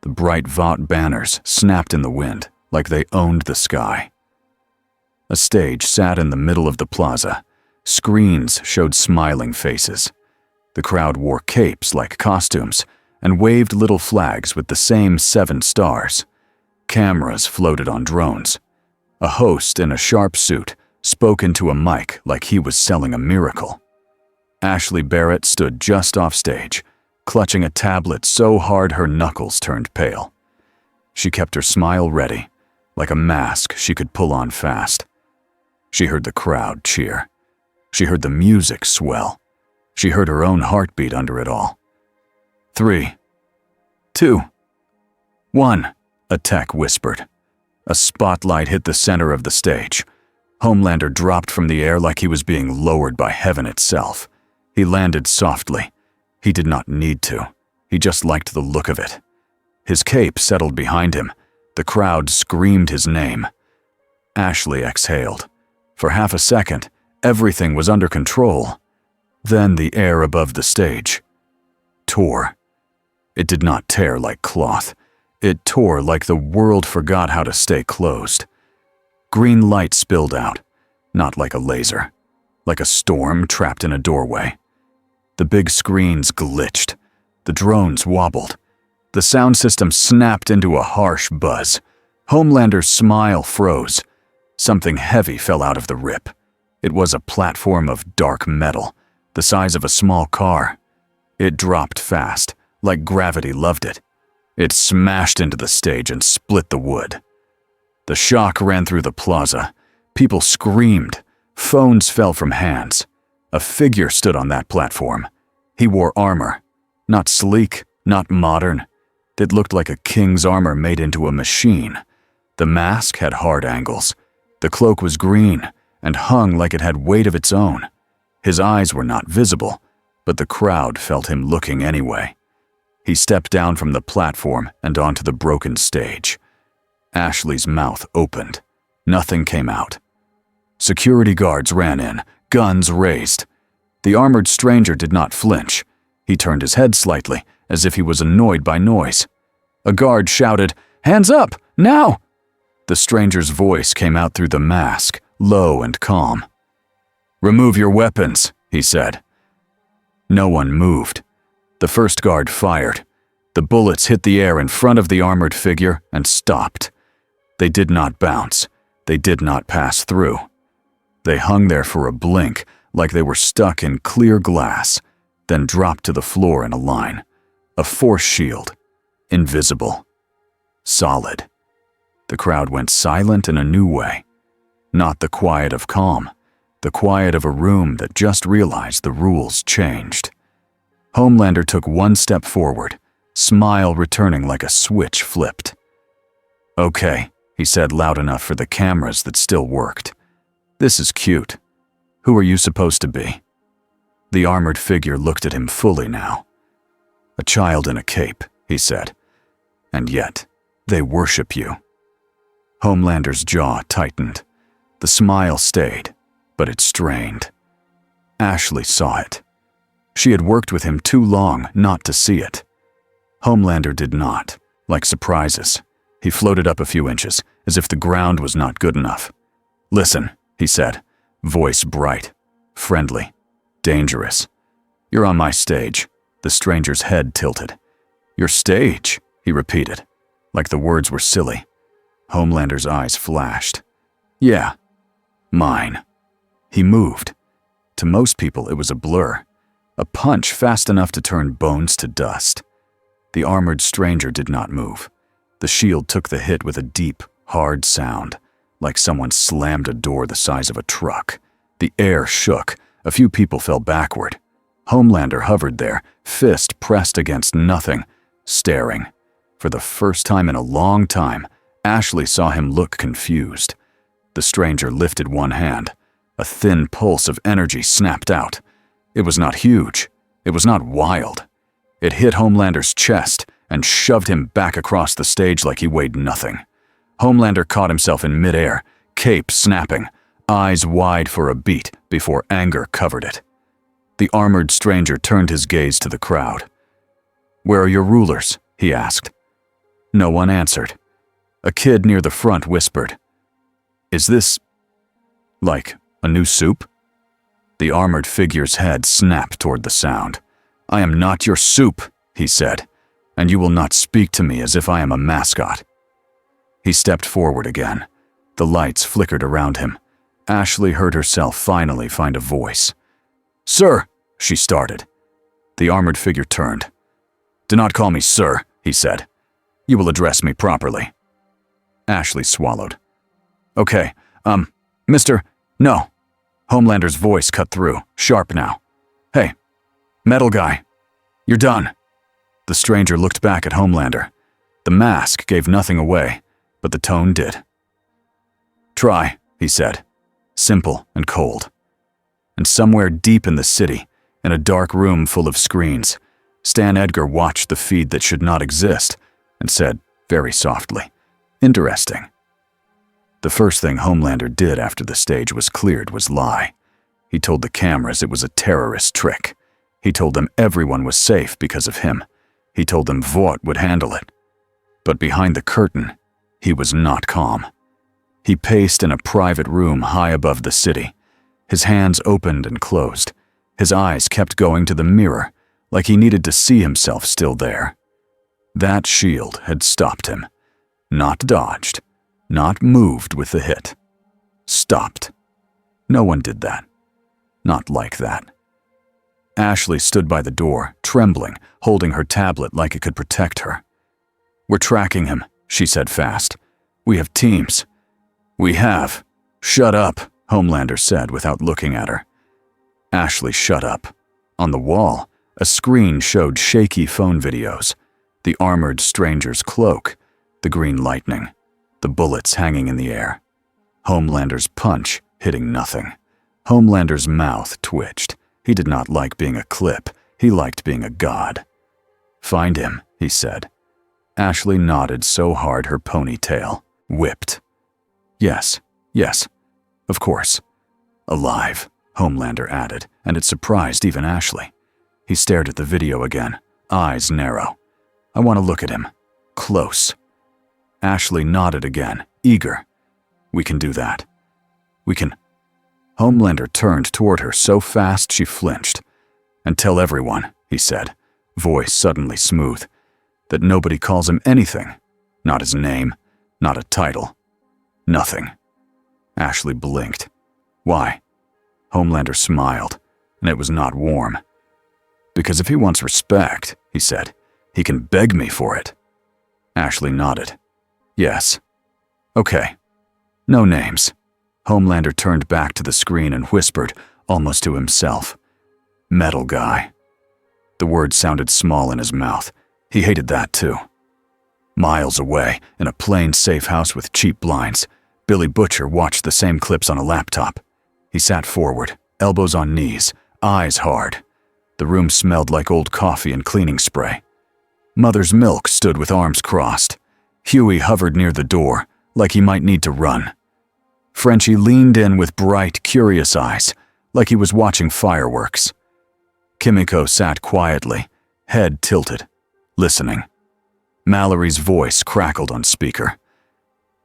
The bright Vought banners snapped in the wind like they owned the sky. A stage sat in the middle of the plaza. Screens showed smiling faces. The crowd wore capes like costumes and waved little flags with the same 7 stars. Cameras floated on drones. A host in a sharp suit spoke into a mic like he was selling a miracle. Ashley Barrett stood just off stage, clutching a tablet so hard her knuckles turned pale. She kept her smile ready, like a mask she could pull on fast. She heard the crowd cheer. She heard the music swell. She heard her own heartbeat under it all. 3, 2, 1, a tech whispered. A spotlight hit the center of the stage. Homelander dropped from the air like he was being lowered by heaven itself. He landed softly. He did not need to. He just liked the look of it. His cape settled behind him. The crowd screamed his name. Ashley exhaled. For half a second, everything was under control. Then the air above the stage tore. It did not tear like cloth. It tore like the world forgot how to stay closed. Green light spilled out, not like a laser, like a storm trapped in a doorway. The big screens glitched. The drones wobbled. The sound system snapped into a harsh buzz. Homelander's smile froze. Something heavy fell out of the rip. It was a platform of dark metal, the size of a small car. It dropped fast, like gravity loved it. It smashed into the stage and split the wood. The shock ran through the plaza. People screamed. Phones fell from hands. A figure stood on that platform. He wore armor. Not sleek, not modern. It looked like a king's armor made into a machine. The mask had hard angles. The cloak was green and hung like it had weight of its own. His eyes were not visible, but the crowd felt him looking anyway. He stepped down from the platform and onto the broken stage. Ashley's mouth opened. Nothing came out. Security guards ran in, guns raised. The armored stranger did not flinch. He turned his head slightly, as if he was annoyed by noise. A guard shouted, "Hands up, now!" The stranger's voice came out through the mask, low and calm. "Remove your weapons," he said. No one moved. The first guard fired. The bullets hit the air in front of the armored figure and stopped. They did not bounce. They did not pass through. They hung there for a blink, like they were stuck in clear glass, then dropped to the floor in a line. A force shield. Invisible. Solid. The crowd went silent in a new way. Not the quiet of calm, the quiet of a room that just realized the rules changed. Homelander took one step forward, smile returning like a switch flipped. "Okay," he said loud enough for the cameras that still worked. "This is cute. Who are you supposed to be?" The armored figure looked at him fully now. "A child in a cape," he said. "And yet, they worship you." Homelander's jaw tightened. The smile stayed, but it strained. Ashley saw it. She had worked with him too long not to see it. Homelander did not, like surprises. He floated up a few inches, as if the ground was not good enough. "Listen," he said, voice bright, friendly, dangerous. "You're on my stage." The stranger's head tilted. "Your stage?" he repeated, like the words were silly. Homelander's eyes flashed. "Yeah, mine." He moved. To most people, it was a blur. A punch fast enough to turn bones to dust. The armored stranger did not move. The shield took the hit with a deep, hard sound, like someone slammed a door the size of a truck. The air shook. A few people fell backward. Homelander hovered there, fist pressed against nothing, staring. For the first time in a long time, Ashley saw him look confused. The stranger lifted one hand. A thin pulse of energy snapped out. It was not huge. It was not wild. It hit Homelander's chest and shoved him back across the stage like he weighed nothing. Homelander caught himself in midair, cape snapping, eyes wide for a beat before anger covered it. The armored stranger turned his gaze to the crowd. "Where are your rulers?" he asked. No one answered. A kid near the front whispered, "Is this, like, a new soup?" The armored figure's head snapped toward the sound. "I am not your soup," he said, "and you will not speak to me as if I am a mascot." He stepped forward again. The lights flickered around him. Ashley heard herself finally find a voice. "Sir," she started. The armored figure turned. "Do not call me sir," he said. "You will address me properly." Ashley swallowed. "Okay, Mr. No." Homelander's voice cut through, sharp now. "Hey, metal guy, you're done." The stranger looked back at Homelander. The mask gave nothing away, but the tone did. "Try," he said, simple and cold. And somewhere deep in the city, in a dark room full of screens, Stan Edgar watched the feed that should not exist and said, very softly, "Interesting." The first thing Homelander did after the stage was cleared was lie. He told the cameras it was a terrorist trick. He told them everyone was safe because of him. He told them Vought would handle it. But behind the curtain, he was not calm. He paced in a private room high above the city. His hands opened and closed. His eyes kept going to the mirror, like he needed to see himself still there. That shield had stopped him. Not dodged. Not moved with the hit. Stopped. No one did that. Not like that. Ashley stood by the door, trembling, holding her tablet like it could protect her. "We're tracking him," she said fast. "We have teams." "We have." "Shut up," Homelander said without looking at her. Ashley shut up. On the wall, a screen showed shaky phone videos. The armored stranger's cloak, the green lightning, the bullets hanging in the air. Homelander's punch hitting nothing. Homelander's mouth twitched. He did not like being a clip. He liked being a god. "Find him," he said. Ashley nodded so hard her ponytail whipped. Yes, of course. "Alive," Homelander added, and it surprised even Ashley. He stared at the video again, eyes narrow. "I want to look at him. Close." Ashley nodded again, eager. "We can do that. We can." Homelander turned toward her so fast she flinched. "And tell everyone," he said, voice suddenly smooth, "that nobody calls him anything. Not his name, not a title. Nothing." Ashley blinked. "Why?" Homelander smiled, and it was not warm. "Because if he wants respect," he said, "he can beg me for it." Ashley nodded. "Yes." "Okay. No names." Homelander turned back to the screen and whispered, almost to himself, "Metal guy." The word sounded small in his mouth. He hated that too. Miles away, in a plain, safe house with cheap blinds, Billy Butcher watched the same clips on a laptop. He sat forward, elbows on knees, eyes hard. The room smelled like old coffee and cleaning spray. Mother's Milk stood with arms crossed. Huey hovered near the door, like he might need to run. Frenchie leaned in with bright, curious eyes, like he was watching fireworks. Kimiko sat quietly, head tilted, listening. Mallory's voice crackled on speaker.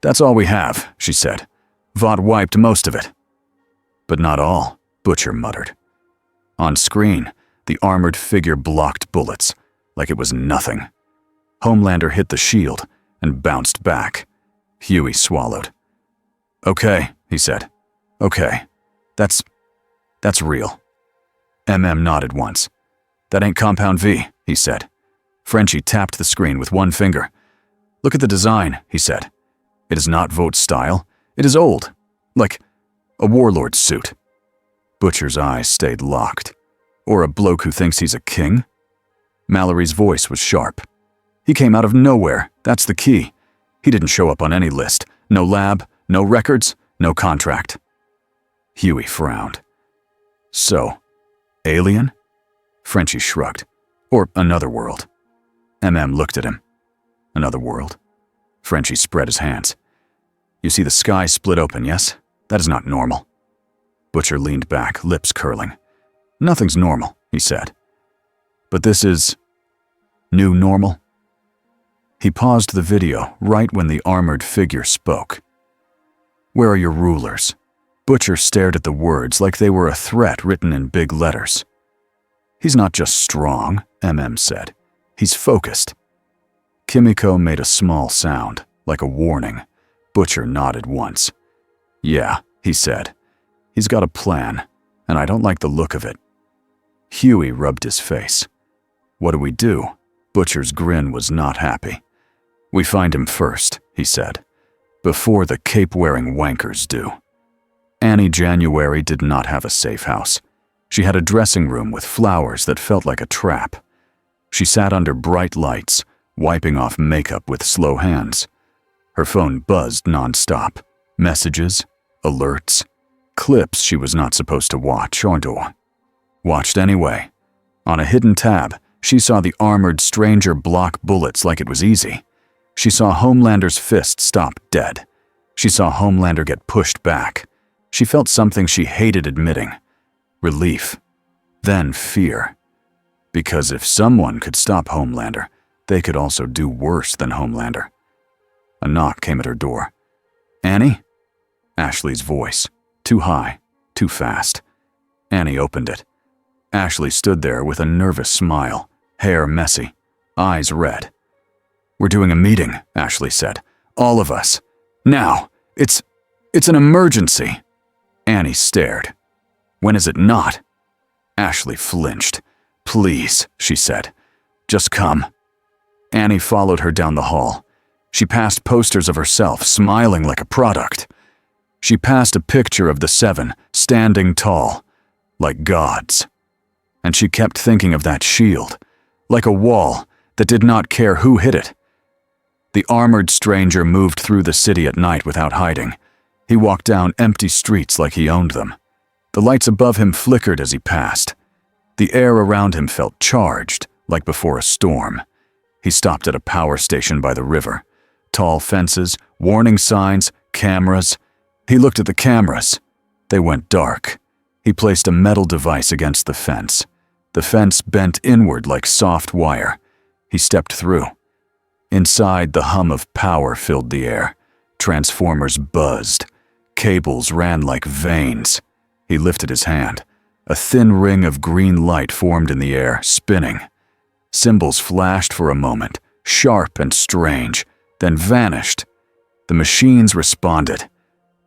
"That's all we have," she said. "Vought wiped most of it." "But not all," Butcher muttered. On screen, the armored figure blocked bullets, like it was nothing. Homelander hit the shield and bounced back. Huey swallowed. "Okay," he said. "Okay. That's real." Nodded once. "That ain't Compound V," he said. Frenchie tapped the screen with one finger. "Look at the design," he said. "It is not Vought's style. It is old. Like a warlord's suit." Butcher's eyes stayed locked. "Or a bloke who thinks he's a king?" Mallory's voice was sharp. "He came out of nowhere, that's the key. He didn't show up on any list. No lab, no records, no contract." Huey frowned. "So, alien?" Frenchie shrugged. "Or another world." Looked at him. "Another world?" Frenchie spread his hands. "You see the sky split open, yes? That is not normal." Butcher leaned back, lips curling. "Nothing's normal," he said. "But this is new normal?" He paused the video right when the armored figure spoke. "Where are your rulers?" Butcher stared at the words like they were a threat written in big letters. "He's not just strong," MM said. "He's focused." Kimiko made a small sound, like a warning. Butcher nodded once. "Yeah," he said. "He's got a plan, and I don't like the look of it." Huey rubbed his face. "What do we do?" Butcher's grin was not happy. "We find him first," he said, "before the cape-wearing wankers do." Annie January did not have a safe house. She had a dressing room with flowers that felt like a trap. She sat under bright lights, wiping off makeup with slow hands. Her phone buzzed nonstop. Messages, alerts, clips she was not supposed to watch or watched anyway. On a hidden tab, she saw the armored stranger block bullets like it was easy. She saw Homelander's fist stop dead. She saw Homelander get pushed back. She felt something she hated admitting. Relief. Then fear. Because if someone could stop Homelander, they could also do worse than Homelander. A knock came at her door. "Annie?" Ashley's voice. Too high, too fast. Annie opened it. Ashley stood there with a nervous smile, hair messy, eyes red. "We're doing a meeting," Ashley said. "All of us. Now. It's an emergency." Annie stared. "When is it not?" Ashley flinched. "Please," she said. "Just come." Annie followed her down the hall. She passed posters of herself, smiling like a product. She passed a picture of the Seven, standing tall, like gods. And she kept thinking of that shield, like a wall that did not care who hit it. The armored stranger moved through the city at night without hiding. He walked down empty streets like he owned them. The lights above him flickered as he passed. The air around him felt charged, like before a storm. He stopped at a power station by the river. Tall fences, warning signs, cameras. He looked at the cameras. They went dark. He placed a metal device against the fence. The fence bent inward like soft wire. He stepped through. Inside, the hum of power filled the air. Transformers buzzed. Cables ran like veins. He lifted his hand. A thin ring of green light formed in the air, spinning. Symbols flashed for a moment, sharp and strange, then vanished. The machines responded.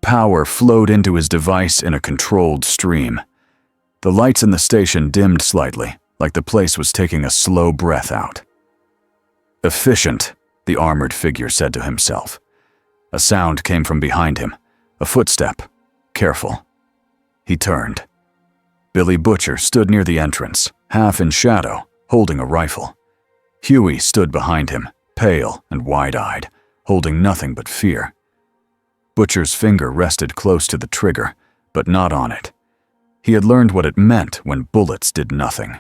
Power flowed into his device in a controlled stream. The lights in the station dimmed slightly, like the place was taking a slow breath out. "Efficient," the armored figure said to himself. A sound came from behind him. A footstep. Careful. He turned. Billy Butcher stood near the entrance, half in shadow, holding a rifle. Huey stood behind him, pale and wide-eyed, holding nothing but fear. Butcher's finger rested close to the trigger, but not on it. He had learned what it meant when bullets did nothing.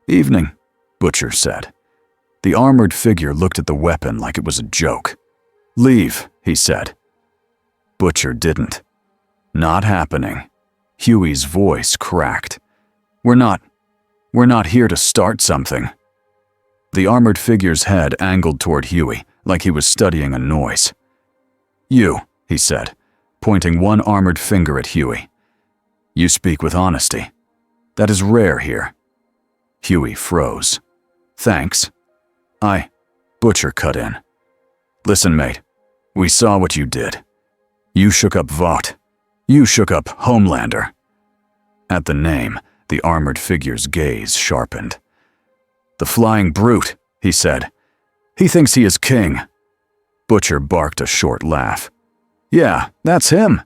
"Evening," Butcher said. The armored figure looked at the weapon like it was a joke. "Leave," he said. Butcher didn't. "Not happening." Huey's voice cracked. We're not here to start something." The armored figure's head angled toward Huey, like he was studying a noise. "You," he said, pointing one armored finger at Huey. "You speak with honesty. That is rare here." Huey froze. "Thanks." Butcher cut in. "Listen, mate, we saw what you did. You shook up Vought. You shook up Homelander." At the name, the armored figure's gaze sharpened. "The flying brute," he said. "He thinks he is king." Butcher barked a short laugh. "Yeah, that's him."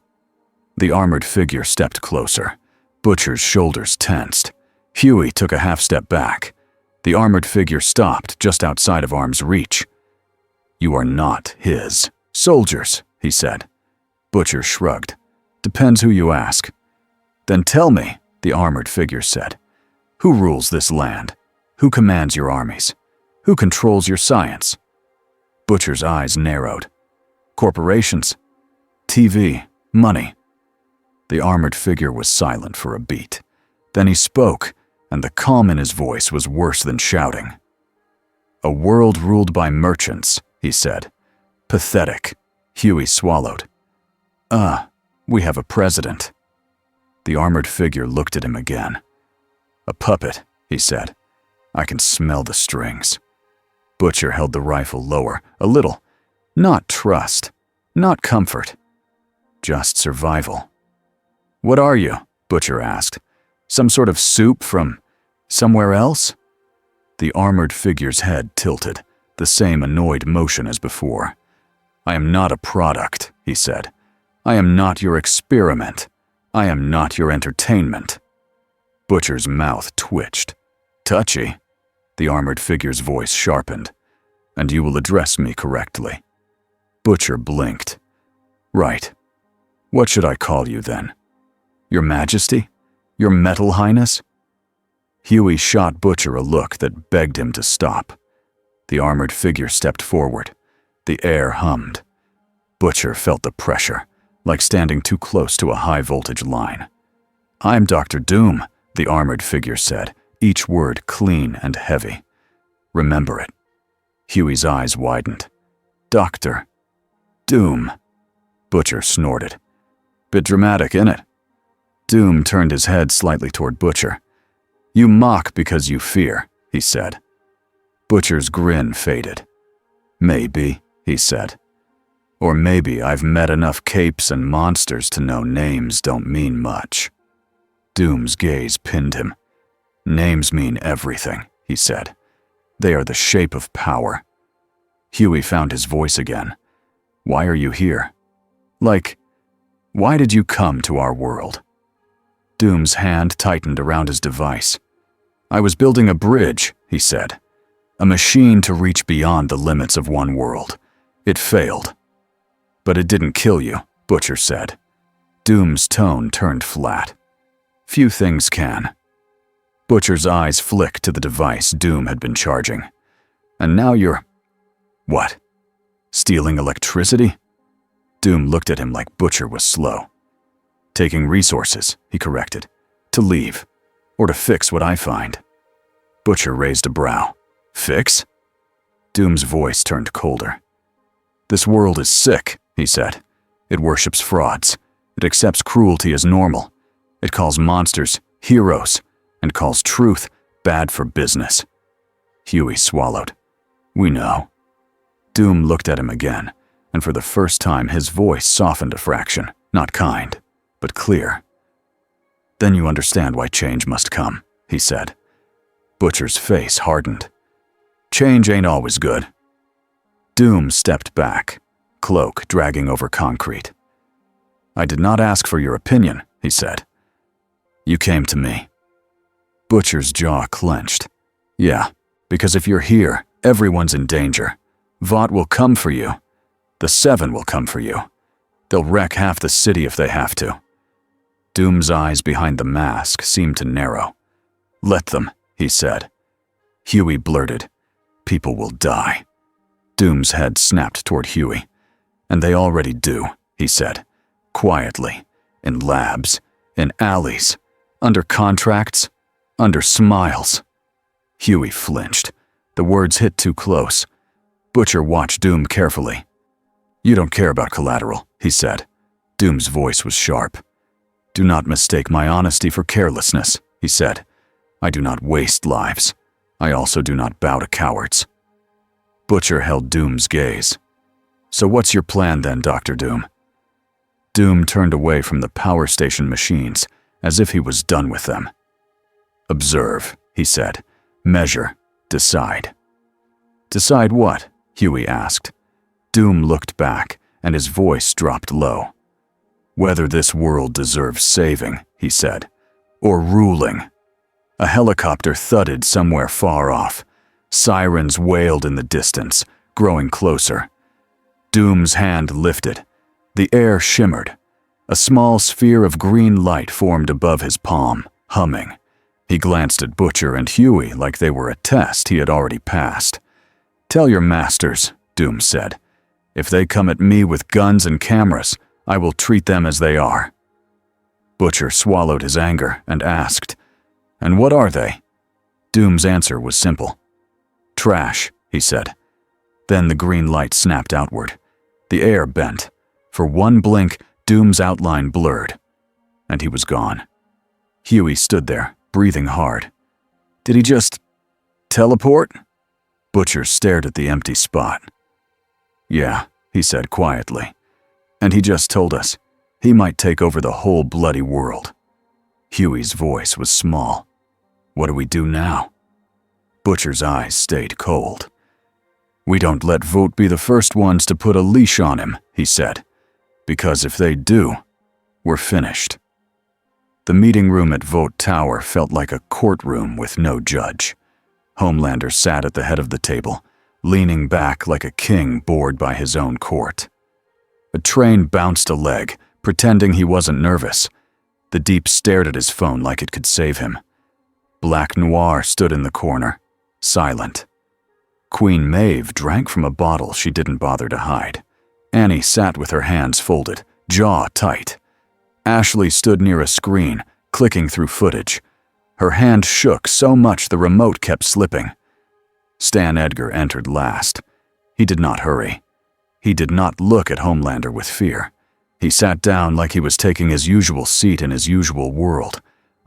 The armored figure stepped closer. Butcher's shoulders tensed. Huey took a half step back. The armored figure stopped just outside of arm's reach. "You are not his soldiers," he said. Butcher shrugged. "Depends who you ask." "Then tell me," the armored figure said. "Who rules this land? Who commands your armies? Who controls your science?" Butcher's eyes narrowed. "Corporations. TV. Money." The armored figure was silent for a beat. Then he spoke, and the calm in his voice was worse than shouting. A world ruled by merchants, he said. Pathetic. Huey swallowed. We have a president. The armored figure looked at him again. A puppet, he said. I can smell the strings. Butcher held the rifle lower, a little. Not trust, not comfort, just survival. What are you? Butcher asked. Some sort of soup from somewhere else? The armored figure's head tilted, the same annoyed motion as before. I am not a product, he said. I am not your experiment. I am not your entertainment. Butcher's mouth twitched. Touchy. The armored figure's voice sharpened. And you will address me correctly. Butcher blinked. Right. What should I call you then? Your Majesty? Your Metal Highness? Huey shot Butcher a look that begged him to stop. The armored figure stepped forward. The air hummed. Butcher felt the pressure, like standing too close to a high-voltage line. I'm Dr. Doom, the armored figure said, each word clean and heavy. Remember it. Huey's eyes widened. Dr. Doom. Butcher snorted. Bit dramatic, innit? Doom turned his head slightly toward Butcher. You mock because you fear, he said. Butcher's grin faded. Maybe, he said. Or maybe I've met enough capes and monsters to know names don't mean much. Doom's gaze pinned him. Names mean everything, he said. They are the shape of power. Huey found his voice again. Why are you here? Why did you come to our world? Doom's hand tightened around his device. I was building a bridge, he said. A machine to reach beyond the limits of one world. It failed. But it didn't kill you, Butcher said. Doom's tone turned flat. Few things can. Butcher's eyes flicked to the device Doom had been charging. And now you're… what? Stealing electricity? Doom looked at him like Butcher was slow. Taking resources, he corrected. To leave. Or to fix what I find. Butcher raised a brow. Fix? Doom's voice turned colder. This world is sick, he said. It worships frauds. It accepts cruelty as normal. It calls monsters heroes, and calls truth bad for business. Huey swallowed. We know. Doom looked at him again, and for the first time his voice softened a fraction, not kind, but clear. Then you understand why change must come, he said. Butcher's face hardened. Change ain't always good. Doom stepped back, cloak dragging over concrete. I did not ask for your opinion, he said. You came to me. Butcher's jaw clenched. Yeah, because if you're here, everyone's in danger. Vought will come for you. The Seven will come for you. They'll wreck half the city if they have to. Doom's eyes behind the mask seemed to narrow. Let them, he said. Huey blurted. People will die. Doom's head snapped toward Huey. And they already do, he said. Quietly. In labs. In alleys. Under contracts. Under smiles. Huey flinched. The words hit too close. Butcher watched Doom carefully. You don't care about collateral, he said. Doom's voice was sharp. Do not mistake my honesty for carelessness, he said. I do not waste lives. I also do not bow to cowards. Butcher held Doom's gaze. So what's your plan then, Dr. Doom? Doom turned away from the power station machines, as if he was done with them. Observe, he said. Measure. Decide. Decide what? Huey asked. Doom looked back, and his voice dropped low. Whether this world deserves saving, he said, or ruling. A helicopter thudded somewhere far off. Sirens wailed in the distance, growing closer. Doom's hand lifted. The air shimmered. A small sphere of green light formed above his palm, humming. He glanced at Butcher and Huey like they were a test he had already passed. Tell your masters, Doom said. If they come at me with guns and cameras, I will treat them as they are. Butcher swallowed his anger and asked, And what are they? Doom's answer was simple. Trash, he said. Then the green light snapped outward. The air bent. For one blink, Doom's outline blurred. And he was gone. Huey stood there, breathing hard. Did he just teleport? Butcher stared at the empty spot. Yeah, he said quietly. And he just told us he might take over the whole bloody world. Huey's voice was small. What do we do now? Butcher's eyes stayed cold. We don't let Vote be the first ones to put a leash on him, he said. Because if they do, we're finished. The meeting room at Vote Tower felt like a courtroom with no judge. Homelander sat at the head of the table, leaning back like a king bored by his own court. A train bounced a leg, pretending he wasn't nervous. The Deep stared at his phone like it could save him. Black Noir stood in the corner, silent. Queen Maeve drank from a bottle she didn't bother to hide. Annie sat with her hands folded, jaw tight. Ashley stood near a screen, clicking through footage. Her hand shook so much the remote kept slipping. Stan Edgar entered last. He did not hurry. He did not look at Homelander with fear. He sat down like he was taking his usual seat in his usual world.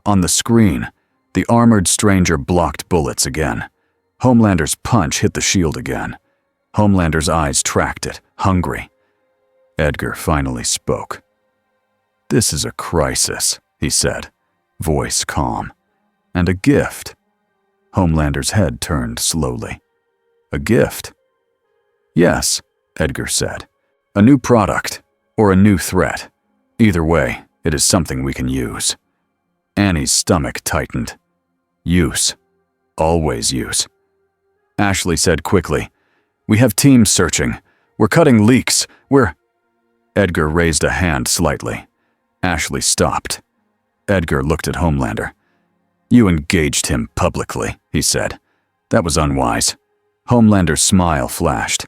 On the screen, the armored stranger blocked bullets again. Homelander's punch hit the shield again. Homelander's eyes tracked it, hungry. Edgar finally spoke. This is a crisis, he said, voice calm. And a gift. Homelander's head turned slowly. A gift? Yes, Edgar said. A new product, or a new threat. Either way, it is something we can use. Annie's stomach tightened. Use. Always use. Ashley said quickly, We have teams searching. We're cutting leaks. Edgar raised a hand slightly. Ashley stopped. Edgar looked at Homelander. You engaged him publicly, he said. That was unwise. Homelander's smile flashed.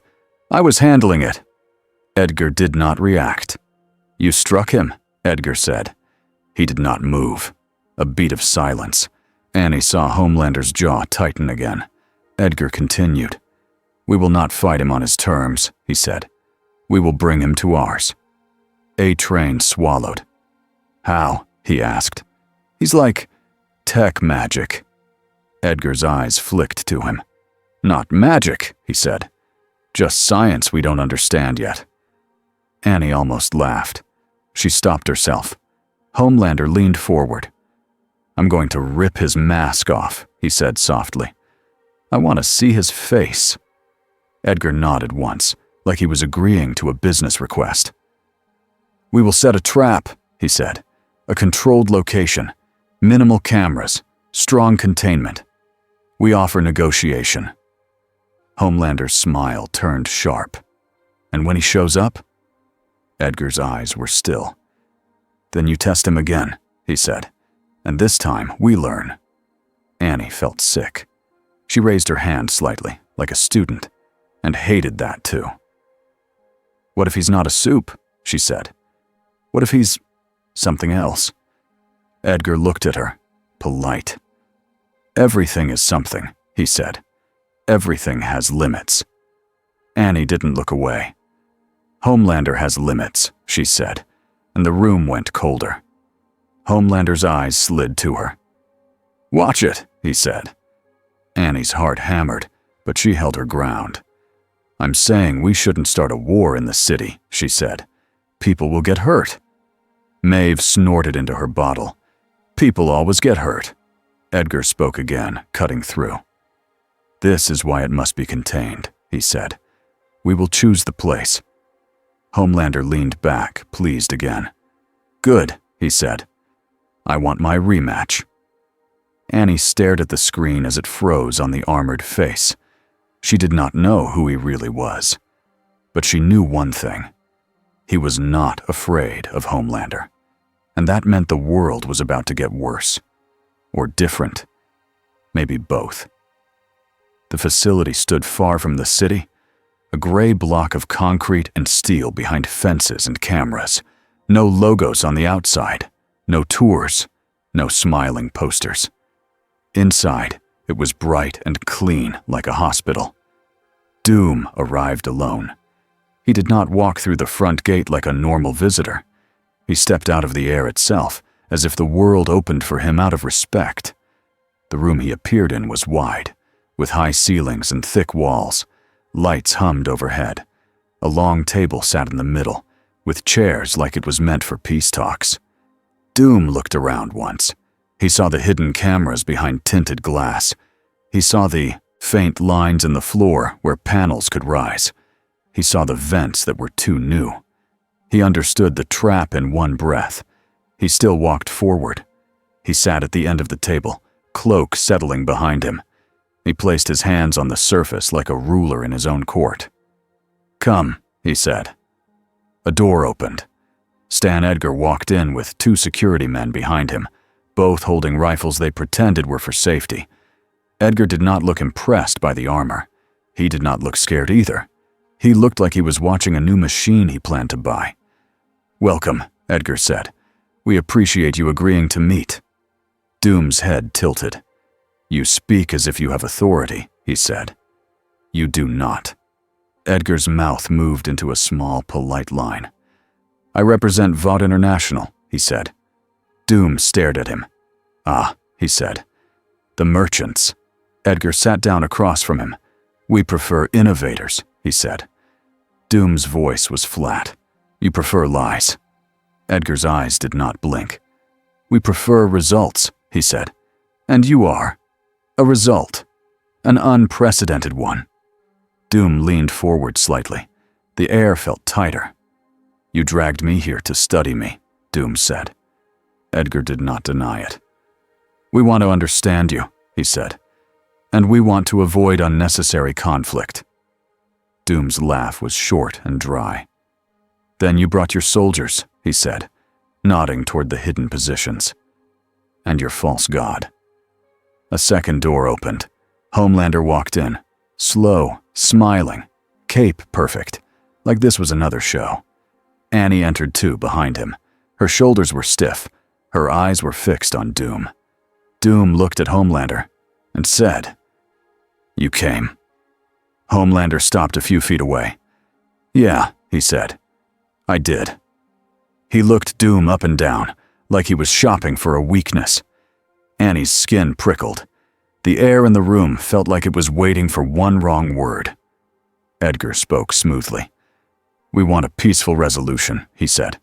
I was handling it. Edgar did not react. You struck him, Edgar said. He did not move. A beat of silence. Annie saw Homelander's jaw tighten again. Edgar continued. We will not fight him on his terms, he said. We will bring him to ours. A-Train swallowed. How? He asked. He's like tech magic. Edgar's eyes flicked to him. Not magic, he said. Just science we don't understand yet. Annie almost laughed. She stopped herself. Homelander leaned forward. I'm going to rip his mask off, he said softly. I want to see his face. Edgar nodded once, like he was agreeing to a business request. We will set a trap, he said. A controlled location. Minimal cameras. Strong containment. We offer negotiation. Homelander's smile turned sharp. And when he shows up? Edgar's eyes were still. Then you test him again, he said. And this time, we learn. Annie felt sick. She raised her hand slightly, like a student, and hated that too. What if he's not a soup? She said. What if he's something else? Edgar looked at her, polite. Everything is something, he said. Everything has limits. Annie didn't look away. Homelander has limits, she said, and the room went colder. Homelander's eyes slid to her. Watch it, he said. Annie's heart hammered, but she held her ground. I'm saying we shouldn't start a war in the city, she said. People will get hurt. Maeve snorted into her bottle. People always get hurt. Edgar spoke again, cutting through. This is why it must be contained, he said. We will choose the place. Homelander leaned back, pleased again. Good, he said. I want my rematch. Annie stared at the screen as it froze on the armored face. She did not know who he really was. But she knew one thing. He was not afraid of Homelander. And that meant the world was about to get worse. Or different. Maybe both. The facility stood far from the city, a gray block of concrete and steel behind fences and cameras. No logos on the outside, no tours, no smiling posters. Inside, it was bright and clean like a hospital. Doom arrived alone. He did not walk through the front gate like a normal visitor. He stepped out of the air itself, as if the world opened for him out of respect. The room he appeared in was wide, with high ceilings and thick walls. Lights hummed overhead. A long table sat in the middle, with chairs like it was meant for peace talks. Doom looked around once. He saw the hidden cameras behind tinted glass. He saw the faint lines in the floor where panels could rise. He saw the vents that were too new. He understood the trap in one breath. He still walked forward. He sat at the end of the table, cloak settling behind him. He placed his hands on the surface like a ruler in his own court. "Come," he said. A door opened. Stan Edgar walked in with 2 security men behind him, both holding rifles they pretended were for safety. Edgar did not look impressed by the armor. He did not look scared either. He looked like he was watching a new machine he planned to buy. "Welcome," Edgar said. "We appreciate you agreeing to meet." Doom's head tilted. "You speak as if you have authority," he said. "You do not." Edgar's mouth moved into a small, polite line. "I represent VOD International," he said. Doom stared at him. "Ah," he said. "The merchants." Edgar sat down across from him. "We prefer innovators," he said. Doom's voice was flat. "You prefer lies." Edgar's eyes did not blink. "We prefer results," he said. "And you are. A result. An unprecedented one." Doom leaned forward slightly. The air felt tighter. "You dragged me here to study me," Doom said. Edgar did not deny it. "We want to understand you," he said. "And we want to avoid unnecessary conflict." Doom's laugh was short and dry. "Then you brought your soldiers," he said, nodding toward the hidden positions. "And your false god." A second door opened. Homelander walked in, slow, smiling, cape perfect, like this was another show. Annie entered too behind him. Her shoulders were stiff. Her eyes were fixed on Doom. Doom looked at Homelander and said, "You came." Homelander stopped a few feet away. "Yeah," he said. "I did." He looked Doom up and down, like he was shopping for a weakness. Annie's skin prickled. The air in the room felt like it was waiting for one wrong word. Edgar spoke smoothly. "We want a peaceful resolution," he said.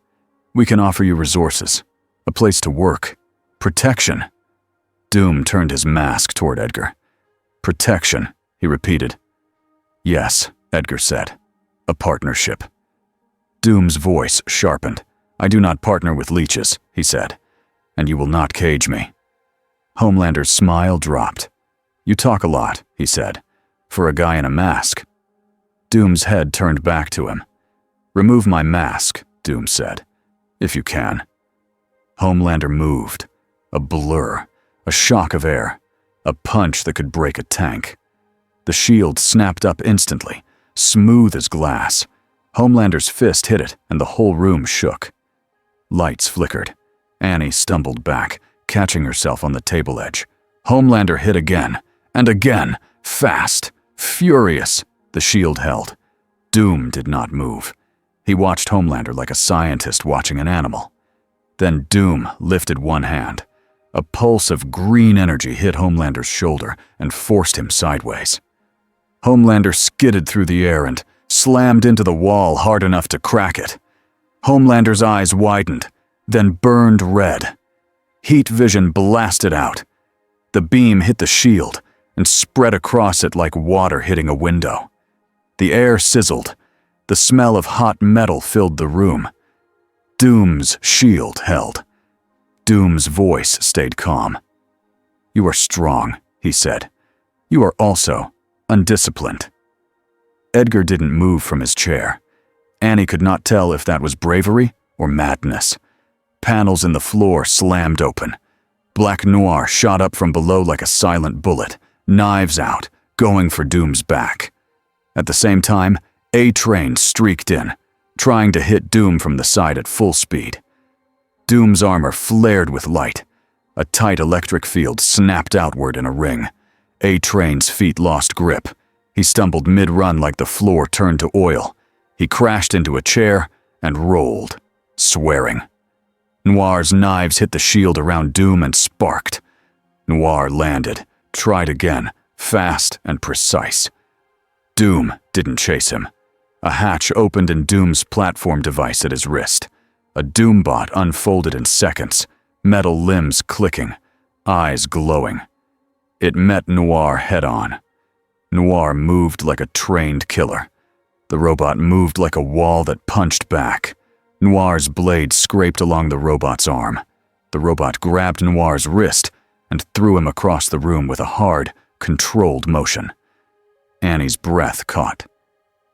"We can offer you resources, a place to work, protection." Doom turned his mask toward Edgar. "Protection," he repeated. "Yes," Edgar said. "A partnership." Doom's voice sharpened. "I do not partner with leeches," he said. "And you will not cage me." Homelander's smile dropped. "You talk a lot," he said, "for a guy in a mask." Doom's head turned back to him. "Remove my mask," Doom said, "if you can." Homelander moved. A blur, a shock of air, a punch that could break a tank. The shield snapped up instantly, smooth as glass. Homelander's fist hit it, and the whole room shook. Lights flickered. Annie stumbled back, catching herself on the table edge. Homelander hit again, and again, fast, furious. The shield held. Doom did not move. He watched Homelander like a scientist watching an animal. Then Doom lifted one hand. A pulse of green energy hit Homelander's shoulder and forced him sideways. Homelander skidded through the air and slammed into the wall hard enough to crack it. Homelander's eyes widened, then burned red. Heat vision blasted out. The beam hit the shield and spread across it like water hitting a window. The air sizzled. The smell of hot metal filled the room. Doom's shield held. Doom's voice stayed calm. "You are strong," he said. "You are also undisciplined." Edgar didn't move from his chair. Annie could not tell if that was bravery or madness. Panels in the floor slammed open. Black noir shot up from below like a silent bullet, knives out, going for Doom's back. At the same time, A-Train streaked in, trying to hit Doom from the side at full speed. Doom's armor flared with light. A tight electric field snapped outward in a ring. A-Train's feet lost grip. He stumbled mid-run like the floor turned to oil. He crashed into a chair and rolled, swearing. Noir's knives hit the shield around Doom and sparked. Noir landed, tried again, fast and precise. Doom didn't chase him. A hatch opened in Doom's platform device at his wrist. A Doombot unfolded in seconds, metal limbs clicking, eyes glowing. It met Noir head-on. Noir moved like a trained killer. The robot moved like a wall that punched back. Noir's blade scraped along the robot's arm. The robot grabbed Noir's wrist and threw him across the room with a hard, controlled motion. Annie's breath caught.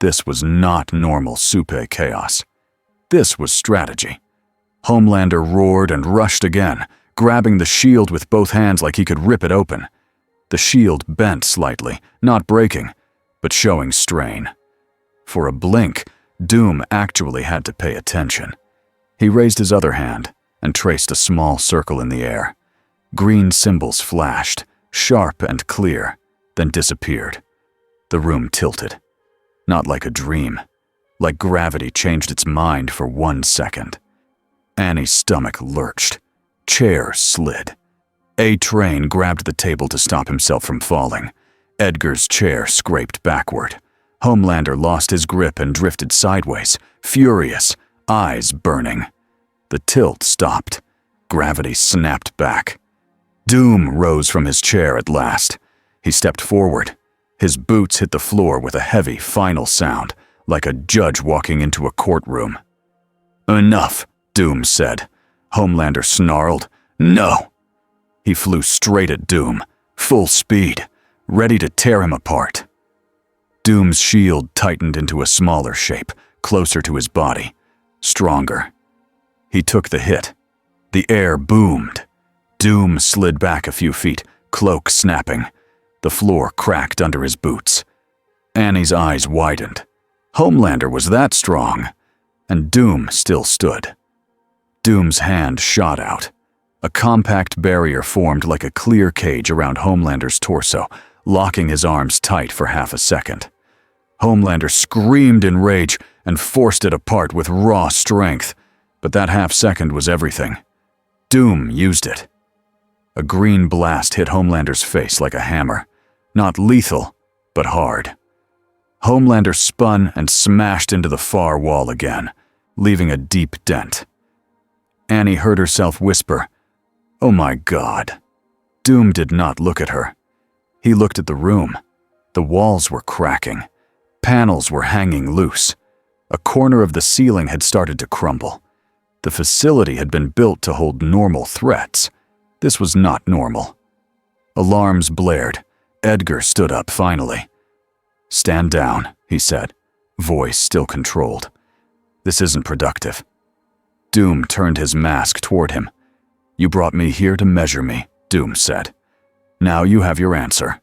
This was not normal Supe chaos. This was strategy. Homelander roared and rushed again, grabbing the shield with both hands like he could rip it open. The shield bent slightly, not breaking, but showing strain. For a blink, Doom actually had to pay attention. He raised his other hand and traced a small circle in the air. Green symbols flashed, sharp and clear, then disappeared. The room tilted. Not like a dream, like gravity changed its mind for 1 second. Annie's stomach lurched. Chairs slid. A-Train grabbed the table to stop himself from falling. Edgar's chair scraped backward. Homelander lost his grip and drifted sideways, furious, eyes burning. The tilt stopped. Gravity snapped back. Doom rose from his chair at last. He stepped forward. His boots hit the floor with a heavy, final sound, like a judge walking into a courtroom. "Enough," Doom said. Homelander snarled, "No!" He flew straight at Doom, full speed, ready to tear him apart. Doom's shield tightened into a smaller shape, closer to his body, stronger. He took the hit. The air boomed. Doom slid back a few feet, cloak snapping. The floor cracked under his boots. Annie's eyes widened. Homelander was that strong, and Doom still stood. Doom's hand shot out. A compact barrier formed like a clear cage around Homelander's torso, locking his arms tight for half a second. Homelander screamed in rage and forced it apart with raw strength, but that half second was everything. Doom used it. A green blast hit Homelander's face like a hammer. Not lethal, but hard. Homelander spun and smashed into the far wall again, leaving a deep dent. Annie heard herself whisper, "Oh my God." Doom did not look at her. He looked at the room. The walls were cracking. Panels were hanging loose. A corner of the ceiling had started to crumble. The facility had been built to hold normal threats. This was not normal. Alarms blared. Edgar stood up finally. "Stand down," he said, voice still controlled. "This isn't productive." Doom turned his mask toward him. "You brought me here to measure me," Doom said. "Now you have your answer."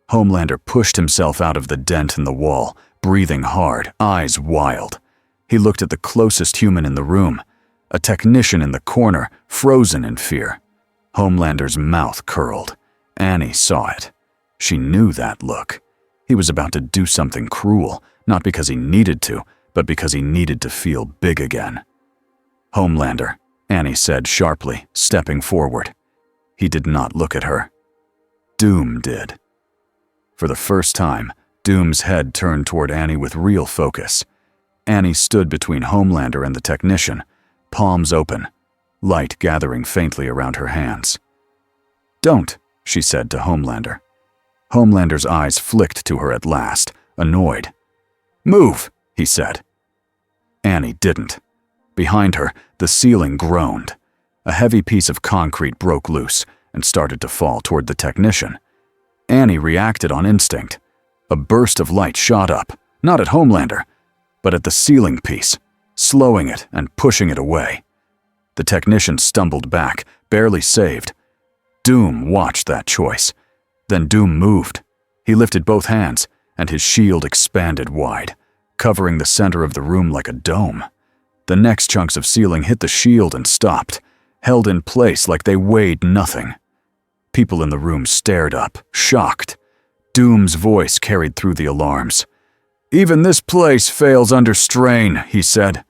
Homelander pushed himself out of the dent in the wall, breathing hard, eyes wild. He looked at the closest human in the room, a technician in the corner, frozen in fear. Homelander's mouth curled. Annie saw it. She knew that look. He was about to do something cruel, not because he needed to, but because he needed to feel big again. "Homelander," Annie said sharply, stepping forward. He did not look at her. Doom did. For the first time, Doom's head turned toward Annie with real focus. Annie stood between Homelander and the technician, palms open, light gathering faintly around her hands. "Don't," she said to Homelander. Homelander's eyes flicked to her at last, annoyed. "Move," he said. Annie didn't. Behind her, the ceiling groaned. A heavy piece of concrete broke loose and started to fall toward the technician. Annie reacted on instinct. A burst of light shot up, not at Homelander, but at the ceiling piece, slowing it and pushing it away. The technician stumbled back, barely saved. Doom watched that choice. Then Doom moved. He lifted both hands, and his shield expanded wide, covering the center of the room like a dome. The next chunks of ceiling hit the shield and stopped, held in place like they weighed nothing. People in the room stared up, shocked. Doom's voice carried through the alarms. "Even this place fails under strain," he said.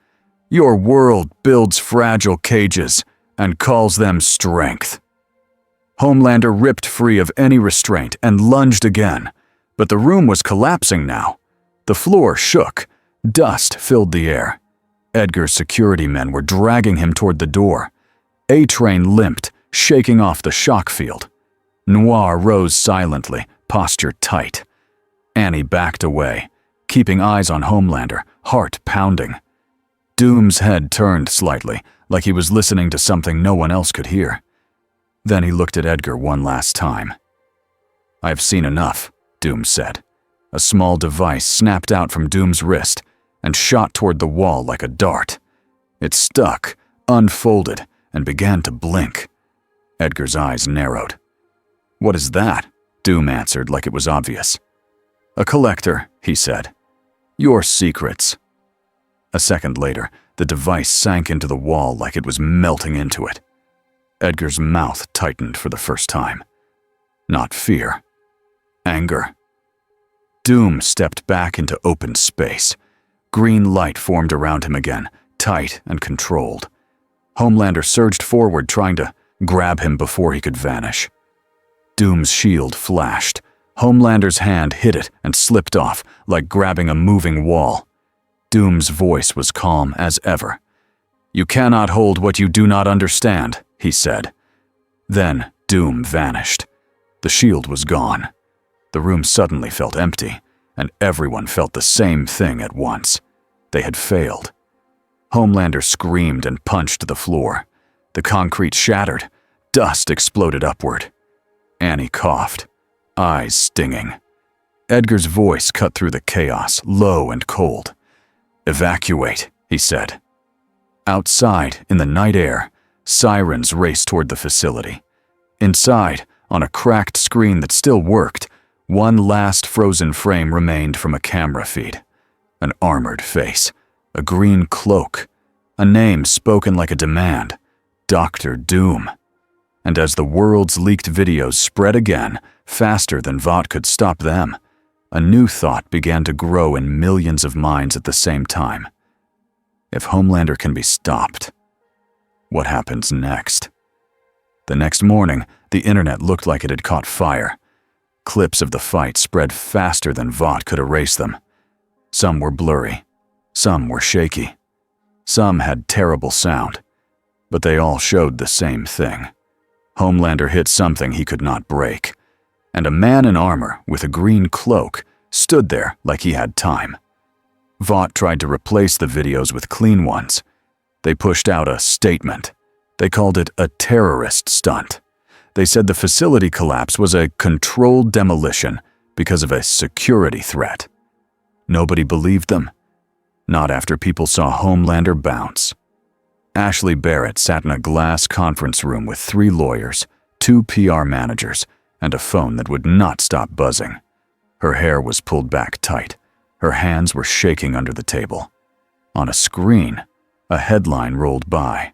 "Your world builds fragile cages and calls them strength." Homelander ripped free of any restraint and lunged again, but the room was collapsing now. The floor shook. Dust filled the air. Edgar's security men were dragging him toward the door. A-Train limped, shaking off the shock field. Noir rose silently, posture tight. Annie backed away, keeping eyes on Homelander, heart pounding. Doom's head turned slightly, like he was listening to something no one else could hear. Then he looked at Edgar one last time. "I've seen enough," Doom said. A small device snapped out from Doom's wrist and shot toward the wall like a dart. It stuck, unfolded, and began to blink. Edgar's eyes narrowed. "What is that?" Doom answered like it was obvious. "A collector," he said. "Your secrets." A second later, the device sank into the wall like it was melting into it. Edgar's mouth tightened for the first time. Not fear. Anger. Doom stepped back into open space. Green light formed around him again, tight and controlled. Homelander surged forward, trying to grab him before he could vanish. Doom's shield flashed. Homelander's hand hit it and slipped off, like grabbing a moving wall. Doom's voice was calm as ever. "You cannot hold what you do not understand," he said. Then Doom vanished. The shield was gone. The room suddenly felt empty, and everyone felt the same thing at once. They had failed. Homelander screamed and punched the floor. The concrete shattered. Dust exploded upward. Annie coughed, eyes stinging. Edgar's voice cut through the chaos, low and cold. "Evacuate," he said. Outside, in the night air, sirens raced toward the facility. Inside, on a cracked screen that still worked, one last frozen frame remained from a camera feed. An armored face, a green cloak, a name spoken like a demand, Dr. Doom. And as the world's leaked videos spread again, faster than Vought could stop them, a new thought began to grow in millions of minds at the same time. If Homelander can be stopped, what happens next? The next morning, the internet looked like it had caught fire. Clips of the fight spread faster than Vought could erase them. Some were blurry. Some were shaky. Some had terrible sound. But they all showed the same thing. Homelander hit something he could not break. And a man in armor with a green cloak stood there like he had time. Vought tried to replace the videos with clean ones. They pushed out a statement. They called it a terrorist stunt. They said the facility collapse was a controlled demolition because of a security threat. Nobody believed them. Not after people saw Homelander bounce. Ashley Barrett sat in a glass conference room with 3 lawyers, 2 PR managers, and a phone that would not stop buzzing. Her hair was pulled back tight. Her hands were shaking under the table. On a screen, a headline rolled by.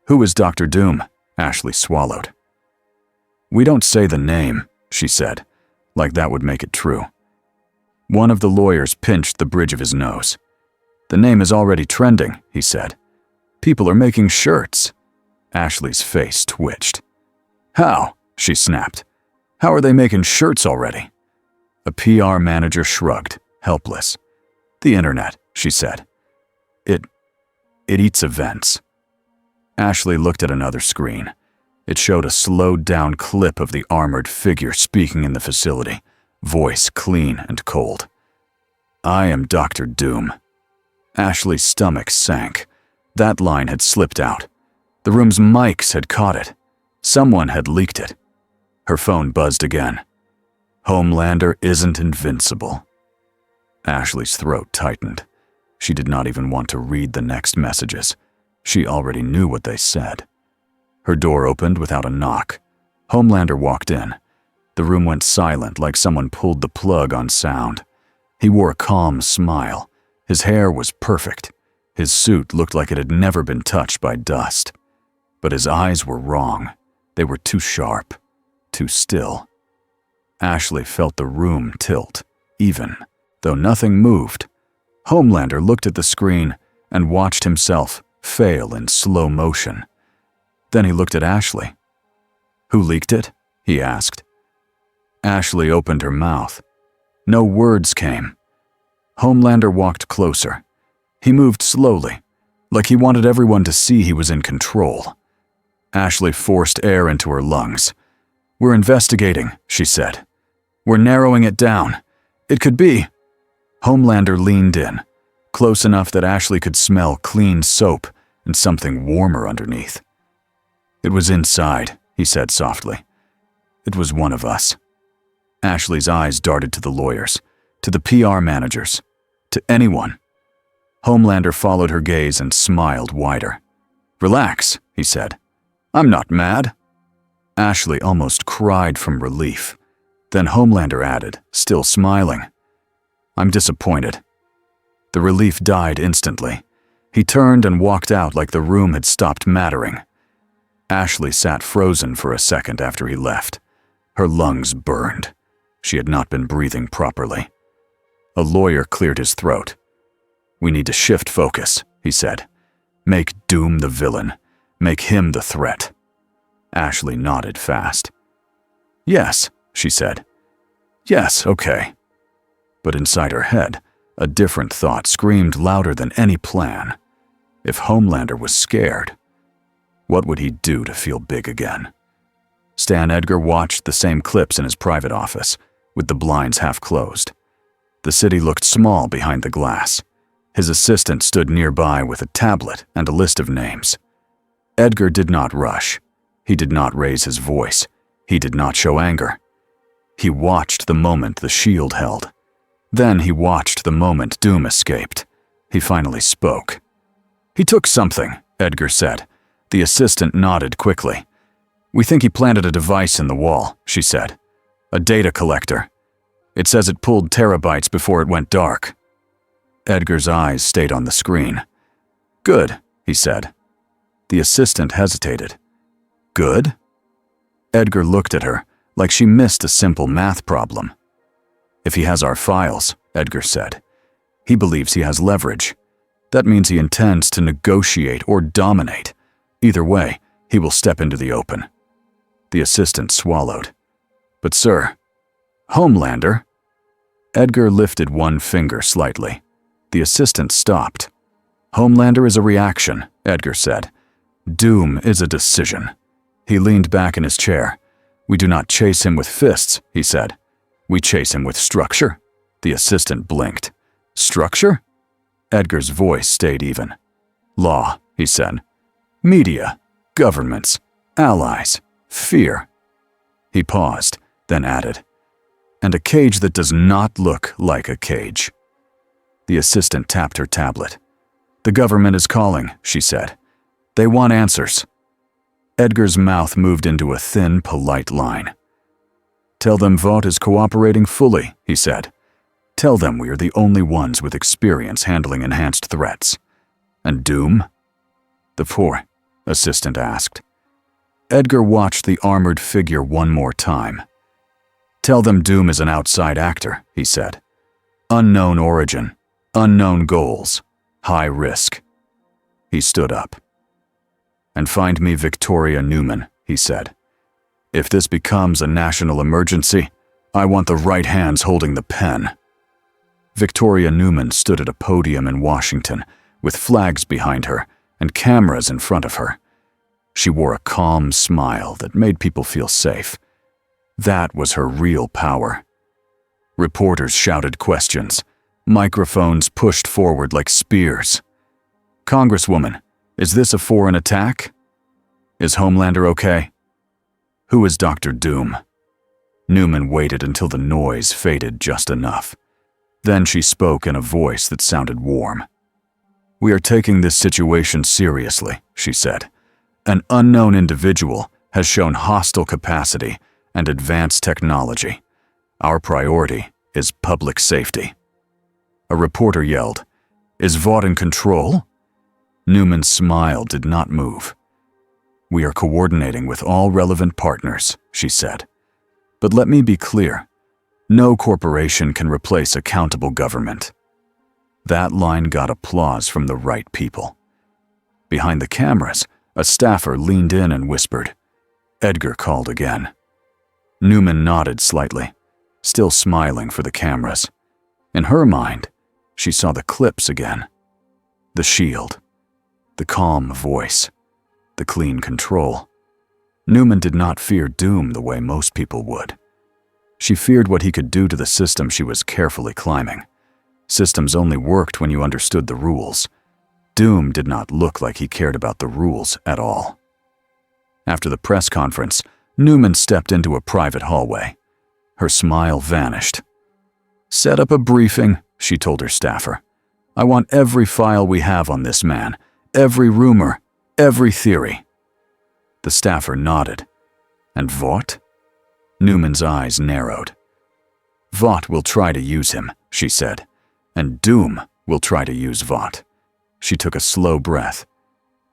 "Who is Dr. Doom?" Ashley swallowed. "We don't say the name," she said, like that would make it true. One of the lawyers pinched the bridge of his nose. "The name is already trending," he said. "People are making shirts." Ashley's face twitched. "How?" she snapped. "How are they making shirts already?" A PR manager shrugged, helpless. "The internet," she said. It eats events." Ashley looked at another screen. It showed a slowed-down clip of the armored figure speaking in the facility, voice clean and cold. "I am Dr. Doom." Ashley's stomach sank. That line had slipped out. The room's mics had caught it. Someone had leaked it. Her phone buzzed again. "Homelander isn't invincible." Ashley's throat tightened. She did not even want to read the next messages. She already knew what they said. Her door opened without a knock. Homelander walked in. The room went silent like someone pulled the plug on sound. He wore a calm smile. His hair was perfect. His suit looked like it had never been touched by dust. But his eyes were wrong. They were too sharp, too still. Ashley felt the room tilt, even though nothing moved. Homelander looked at the screen and watched himself fail in slow motion. Then he looked at Ashley. "Who leaked it?" he asked. Ashley opened her mouth. No words came. Homelander walked closer. He moved slowly, like he wanted everyone to see he was in control. Ashley forced air into her lungs. "We're investigating," she said. "We're narrowing it down. It could be—" Homelander leaned in, close enough that Ashley could smell clean soap and something warmer underneath. "It was inside," he said softly. "It was one of us." Ashley's eyes darted to the lawyers, to the PR managers, to anyone. Homelander followed her gaze and smiled wider. "Relax," he said. "I'm not mad." Ashley almost cried from relief. Then Homelander added, still smiling, "I'm disappointed." The relief died instantly. He turned and walked out like the room had stopped mattering. Ashley sat frozen for a second after he left. Her lungs burned. She had not been breathing properly. A lawyer cleared his throat. "We need to shift focus," he said. "Make Doom the villain. Make him the threat." Ashley nodded fast. "Yes," she said. "Yes, okay." But inside her head, a different thought screamed louder than any plan. If Homelander was scared, what would he do to feel big again? Stan Edgar watched the same clips in his private office, with the blinds half closed. The city looked small behind the glass. His assistant stood nearby with a tablet and a list of names. Edgar did not rush. He did not raise his voice. He did not show anger. He watched the moment the shield held. Then he watched the moment Doom escaped. He finally spoke. "He took something," Edgar said. The assistant nodded quickly. "We think he planted a device in the wall," she said. "A data collector. It says it pulled terabytes before it went dark." Edgar's eyes stayed on the screen. "Good," he said. The assistant hesitated. "Good?" Edgar looked at her like she missed a simple math problem. "If he has our files," Edgar said, "he believes he has leverage. That means he intends to negotiate or dominate. Either way, he will step into the open." The assistant swallowed. "But sir, Homelander—" Edgar lifted one finger slightly. The assistant stopped. "Homelander is a reaction," Edgar said. "Doom is a decision." He leaned back in his chair. "We do not chase him with fists," he said. "We chase him with structure." The assistant blinked. "Structure?" Edgar's voice stayed even. "Law," he said. "Media, governments, allies, fear." He paused, then added, "And a cage that does not look like a cage." The assistant tapped her tablet. "The government is calling," she said. "They want answers." Edgar's mouth moved into a thin, polite line. "Tell them Vought is cooperating fully," he said. "Tell them we are the only ones with experience handling enhanced threats." "And Doom?" the poor assistant asked. Edgar watched the armored figure one more time. "Tell them Doom is an outside actor," he said. "Unknown origin, unknown goals, high risk." He stood up. "And find me Victoria Newman," he said. "If this becomes a national emergency, I want the right hands holding the pen." Victoria Newman stood at a podium in Washington, with flags behind her and cameras in front of her. She wore a calm smile that made people feel safe. That was her real power. Reporters shouted questions. Microphones pushed forward like spears. "Congresswoman, is this a foreign attack? Is Homelander okay? Who is Dr. Doom?" Newman waited until the noise faded just enough. Then she spoke in a voice that sounded warm. "We are taking this situation seriously," she said. "An unknown individual has shown hostile capacity and advanced technology. Our priority is public safety." A reporter yelled, "Is Vought in control?" Newman's smile did not move. "We are coordinating with all relevant partners," she said. "But let me be clear, No corporation can replace accountable government. That line got applause from the right people. Behind the cameras, a staffer leaned in and whispered. Edgar called again. Newman nodded slightly, still smiling for the cameras. In her mind, she saw the clips again. The shield, the calm voice, the clean control. Newman did not fear Doom the way most people would. She feared what he could do to the system she was carefully climbing. Systems only worked when you understood the rules. Doom did not look like he cared about the rules at all. After the press conference, Newman stepped into a private hallway. Her smile vanished. "Set up a briefing," she told her staffer. "I want every file we have on this man, every rumor, every theory." The staffer nodded. "And Vought?" Newman's eyes narrowed. "Vought will try to use him," she said. "And Doom will try to use Vought." She took a slow breath.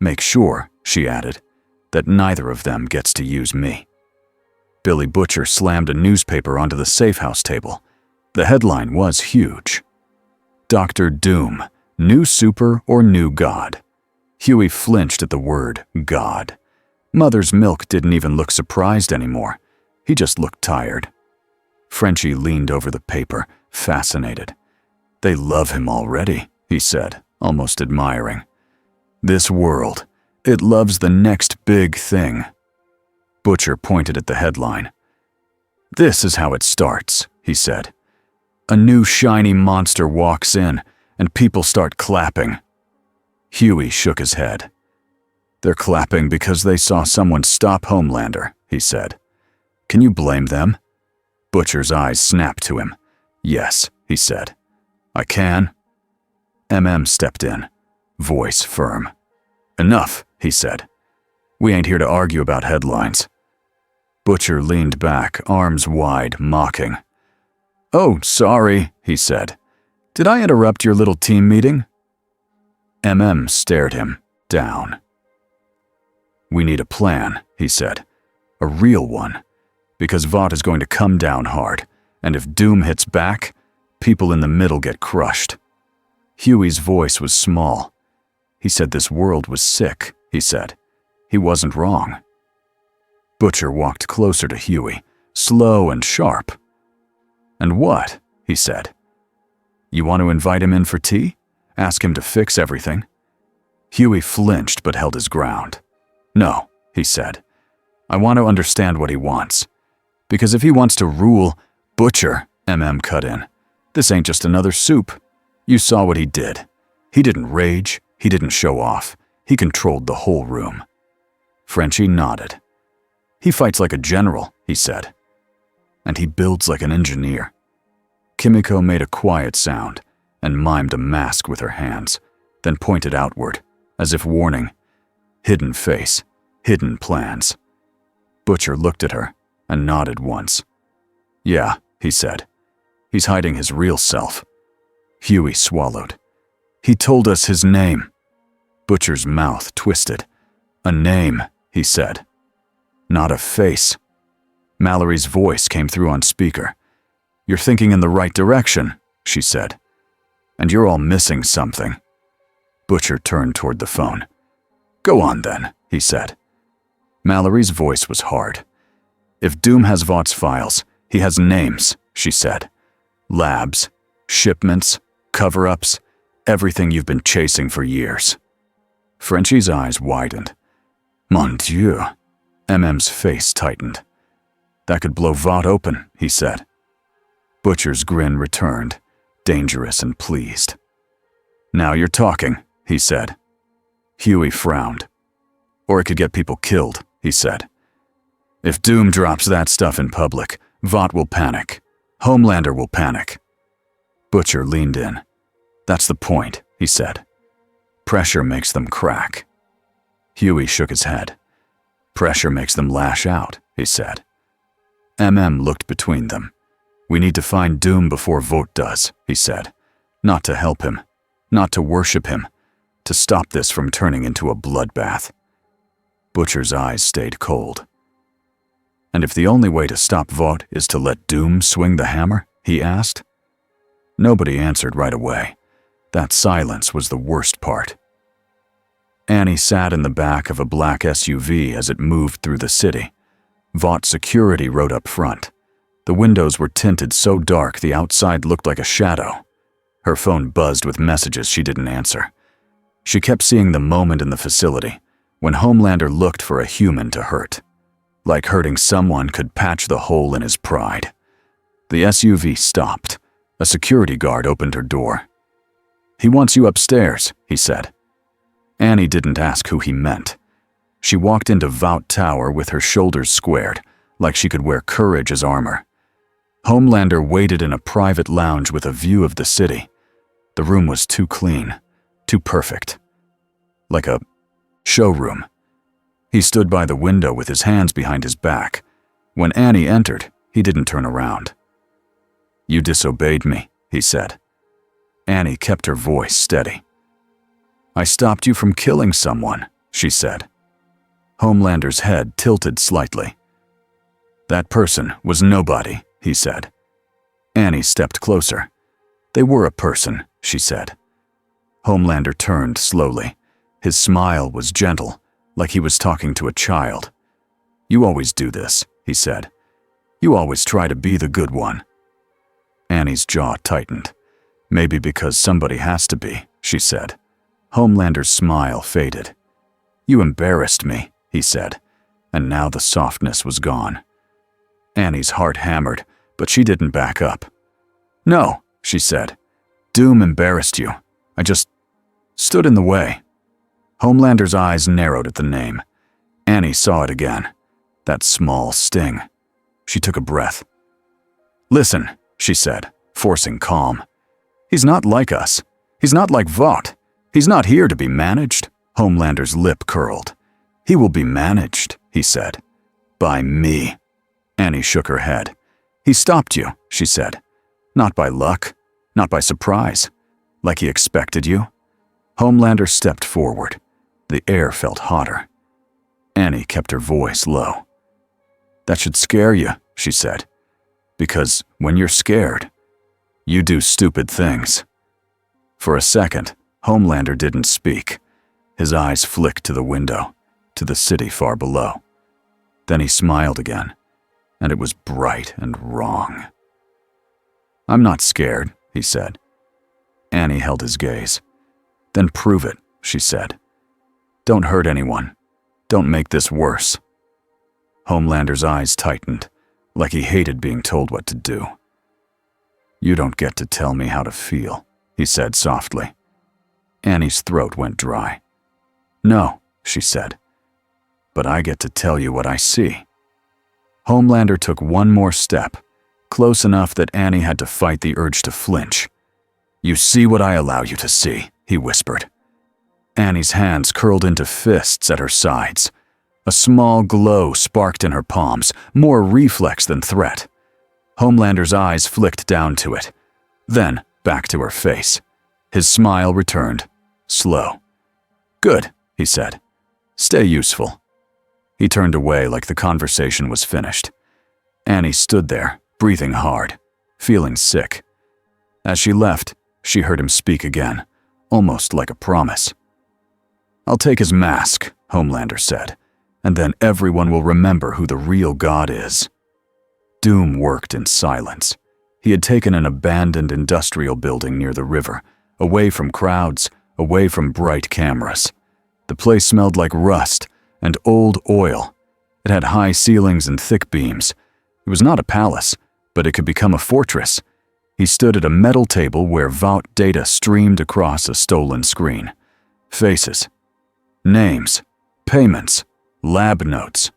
"Make sure," she added, "that neither of them gets to use me." Billy Butcher slammed a newspaper onto the safehouse table. The headline was huge. Dr. Doom, new super or new god? Huey flinched at the word god. Mother's Milk didn't even look surprised anymore. He just looked tired. Frenchie leaned over the paper, fascinated. "They love him already," he said, almost admiring. "This world, it loves the next big thing." Butcher pointed at the headline. "This is how it starts," he said. "A new shiny monster walks in, and people start clapping." Huey shook his head. "They're clapping because they saw someone stop Homelander," he said. "Can you blame them?" Butcher's eyes snapped to him. "Yes," he said. "I can." MM stepped in, voice firm. "Enough," he said. "We ain't here to argue about headlines." Butcher leaned back, arms wide, mocking. "Oh, sorry," he said. "Did I interrupt your little team meeting?" MM stared him down. "We need a plan," he said. "A real one. Because Vought is going to come down hard, and if Doom hits back, people in the middle get crushed." Huey's voice was small. "He said this world was sick," he said. "He wasn't wrong." Butcher walked closer to Huey, slow and sharp. "And what?" he said. "You want to invite him in for tea? Ask him to fix everything?" Huey flinched but held his ground. "No," he said. "I want to understand what he wants. Because if he wants to rule—" "Butcher," MM cut in. "This ain't just another soup. You saw what he did. He didn't rage, he didn't show off. He controlled the whole room." Frenchie nodded. "He fights like a general," he said. "And he builds like an engineer." Kimiko made a quiet sound and mimed a mask with her hands, then pointed outward, as if warning. Hidden face, hidden plans. Butcher looked at her and nodded once. "Yeah," he said. "He's hiding his real self." Huey swallowed. "He told us his name." Butcher's mouth twisted. "A name," he said. "Not a face." Mallory's voice came through on speaker. "You're thinking in the right direction," she said. "And you're all missing something." Butcher turned toward the phone. "Go on then," he said. Mallory's voice was hard. "If Doom has Vaught's files, he has names," she said. "Labs, shipments, cover-ups, everything you've been chasing for years." Frenchie's eyes widened. "Mon Dieu." MM's face tightened. "That could blow Vought open," he said. Butcher's grin returned, dangerous and pleased. "Now you're talking," he said. Huey frowned. "Or it could get people killed," he said. "If Doom drops that stuff in public, Vought will panic. Homelander will panic." Butcher leaned in. "That's the point," he said. "Pressure makes them crack." Huey shook his head. "Pressure makes them lash out," he said. MM looked between them. "We need to find Doom before Vought does," he said. "Not to help him, not to worship him, to stop this from turning into a bloodbath." Butcher's eyes stayed cold. And if the only way to stop Vought is to let Doom swing the hammer? He asked. Nobody answered right away. That silence was the worst part. Annie sat in the back of a black SUV as it moved through the city. Vought security rode up front. The windows were tinted so dark the outside looked like a shadow. Her phone buzzed with messages she didn't answer. She kept seeing the moment in the facility when Homelander looked for a human to hurt. Like hurting someone could patch the hole in his pride. The SUV stopped. A security guard opened her door. "He wants you upstairs," he said. Annie didn't ask who he meant. She walked into Vought Tower with her shoulders squared, like she could wear courage as armor. Homelander waited in a private lounge with a view of the city. The room was too clean, too perfect. Like a showroom. He stood by the window with his hands behind his back. When Annie entered, he didn't turn around. "You disobeyed me," he said. Annie kept her voice steady. "I stopped you from killing someone," she said. Homelander's head tilted slightly. "That person was nobody," he said. Annie stepped closer. "They were a person," she said. Homelander turned slowly. His smile was gentle, like he was talking to a child. "You always do this," he said. "You always try to be the good one." Annie's jaw tightened. "Maybe because somebody has to be," she said. Homelander's smile faded. "You embarrassed me," he said, and now the softness was gone. Annie's heart hammered, but she didn't back up. "No," she said. "Doom embarrassed you. I just stood in the way." Homelander's eyes narrowed at the name. Annie saw it again. That small sting. She took a breath. "Listen," she said, forcing calm. "He's not like us. He's not like Vought. He's not here to be managed." Homelander's lip curled. "He will be managed," he said. "By me." Annie shook her head. "He stopped you," she said. "Not by luck, not by surprise. Like he expected you." Homelander stepped forward. The air felt hotter. Annie kept her voice low. "That should scare you," she said. "Because when you're scared, you do stupid things." For a second, Homelander didn't speak. His eyes flicked to the window, to the city far below. Then he smiled again, and it was bright and wrong. "I'm not scared," he said. Annie held his gaze. "Then prove it," she said. "Don't hurt anyone. Don't make this worse." Homelander's eyes tightened, like he hated being told what to do. "You don't get to tell me how to feel," he said softly. Annie's throat went dry. "No," she said. "But I get to tell you what I see." Homelander took one more step, close enough that Annie had to fight the urge to flinch. "You see what I allow you to see," he whispered. Annie's hands curled into fists at her sides. A small glow sparked in her palms, more reflex than threat. Homelander's eyes flicked down to it, then back to her face. His smile returned, slow. "Good," he said. "Stay useful." He turned away like the conversation was finished. Annie stood there, breathing hard, feeling sick. As she left, she heard him speak again, almost like a promise. "I'll take his mask," Homelander said, "and then everyone will remember who the real God is." Doom worked in silence. He had taken an abandoned industrial building near the river, away from crowds, away from bright cameras. The place smelled like rust and old oil. It had high ceilings and thick beams. It was not a palace, but it could become a fortress. He stood at a metal table where Vought data streamed across a stolen screen. Faces, names, payments, lab notes,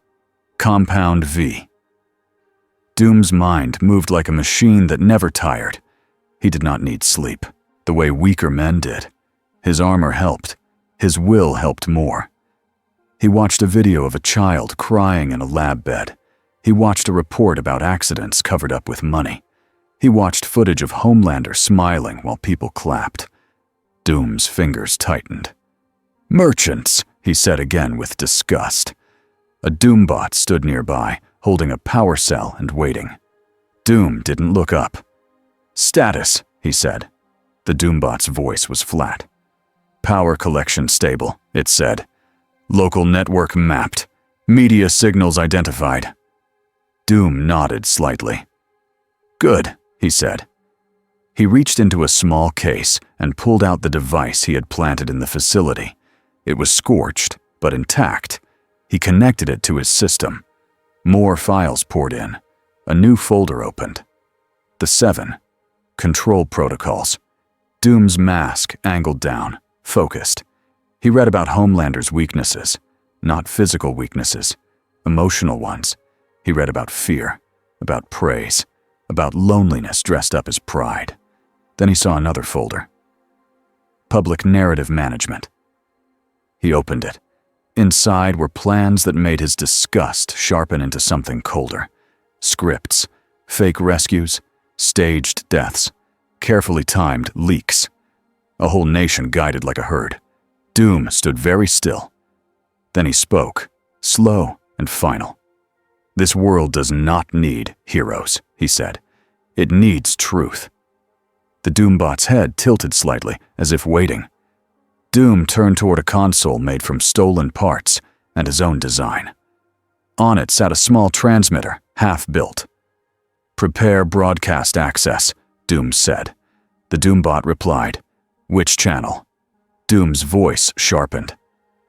Compound V. Doom's mind moved like a machine that never tired. He did not need sleep, the way weaker men did. His armor helped. His will helped more. He watched a video of a child crying in a lab bed. He watched a report about accidents covered up with money. He watched footage of Homelander smiling while people clapped. Doom's fingers tightened. "Merchants," he said again with disgust. A Doombot stood nearby, holding a power cell and waiting. Doom didn't look up. "Status," he said. The Doombot's voice was flat. "Power collection stable," it said. "Local network mapped. Media signals identified." Doom nodded slightly. "Good," he said. He reached into a small case and pulled out the device he had planted in the facility. It was scorched, but intact. He connected it to his system. More files poured in. A new folder opened. The 7. Control protocols. Doom's mask angled down, focused. He read about Homelander's weaknesses, not physical weaknesses, emotional ones. He read about fear, about praise, about loneliness dressed up as pride. Then he saw another folder. Public narrative management. He opened it. Inside were plans that made his disgust sharpen into something colder. Scripts, fake rescues, staged deaths, carefully timed leaks. A whole nation guided like a herd. Doom stood very still. Then he spoke, slow and final. "This world does not need heroes," he said. "It needs truth." The Doombot's head tilted slightly, as if waiting. Doom turned toward a console made from stolen parts and his own design. On it sat a small transmitter, half-built. "Prepare broadcast access," Doom said. The Doombot replied, "Which channel?" Doom's voice sharpened.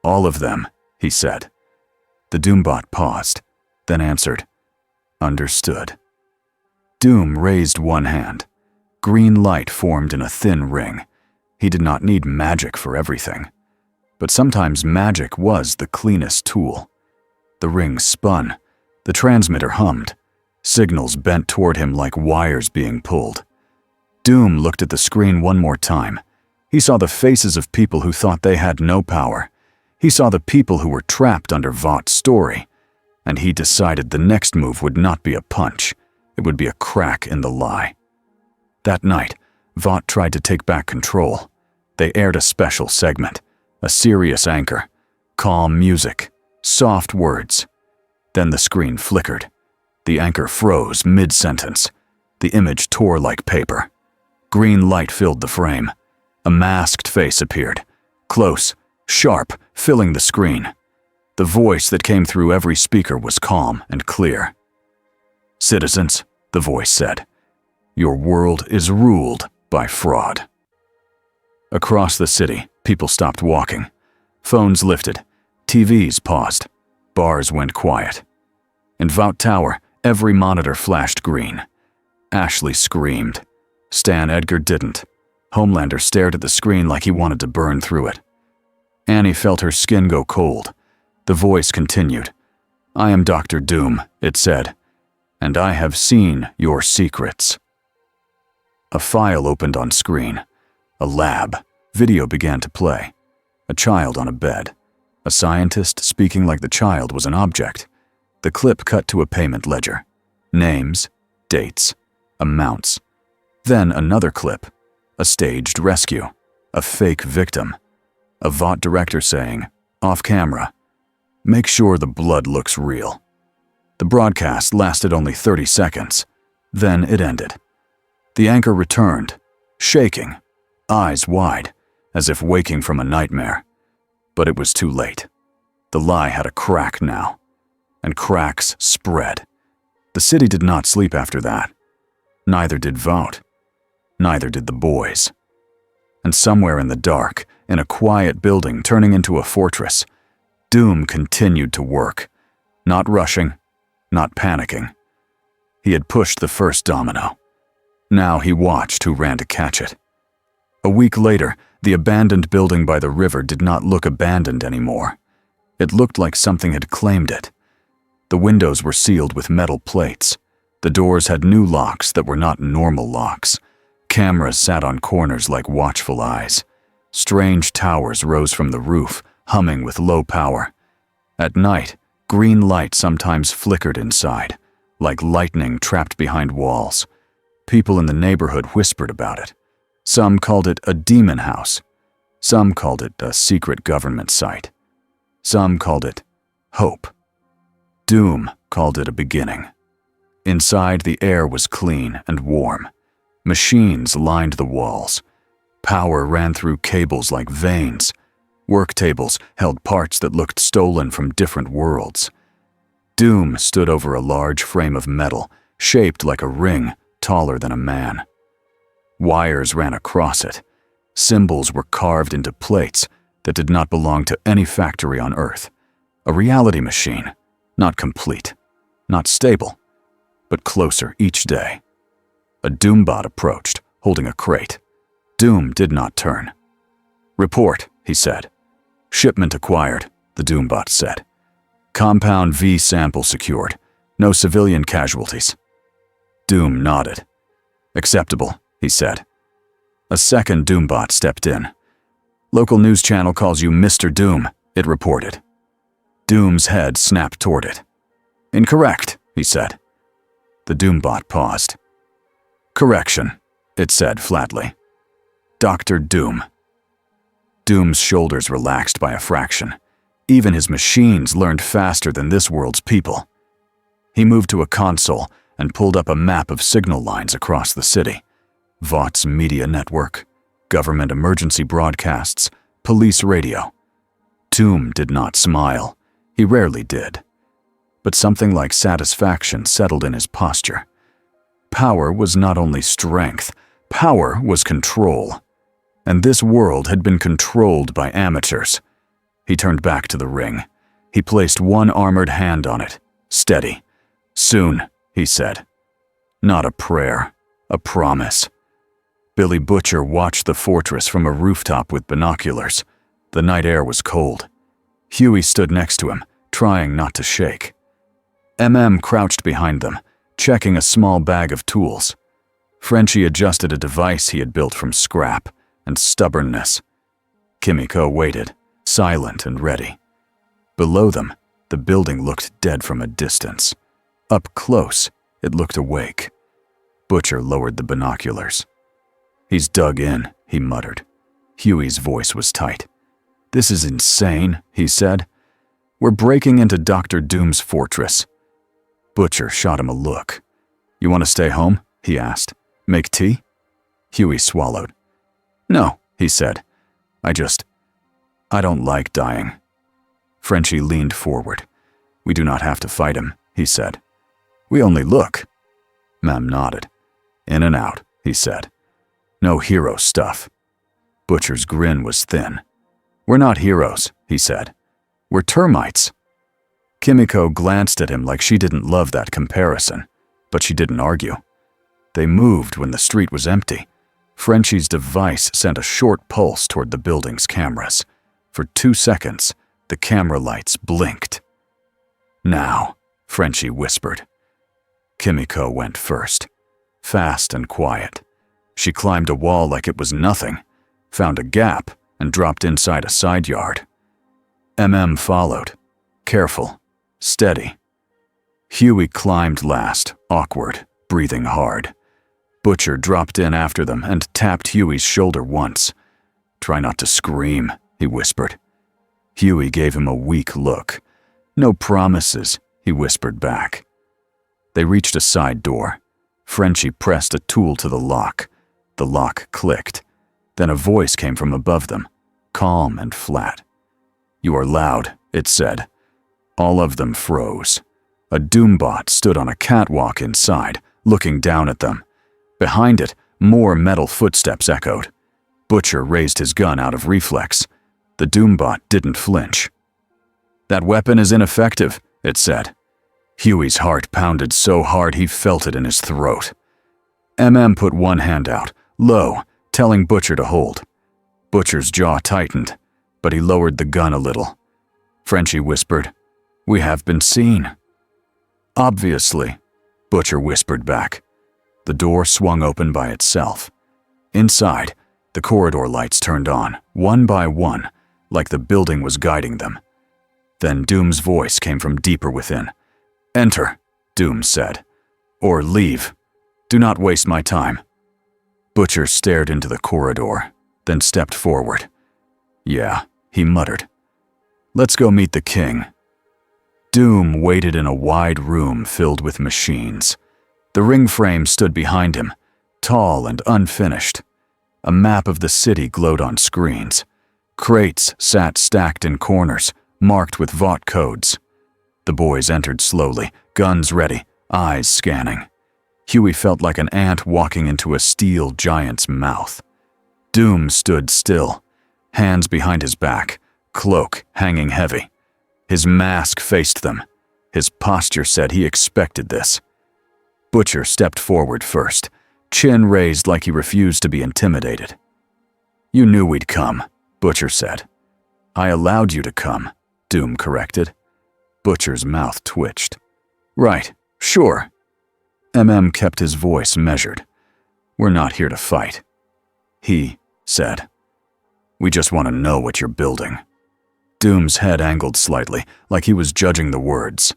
"All of them," he said. The Doombot paused, then answered, "Understood." Doom raised one hand. Green light formed in a thin ring. He did not need magic for everything. But sometimes magic was the cleanest tool. The ring spun. The transmitter hummed. Signals bent toward him like wires being pulled. Doom looked at the screen one more time. He saw the faces of people who thought they had no power. He saw the people who were trapped under Vought's story. And he decided the next move would not be a punch. It would be a crack in the lie. That night, Vought tried to take back control. They aired a special segment, a serious anchor, calm music, soft words. Then the screen flickered. The anchor froze mid-sentence. The image tore like paper. Green light filled the frame. A masked face appeared, close, sharp, filling the screen. The voice that came through every speaker was calm and clear. "Citizens," the voice said, "your world is ruled by fraud." Across the city, people stopped walking. Phones lifted. TVs paused. Bars went quiet. In Vout Tower, every monitor flashed green. Ashley screamed. Stan Edgar didn't. Homelander stared at the screen like he wanted to burn through it. Annie felt her skin go cold. The voice continued. "I am Dr. Doom," it said, "and I have seen your secrets." A file opened on screen. A lab. Video began to play. A child on a bed. A scientist speaking like the child was an object. The clip cut to a payment ledger. Names, dates, amounts. Then another clip. A staged rescue. A fake victim. A Vought director saying, off camera, "Make sure the blood looks real." The broadcast lasted only 30 seconds. Then it ended. The anchor returned, shaking, eyes wide, as if waking from a nightmare. But it was too late. The lie had a crack now. And cracks spread. The city did not sleep after that. Neither did Vought. Neither did the boys. And somewhere in the dark, in a quiet building turning into a fortress, Doom continued to work, not rushing, not panicking. He had pushed the first domino. Now he watched who ran to catch it. A week later, the abandoned building by the river did not look abandoned anymore. It looked like something had claimed it. The windows were sealed with metal plates. The doors had new locks that were not normal locks. Cameras sat on corners like watchful eyes. Strange towers rose from the roof, humming with low power. At night, green light sometimes flickered inside, like lightning trapped behind walls. People in the neighborhood whispered about it. Some called it a demon house. Some called it a secret government site. Some called it hope. Doom called it a beginning. Inside, the air was clean and warm. Machines lined the walls. Power ran through cables like veins. Work tables held parts that looked stolen from different worlds. Doom stood over a large frame of metal, shaped like a ring, taller than a man. Wires ran across it. Symbols were carved into plates that did not belong to any factory on Earth. A reality machine, not complete, not stable, but closer each day. A Doombot approached, holding a crate. Doom did not turn. "Report," he said. "Shipment acquired," the Doombot said. "Compound V sample secured. No civilian casualties." Doom nodded. "Acceptable," he said. A second Doombot stepped in. "Local news channel calls you Mr. Doom," it reported. Doom's head snapped toward it. "Incorrect," he said. The Doombot paused. "Correction," it said flatly. "Dr. Doom." Doom's shoulders relaxed by a fraction. Even his machines learned faster than this world's people. He moved to a console and pulled up a map of signal lines across the city. Vaught's media network, government emergency broadcasts, police radio. Doom did not smile. He rarely did. But something like satisfaction settled in his posture. Power was not only strength, power was control. And this world had been controlled by amateurs. He turned back to the ring. He placed one armored hand on it. "Steady. Soon," he said. Not a prayer, a promise. Billy Butcher watched the fortress from a rooftop with binoculars. The night air was cold. Huey stood next to him, trying not to shake. Crouched behind them, checking a small bag of tools. Frenchie adjusted a device he had built from scrap and stubbornness. Kimiko waited, silent and ready. Below them, the building looked dead from a distance. Up close, it looked awake. Butcher lowered the binoculars. "He's dug in," he muttered. Huey's voice was tight. "This is insane," he said. "We're breaking into Dr. Doom's fortress." Butcher shot him a look. "You want to stay home?" he asked. "Make tea?" Huey swallowed. "No," he said. I don't like dying." Frenchie leaned forward. "We do not have to fight him," he said. "We only look." Mem nodded. "In and out," he said. "No hero stuff." Butcher's grin was thin. "We're not heroes," he said. "We're termites." Kimiko glanced at him like she didn't love that comparison, but she didn't argue. They moved when the street was empty. Frenchie's device sent a short pulse toward the building's cameras. For 2 seconds, the camera lights blinked. "Now," Frenchie whispered. Kimiko went first, fast and quiet. She climbed a wall like it was nothing, found a gap, and dropped inside a side yard. Followed, careful, steady. Huey climbed last, awkward, breathing hard. Butcher dropped in after them and tapped Huey's shoulder once. "Try not to scream," he whispered. Huey gave him a weak look. "No promises," he whispered back. They reached a side door. Frenchie pressed a tool to the lock. The lock clicked. Then a voice came from above them, calm and flat. "You are loud," it said. All of them froze. A Doombot stood on a catwalk inside, looking down at them. Behind it, more metal footsteps echoed. Butcher raised his gun out of reflex. The Doombot didn't flinch. "That weapon is ineffective," it said. Huey's heart pounded so hard he felt it in his throat. Put one hand out, low, telling Butcher to hold. Butcher's jaw tightened, but he lowered the gun a little. Frenchie whispered, "We have been seen." "Obviously," Butcher whispered back. The door swung open by itself. Inside, the corridor lights turned on, one by one, like the building was guiding them. Then Doom's voice came from deeper within. "Enter," Doom said. "Or leave. Do not waste my time." Butcher stared into the corridor, then stepped forward. "Yeah," he muttered. "Let's go meet the king." Doom waited in a wide room filled with machines. The ring frame stood behind him, tall and unfinished. A map of the city glowed on screens. Crates sat stacked in corners, marked with vault codes. The boys entered slowly, guns ready, eyes scanning. Huey felt like an ant walking into a steel giant's mouth. Doom stood still, hands behind his back, cloak hanging heavy. His mask faced them. His posture said he expected this. Butcher stepped forward first, chin raised like he refused to be intimidated. "You knew we'd come," Butcher said. "I allowed you to come," Doom corrected. Butcher's mouth twitched. "Right, sure." Kept his voice measured. "We're not here to fight," he said. "We just want to know what you're building." Doom's head angled slightly, like he was judging the words.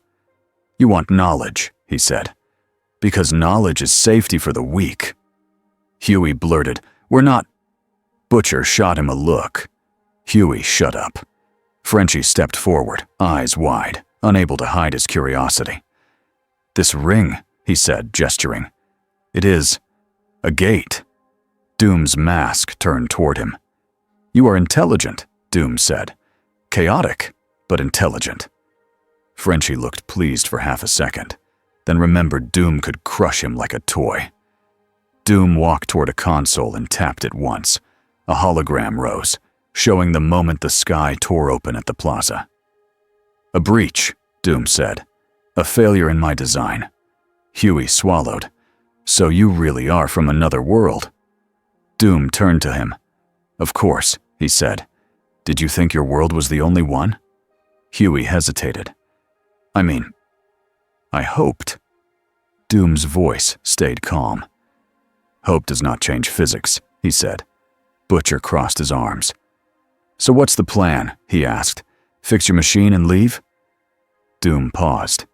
"You want knowledge," he said. "Because knowledge is safety for the weak." Huey blurted, "We're not—" Butcher shot him a look. Huey shut up. Frenchie stepped forward, eyes wide, unable to hide his curiosity. "This ring," he said, gesturing. "It is a gate." Doom's mask turned toward him. "You are intelligent," Doom said. "Chaotic, but intelligent." Frenchie looked pleased for half a second, then remembered Doom could crush him like a toy. Doom walked toward a console and tapped it once. A hologram rose, showing the moment the sky tore open at the plaza. "A breach," Doom said. "A failure in my design." Huey swallowed. "So you really are from another world?" Doom turned to him. "Of course," he said. "Did you think your world was the only one?" Huey hesitated. I hoped." Doom's voice stayed calm. "Hope does not change physics," he said. Butcher crossed his arms. "So what's the plan?" he asked. "Fix your machine and leave?" Doom paused.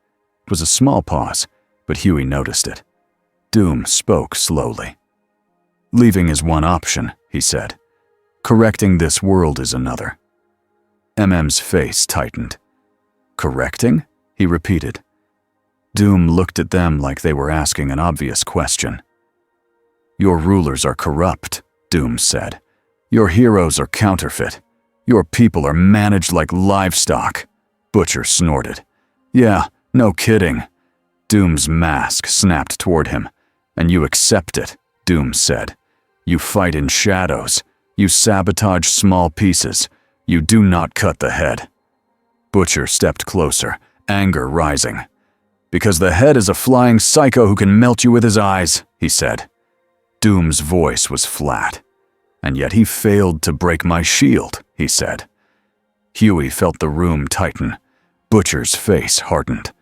It was a small pause, but Huey noticed it. Doom spoke slowly. "Leaving is one option," he said. "Correcting this world is another." MM's face tightened. "Correcting?" he repeated. Doom looked at them like they were asking an obvious question. "Your rulers are corrupt," Doom said. "Your heroes are counterfeit. Your people are managed like livestock." Butcher snorted. "Yeah, no kidding." Doom's mask snapped toward him. "And you accept it," Doom said. "You fight in shadows. You sabotage small pieces. You do not cut the head." Butcher stepped closer, anger rising. "Because the head is a flying psycho who can melt you with his eyes," he said. Doom's voice was flat. "And yet he failed to break my shield," he said. Huey felt the room tighten. Butcher's face hardened.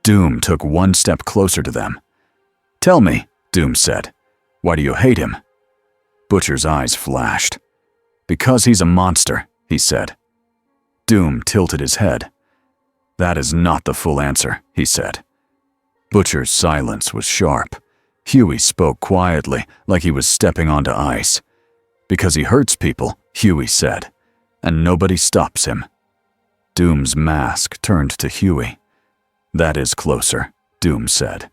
Doom took one step closer to them. "Tell me," Doom said. "Why do you hate him?" Butcher's eyes flashed. "Because he's a monster," he said. Doom tilted his head. "That is not the full answer," he said. Butcher's silence was sharp. Huey spoke quietly, like he was stepping onto ice. "Because he hurts people," Huey said, "and nobody stops him." Doom's mask turned to Huey. "That is closer," Doom said.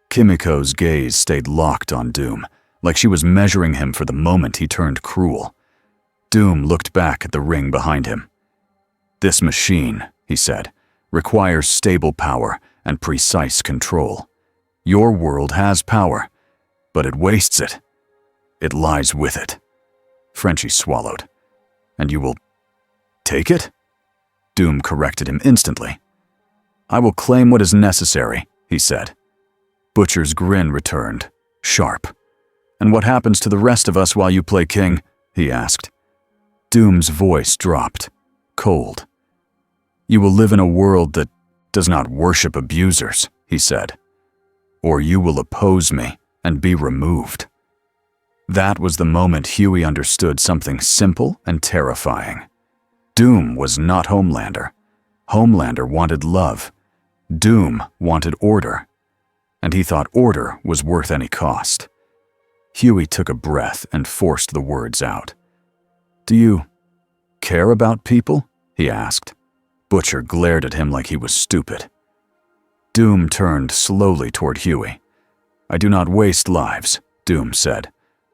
Kimiko's gaze stayed locked on Doom, like she was measuring him for the moment he turned cruel. Doom looked back at the ring behind him. "This machine," he said, "requires stable power and precise control. Your world has power, but it wastes it. It lies with it." Frenchie swallowed. "And you will take it?" Doom corrected him instantly. "I will claim what is necessary," he said. Butcher's grin returned, sharp. "And what happens to the rest of us while you play king?" he asked. Doom's voice dropped, cold. "You will live in a world that does not worship abusers," he said. "Or you will oppose me and be removed." That was the moment Huey understood something simple and terrifying. Doom was not Homelander. Homelander wanted love. Doom wanted order. And he thought order was worth any cost. Huey took a breath and forced the words out. "Do you care about people?" he asked. Butcher glared at him like he was stupid. Doom turned slowly toward Huey. "I do not waste lives," Doom said.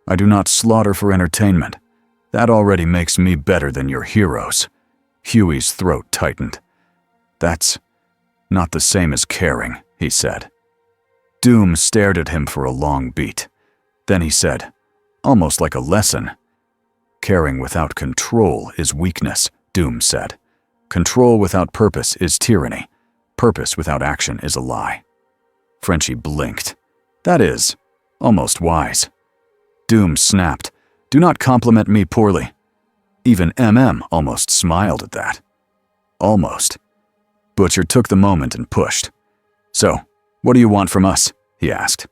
"I do not slaughter for entertainment. That already makes me better than your heroes." Huey's throat tightened. "That's not the same as caring," he said. Doom stared at him for a long beat. Then he said, almost like a lesson, "Caring without control is weakness," Doom said. "Control without purpose is tyranny. Purpose without action is a lie." Frenchie blinked. "That is almost wise." Doom snapped, "Do not compliment me poorly." Even almost smiled at that. Almost. Butcher took the moment and pushed. "So, what do you want from us?" he asked.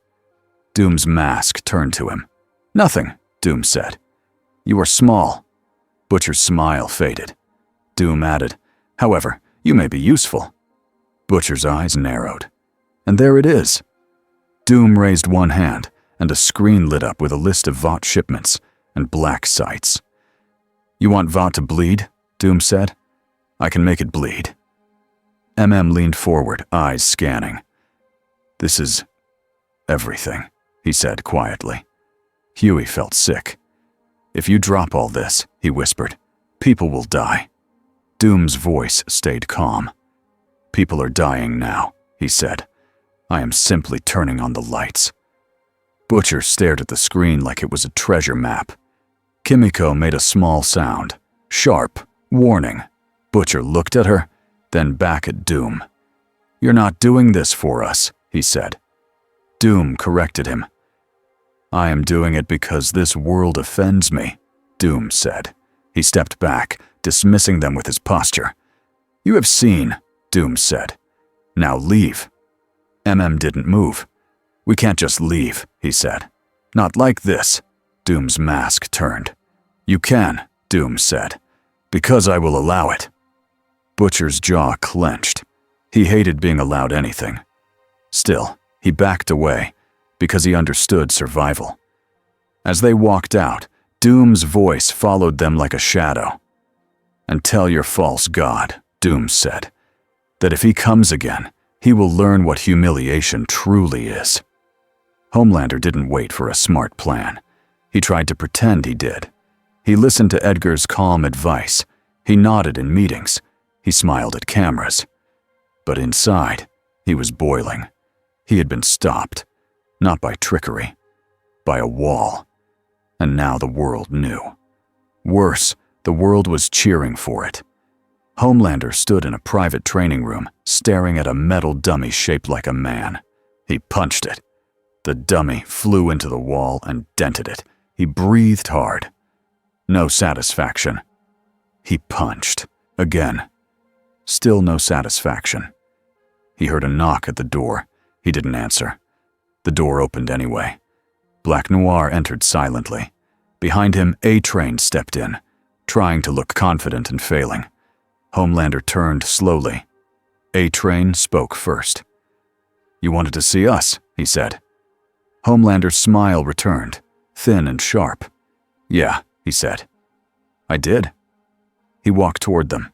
Doom's mask turned to him. "Nothing," Doom said. "You are small." Butcher's smile faded. Doom added, "However, you may be useful." Butcher's eyes narrowed. "And there it is." Doom raised one hand, and a screen lit up with a list of Vought shipments and black sites. "You want Vought to bleed?" Doom said. "I can make it bleed." Leaned forward, eyes scanning. "This is everything," he said quietly. Huey felt sick. "If you drop all this," he whispered, "people will die." Doom's voice stayed calm. "People are dying now," he said. "I am simply turning on the lights." Butcher stared at the screen like it was a treasure map. Kimiko made a small sound. Sharp. Warning. Butcher looked at her, then back at Doom. "You're not doing this for us," he said. Doom corrected him. "I am doing it because this world offends me," Doom said. He stepped back, dismissing them with his posture. "You have seen," Doom said. "Now leave." Didn't move. "We can't just leave," he said. "Not like this." Doom's mask turned. "You can," Doom said, "because I will allow it." Butcher's jaw clenched. He hated being allowed anything. Still, he backed away, because he understood survival. As they walked out, Doom's voice followed them like a shadow. "And tell your false god," Doom said, "that if he comes again, he will learn what humiliation truly is." Homelander didn't wait for a smart plan. He tried to pretend he did. He listened to Edgar's calm advice. He nodded in meetings. He smiled at cameras. But inside, he was boiling. He had been stopped, not by trickery, by a wall. And now the world knew. Worse, the world was cheering for it. Homelander stood in a private training room, staring at a metal dummy shaped like a man. He punched it. The dummy flew into the wall and dented it. He breathed hard. No satisfaction. He punched. Again. Still no satisfaction. He heard a knock at the door. He didn't answer. The door opened anyway. Black Noir entered silently. Behind him, A-Train stepped in, trying to look confident and failing. Homelander turned slowly. A-Train spoke first. "You wanted to see us," he said. Homelander's smile returned, thin and sharp. "Yeah," he said. "I did." He walked toward them.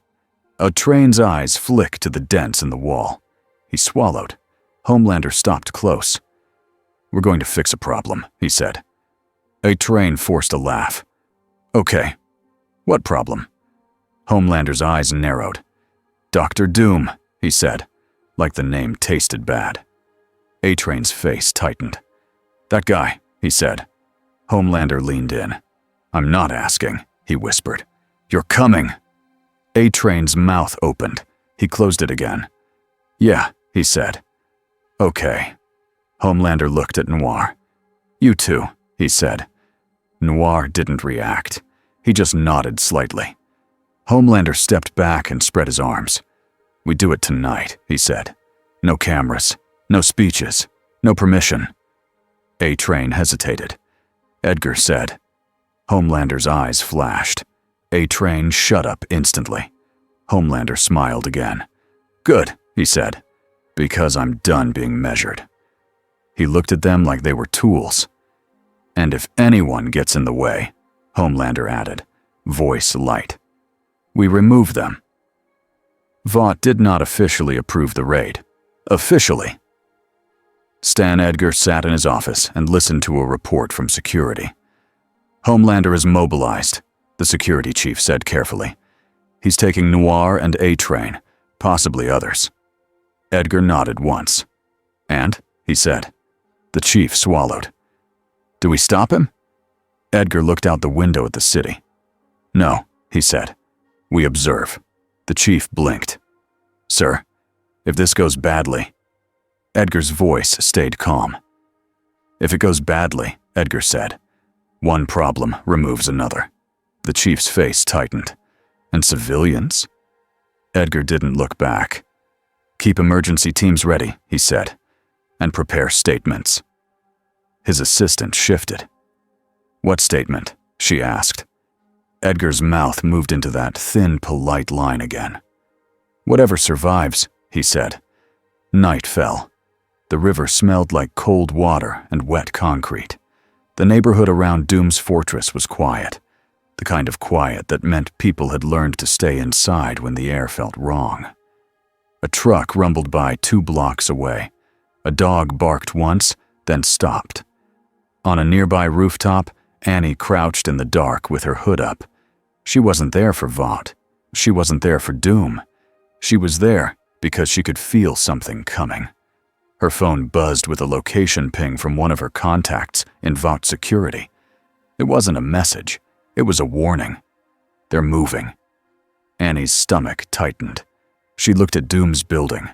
A-Train's eyes flicked to the dents in the wall. He swallowed. Homelander stopped close. "We're going to fix a problem," he said. A-Train forced a laugh. "Okay. What problem?" Homelander's eyes narrowed. "Dr. Doom," he said, like the name tasted bad. A-Train's face tightened. "That guy," he said. Homelander leaned in. "I'm not asking," he whispered. "You're coming." A-Train's mouth opened. He closed it again. "Yeah," he said. "Okay." Homelander looked at Noir. "You too," he said. Noir didn't react. He just nodded slightly. Homelander stepped back and spread his arms. "We do it tonight," he said. "No cameras, no speeches, no permission." A-Train hesitated. Edgar said. Homelander's eyes flashed. A-Train shut up instantly. Homelander smiled again. "Good," he said, "because I'm done being measured." He looked at them like they were tools. "And if anyone gets in the way," Homelander added, voice light, "we remove them." Vought did not officially approve the raid. Officially. Stan Edgar sat in his office and listened to a report from security. Homelander is mobilized, the security chief said carefully. He's taking Noir and A-Train, possibly others. Edgar nodded once. And, he said. The chief swallowed. Do we stop him? Edgar looked out the window at the city. No, he said. We observe. The chief blinked. Sir, if this goes badly. Edgar's voice stayed calm. If it goes badly, Edgar said, one problem removes another. The chief's face tightened. And civilians? Edgar didn't look back. Keep emergency teams ready, he said, and prepare statements. His assistant shifted. What statement? She asked. Edgar's mouth moved into that thin, polite line again. Whatever survives, he said. Night fell. The river smelled like cold water and wet concrete. The neighborhood around Doom's fortress was quiet, the kind of quiet that meant people had learned to stay inside when the air felt wrong. A truck rumbled by 2 blocks away. A dog barked once, then stopped. On a nearby rooftop, Annie crouched in the dark with her hood up. She wasn't there for Vought. She wasn't there for Doom. She was there because she could feel something coming. Her phone buzzed with a location ping from one of her contacts in Vought security. It wasn't a message. It was a warning. They're moving. Annie's stomach tightened. She looked at Doom's building.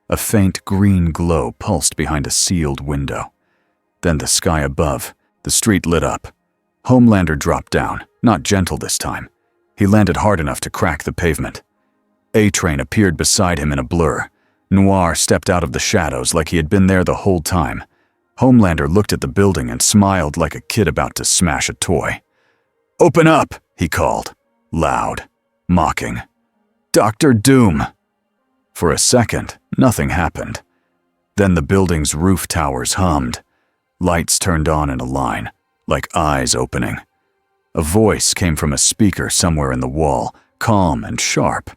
A faint green glow pulsed behind a sealed window. Then the sky above, the street lit up. Homelander dropped down, not gentle this time. He landed hard enough to crack the pavement. A-Train appeared beside him in a blur. Noir stepped out of the shadows like he had been there the whole time. Homelander looked at the building and smiled like a kid about to smash a toy. "Open up!" he called, loud, mocking. "Dr. Doom!" For a second, nothing happened. Then the building's roof towers hummed. Lights turned on in a line, like eyes opening. A voice came from a speaker somewhere in the wall, calm and sharp.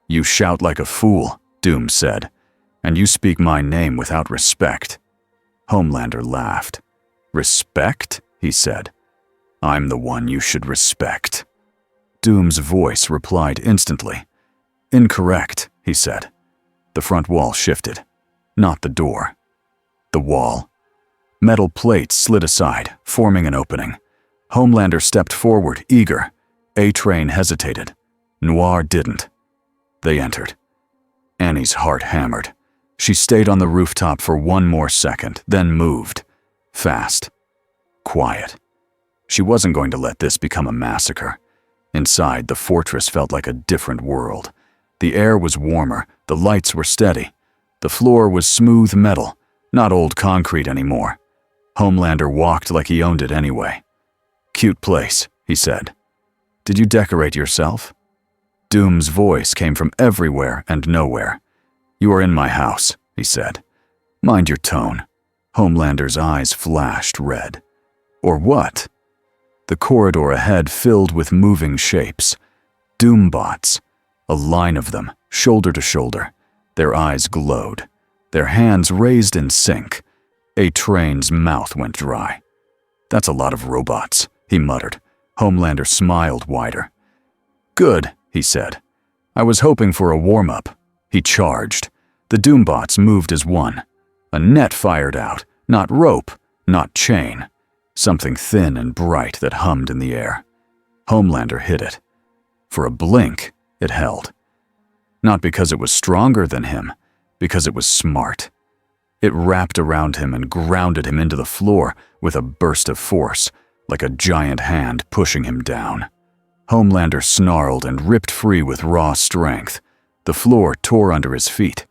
"You shout like a fool," Doom said, "and you speak my name without respect." Homelander laughed. "Respect?" he said. "I'm the one you should respect." Doom's voice replied instantly. "Incorrect," he said. The front wall shifted. Not the door. The wall. Metal plates slid aside, forming an opening. Homelander stepped forward, eager. A-Train hesitated. Noir didn't. They entered. Annie's heart hammered. She stayed on the rooftop for one more second, then moved. Fast. Quiet. She wasn't going to let this become a massacre. Inside, the fortress felt like a different world. The air was warmer, the lights were steady. The floor was smooth metal, not old concrete anymore. Homelander walked like he owned it anyway. "Cute place," he said. "Did you decorate yourself?" Doom's voice came from everywhere and nowhere. "You are in my house," he said. "Mind your tone." Homelander's eyes flashed red. Or what? The corridor ahead filled with moving shapes. Doombots. A line of them, shoulder to shoulder. Their eyes glowed. Their hands raised in sync. A-Train's mouth went dry. "That's a lot of robots," he muttered. Homelander smiled wider. "Good," he said. "I was hoping for a warm-up." He charged. The Doombots moved as one. A net fired out, not rope, not chain. Something thin and bright that hummed in the air. Homelander hit it. For a blink, it held. Not because it was stronger than him, because it was smart. It wrapped around him and grounded him into the floor with a burst of force, like a giant hand pushing him down. Homelander snarled and ripped free with raw strength. The floor tore under his feet.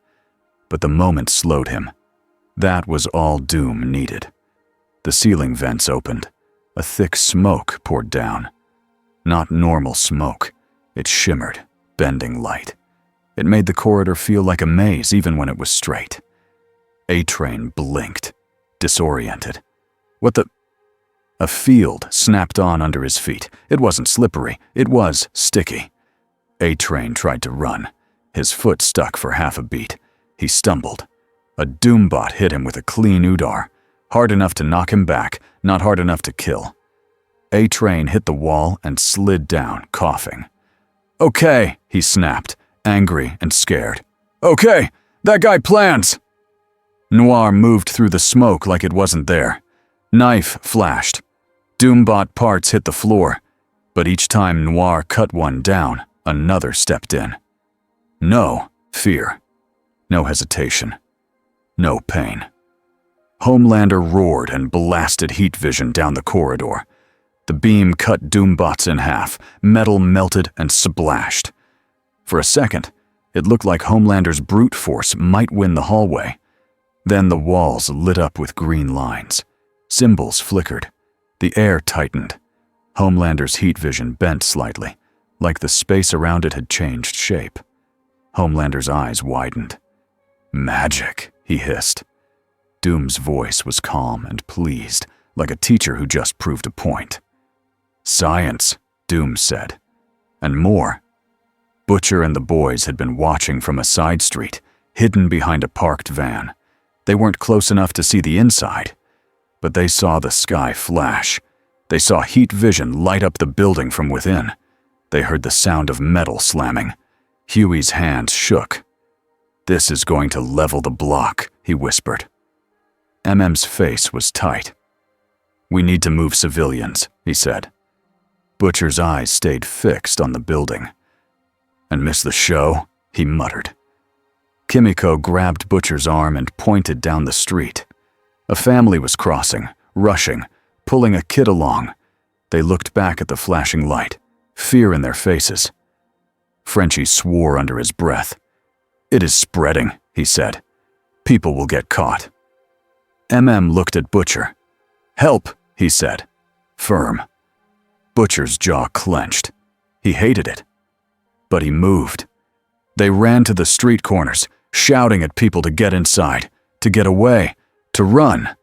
But the moment slowed him. That was all Doom needed. The ceiling vents opened. A thick smoke poured down. Not normal smoke. It shimmered, bending light. It made the corridor feel like a maze even when it was straight. A-Train blinked, disoriented. What the? A field snapped on under his feet. It wasn't slippery. It was sticky. A-Train tried to run. His foot stuck for half a beat. He stumbled. A Doombot hit him with a clean Udar, hard enough to knock him back, not hard enough to kill. A-Train hit the wall and slid down, coughing. "Okay," he snapped, angry and scared. "Okay, that guy plans!" Noir moved through the smoke like it wasn't there. Knife flashed. Doombot parts hit the floor, but each time Noir cut one down, another stepped in. No fear. No hesitation. No pain. Homelander roared and blasted heat vision down the corridor. The beam cut Doombots in half, metal melted and splashed. For a second, it looked like Homelander's brute force might win the hallway. Then the walls lit up with green lines. Symbols flickered. The air tightened. Homelander's heat vision bent slightly, like the space around it had changed shape. Homelander's eyes widened. "Magic," he hissed. Doom's voice was calm and pleased, like a teacher who just proved a point. "Science," Doom said. "And more." Butcher and the boys had been watching from a side street, hidden behind a parked van. They weren't close enough to see the inside, but they saw the sky flash. They saw heat vision light up the building from within. They heard the sound of metal slamming. Huey's hands shook. "This is going to level the block," he whispered. MM's face was tight. "We need to move civilians," he said. Butcher's eyes stayed fixed on the building. "And miss the show?" he muttered. Kimiko grabbed Butcher's arm and pointed down the street. A family was crossing, rushing, pulling a kid along. They looked back at the flashing light, fear in their faces. Frenchie swore under his breath. "It is spreading," he said. "People will get caught." MM looked at Butcher. "Help," he said, firm. Butcher's jaw clenched. He hated it. But he moved. They ran to the street corners, shouting at people to get inside, to get away, to run.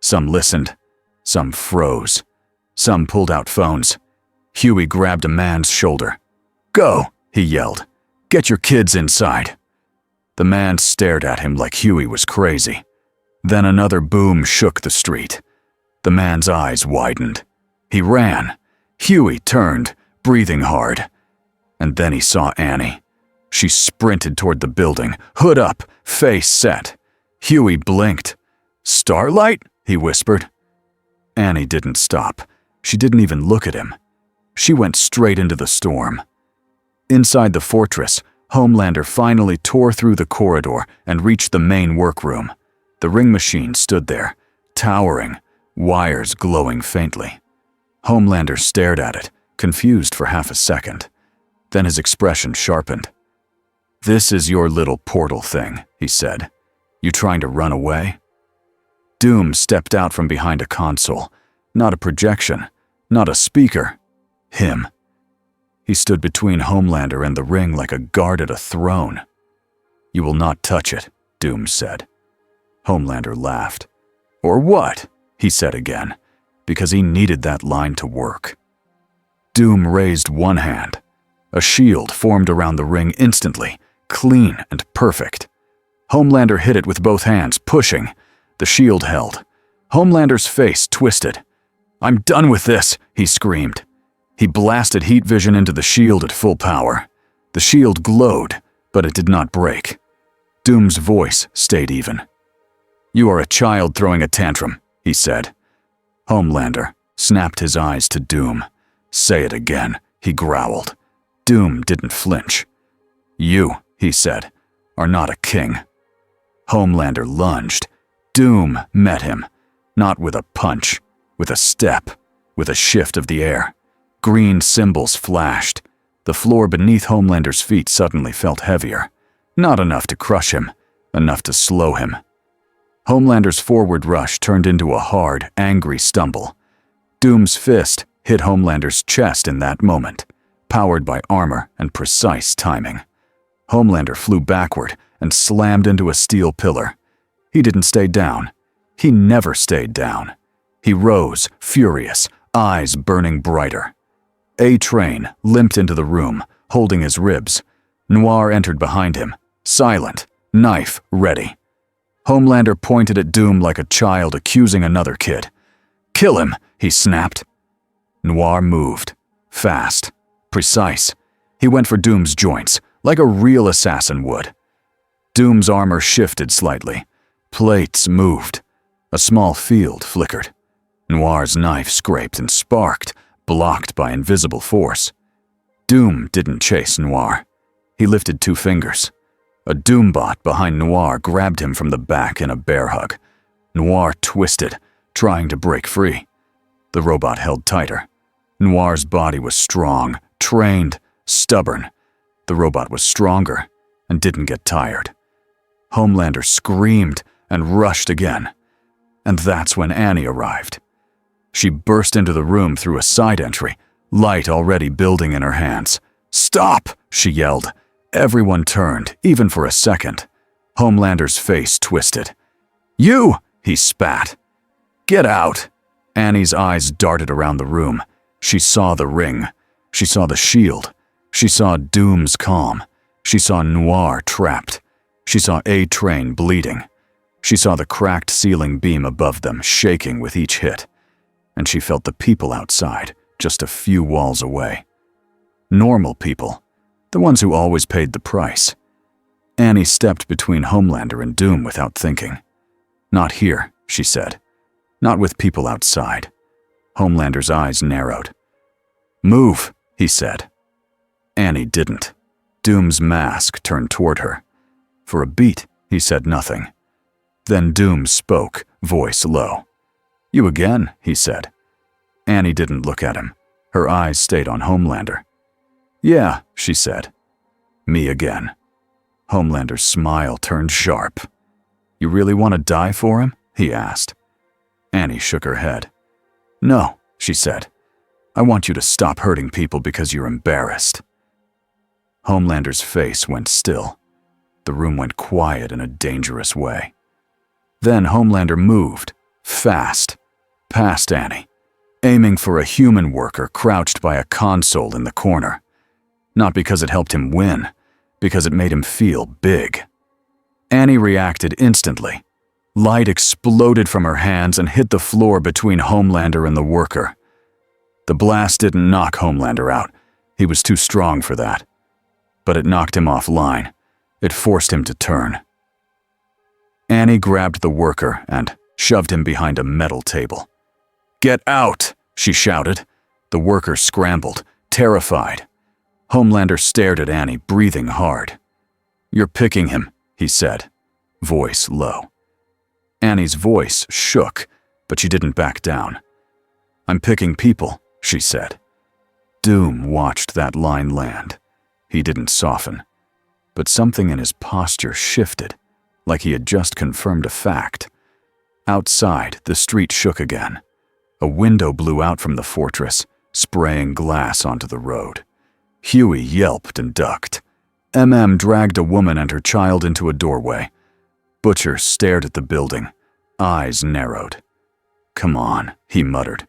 Some listened. Some froze. Some pulled out phones. Huey grabbed a man's shoulder. "Go," he yelled. "Get your kids inside." The man stared at him like Huey was crazy. Then another boom shook the street. The man's eyes widened. He ran. Huey turned, breathing hard. And then he saw Annie. She sprinted toward the building, hood up, face set. Huey blinked. "Starlight?" he whispered. Annie didn't stop. She didn't even look at him. She went straight into the storm. Inside the fortress, Homelander finally tore through the corridor and reached the main workroom. The ring machine stood there, towering, wires glowing faintly. Homelander stared at it, confused for half a second. Then his expression sharpened. "This is your little portal thing," he said. "You trying to run away?" Doom stepped out from behind a console. Not a projection, not a speaker. Him. He stood between Homelander and the ring like a guard at a throne. "You will not touch it," Doom said. Homelander laughed. "Or what?" he said again, because he needed that line to work. Doom raised one hand. A shield formed around the ring instantly, clean and perfect. Homelander hit it with both hands, pushing. The shield held. Homelander's face twisted. "I'm done with this," he screamed. He blasted heat vision into the shield at full power. The shield glowed, but it did not break. Doom's voice stayed even. "You are a child throwing a tantrum," he said. Homelander snapped his eyes to Doom. "Say it again," he growled. Doom didn't flinch. "You," he said, "are not a king." Homelander lunged. Doom met him, not with a punch, with a step, with a shift of the air. Green symbols flashed. The floor beneath Homelander's feet suddenly felt heavier. Not enough to crush him, enough to slow him. Homelander's forward rush turned into a hard, angry stumble. Doom's fist hit Homelander's chest in that moment, powered by armor and precise timing. Homelander flew backward and slammed into a steel pillar. He didn't stay down. He never stayed down. He rose, furious, eyes burning brighter. A-Train limped into the room, holding his ribs. Noir entered behind him, silent, knife ready. Homelander pointed at Doom like a child accusing another kid. "Kill him," he snapped. Noir moved. Fast. Precise. He went for Doom's joints, like a real assassin would. Doom's armor shifted slightly. Plates moved. A small field flickered. Noir's knife scraped and sparked, blocked by invisible force. Doom didn't chase Noir. He lifted 2 fingers. A Doombot behind Noir grabbed him from the back in a bear hug. Noir twisted, trying to break free. The robot held tighter. Noir's body was strong, trained, stubborn. The robot was stronger and didn't get tired. Homelander screamed and rushed again. And that's when Annie arrived. She burst into the room through a side entry, light already building in her hands. "Stop!" she yelled. Everyone turned, even for a second. Homelander's face twisted. "You!" he spat. "Get out!" Annie's eyes darted around the room. She saw the ring. She saw the shield. She saw Doom's calm. She saw Noir trapped. She saw A-Train bleeding. She saw the cracked ceiling beam above them shaking with each hit. And she felt the people outside, just a few walls away. Normal people. The ones who always paid the price. Annie stepped between Homelander and Doom without thinking. "Not here," she said. "Not with people outside." Homelander's eyes narrowed. "Move," he said. Annie didn't. Doom's mask turned toward her. For a beat, he said nothing. Then Doom spoke, voice low. "You again," he said. Annie didn't look at him. Her eyes stayed on Homelander. "Yeah," she said. "Me again." Homelander's smile turned sharp. "You really want to die for him?" he asked. Annie shook her head. "No," she said. "I want you to stop hurting people because you're embarrassed." Homelander's face went still. The room went quiet in a dangerous way. Then Homelander moved, fast, past Annie, aiming for a human worker crouched by a console in the corner. Not because it helped him win, because it made him feel big. Annie reacted instantly. Light exploded from her hands and hit the floor between Homelander and the worker. The blast didn't knock Homelander out. He was too strong for that. But it knocked him offline. It forced him to turn. Annie grabbed the worker and shoved him behind a metal table. "Get out!" she shouted. The worker scrambled, terrified. Homelander stared at Annie, breathing hard. "You're picking him," he said, voice low. Annie's voice shook, but she didn't back down. "I'm picking people," she said. Doom watched that line land. He didn't soften, but something in his posture shifted, like he had just confirmed a fact. Outside, the street shook again. A window blew out from the fortress, spraying glass onto the road. Huey yelped and ducked. MM dragged a woman and her child into a doorway. Butcher stared at the building, eyes narrowed. "Come on," he muttered.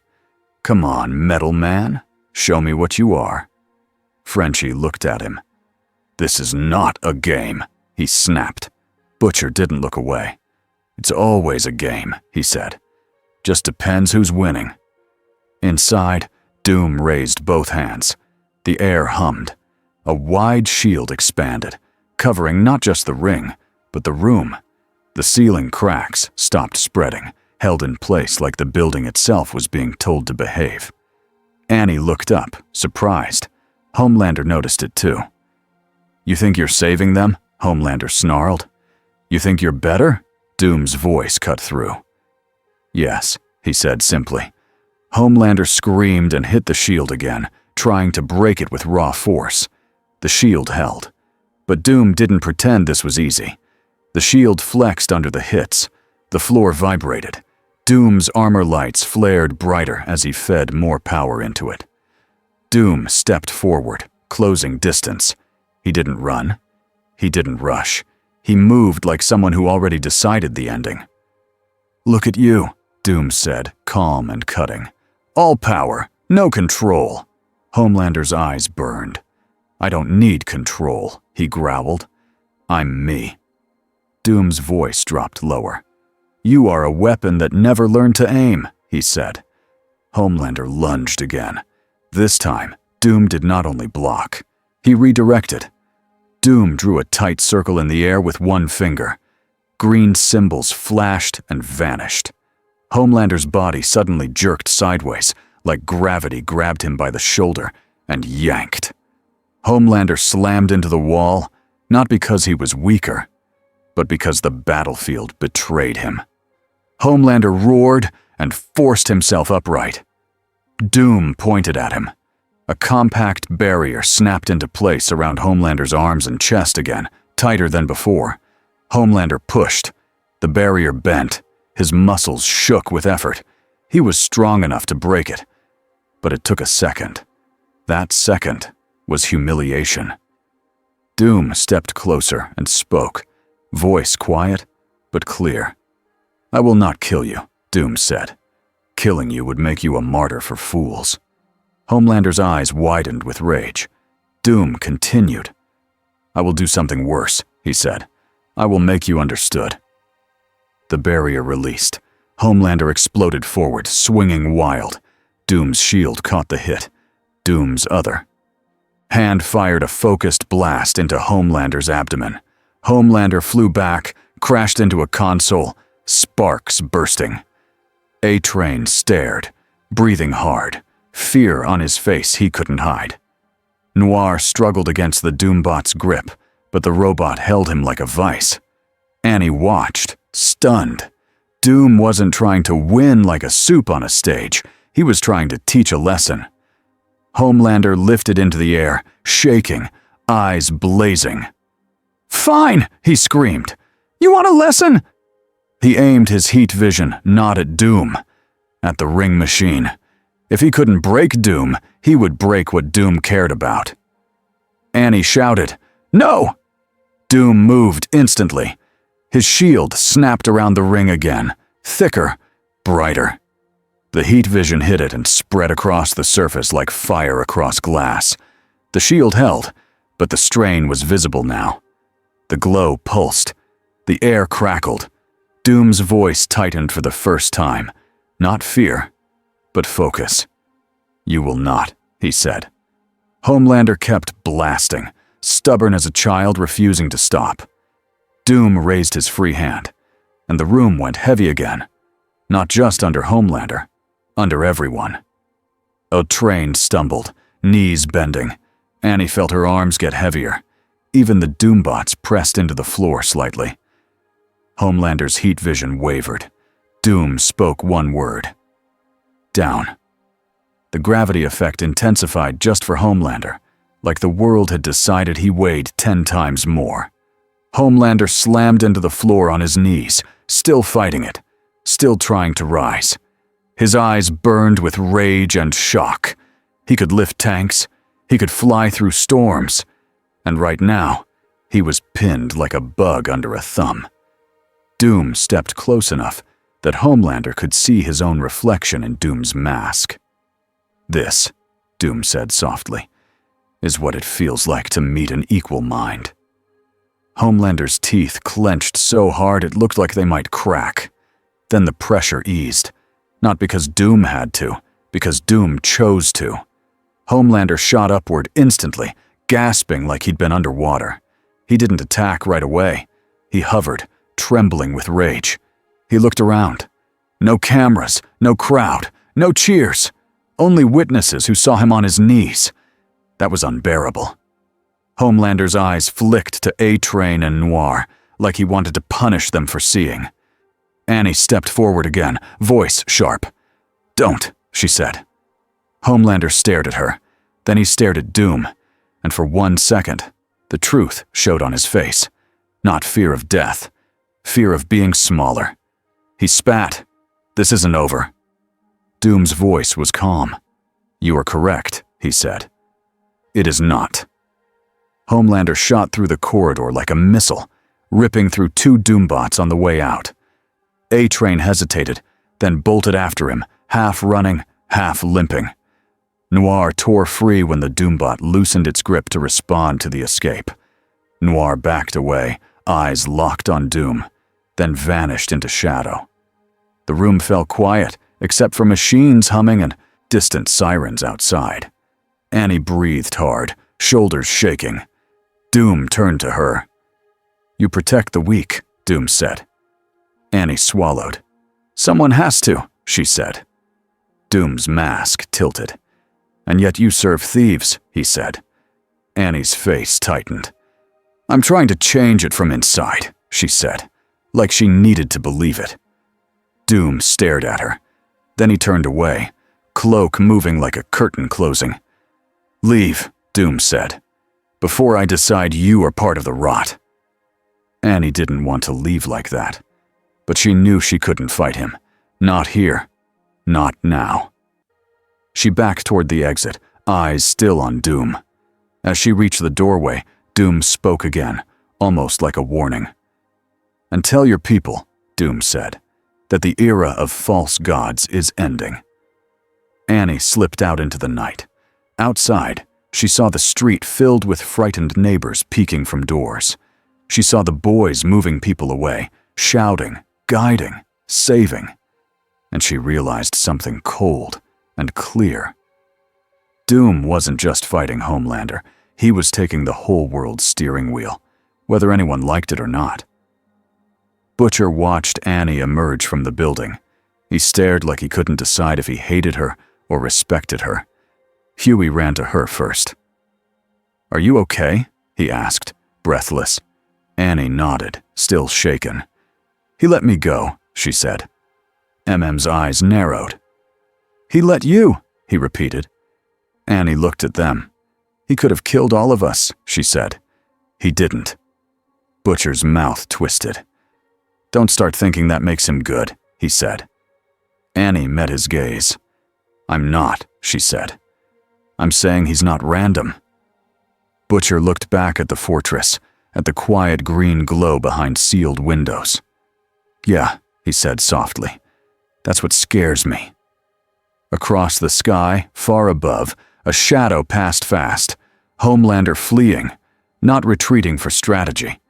"Come on, metal man. Show me what you are." Frenchie looked at him. "This is not a game," he snapped. Butcher didn't look away. "It's always a game," he said. "Just depends who's winning." Inside, Doom raised both hands. The air hummed. A wide shield expanded, covering not just the ring, but the room. The ceiling cracks stopped spreading, held in place like the building itself was being told to behave. Annie looked up, surprised. Homelander noticed it too. "You think you're saving them?" Homelander snarled. "You think you're better?" Doom's voice cut through. "Yes," he said simply. Homelander screamed and hit the shield again, trying to break it with raw force. The shield held. But Doom didn't pretend this was easy. The shield flexed under the hits. The floor vibrated. Doom's armor lights flared brighter as he fed more power into it. Doom stepped forward, closing distance. He didn't run. He didn't rush. He moved like someone who already decided the ending. "Look at you," Doom said, calm and cutting. "All power, no control." Homelander's eyes burned. I don't need control, he growled. I'm me. Doom's voice dropped lower. You are a weapon that never learned to aim, he said. Homelander lunged again. This time, Doom did not only block. He redirected. Doom drew a tight circle in the air with one finger. Green symbols flashed and vanished. Homelander's body suddenly jerked sideways, like gravity grabbed him by the shoulder and yanked. Homelander slammed into the wall, not because he was weaker, but because the battlefield betrayed him. Homelander roared and forced himself upright. Doom pointed at him. A compact barrier snapped into place around Homelander's arms and chest again, tighter than before. Homelander pushed. The barrier bent. His muscles shook with effort. He was strong enough to break it. But it took a second. That second was humiliation. Doom stepped closer and spoke, voice quiet but clear. I will not kill you, Doom said. Killing you would make you a martyr for fools. Homelander's eyes widened with rage. Doom continued. I will do something worse, he said. I will make you understood. The barrier released. Homelander exploded forward, swinging wild. Doom's shield caught the hit. Doom's other. Hand fired a focused blast into Homelander's abdomen. Homelander flew back, crashed into a console, sparks bursting. A-Train stared, breathing hard, fear on his face he couldn't hide. Noir struggled against the Doombot's grip, but the robot held him like a vice. Annie watched, stunned. Doom wasn't trying to win like a soup on a stage. He was trying to teach a lesson. Homelander lifted into the air, shaking, eyes blazing. Fine, he screamed. You want a lesson? He aimed his heat vision not at Doom, at the ring machine. If he couldn't break Doom, he would break what Doom cared about. Annie shouted, No! Doom moved instantly. His shield snapped around the ring again, thicker, brighter. The heat vision hit it and spread across the surface like fire across glass. The shield held, but the strain was visible now. The glow pulsed. The air crackled. Doom's voice tightened for the first time. Not fear, but focus. You will not, he said. Homelander kept blasting, stubborn as a child refusing to stop. Doom raised his free hand, and the room went heavy again. Not just under Homelander, under everyone. A-Train stumbled, knees bending. Annie felt her arms get heavier. Even the Doombots pressed into the floor slightly. Homelander's heat vision wavered. Doom spoke one word. Down. The gravity effect intensified just for Homelander, like the world had decided he weighed 10 times more. Homelander slammed into the floor on his knees, still fighting it, still trying to rise. His eyes burned with rage and shock. He could lift tanks, he could fly through storms, and right now, he was pinned like a bug under a thumb. Doom stepped close enough that Homelander could see his own reflection in Doom's mask. This, Doom said softly, is what it feels like to meet an equal mind. Homelander's teeth clenched so hard it looked like they might crack. Then the pressure eased, not because Doom had to, because Doom chose to. Homelander shot upward instantly, gasping like he'd been underwater. He didn't attack right away. He hovered, trembling with rage. He looked around. No cameras, no crowd, no cheers. Only witnesses who saw him on his knees. That was unbearable. Homelander's eyes flicked to A-Train and Noir, like he wanted to punish them for seeing. Annie stepped forward again, voice sharp. Don't, she said. Homelander stared at her. Then he stared at Doom, and for 1 second, the truth showed on his face. Not fear of death, fear of being smaller. He spat. This isn't over. Doom's voice was calm. You are correct, he said. It is not. Homelander shot through the corridor like a missile, ripping through 2 Doombots on the way out. A-Train hesitated, then bolted after him, half running, half limping. Noir tore free when the Doombot loosened its grip to respond to the escape. Noir backed away, eyes locked on Doom, then vanished into shadow. The room fell quiet, except for machines humming and distant sirens outside. Annie breathed hard, shoulders shaking. Doom turned to her. "You protect the weak," Doom said. Annie swallowed. "Someone has to," she said. Doom's mask tilted. "And yet you serve thieves," he said. Annie's face tightened. "I'm trying to change it from inside," she said, like she needed to believe it. Doom stared at her. Then he turned away, cloak moving like a curtain closing. "Leave," Doom said, "before I decide you are part of the rot." Annie didn't want to leave like that, but she knew she couldn't fight him. Not here. Not now. She backed toward the exit, eyes still on Doom. As she reached the doorway, Doom spoke again, almost like a warning. "And tell your people," Doom said, "that the era of false gods is ending." Annie slipped out into the night. Outside, she saw the street filled with frightened neighbors peeking from doors. She saw the boys moving people away, shouting, guiding, saving. And she realized something cold and clear. Doom wasn't just fighting Homelander. He was taking the whole world's steering wheel, whether anyone liked it or not. Butcher watched Annie emerge from the building. He stared like he couldn't decide if he hated her or respected her. Huey ran to her first. "Are you okay?" he asked, breathless. Annie nodded, still shaken. "He let me go," she said. MM's eyes narrowed. "He let you," he repeated. Annie looked at them. "He could have killed all of us," she said. "He didn't." Butcher's mouth twisted. "Don't start thinking that makes him good," he said. Annie met his gaze. "I'm not," she said. "I'm saying he's not random." Butcher looked back at the fortress, at the quiet green glow behind sealed windows. "Yeah," he said softly. "That's what scares me." Across the sky, far above, a shadow passed fast. Homelander fleeing, not retreating for strategy.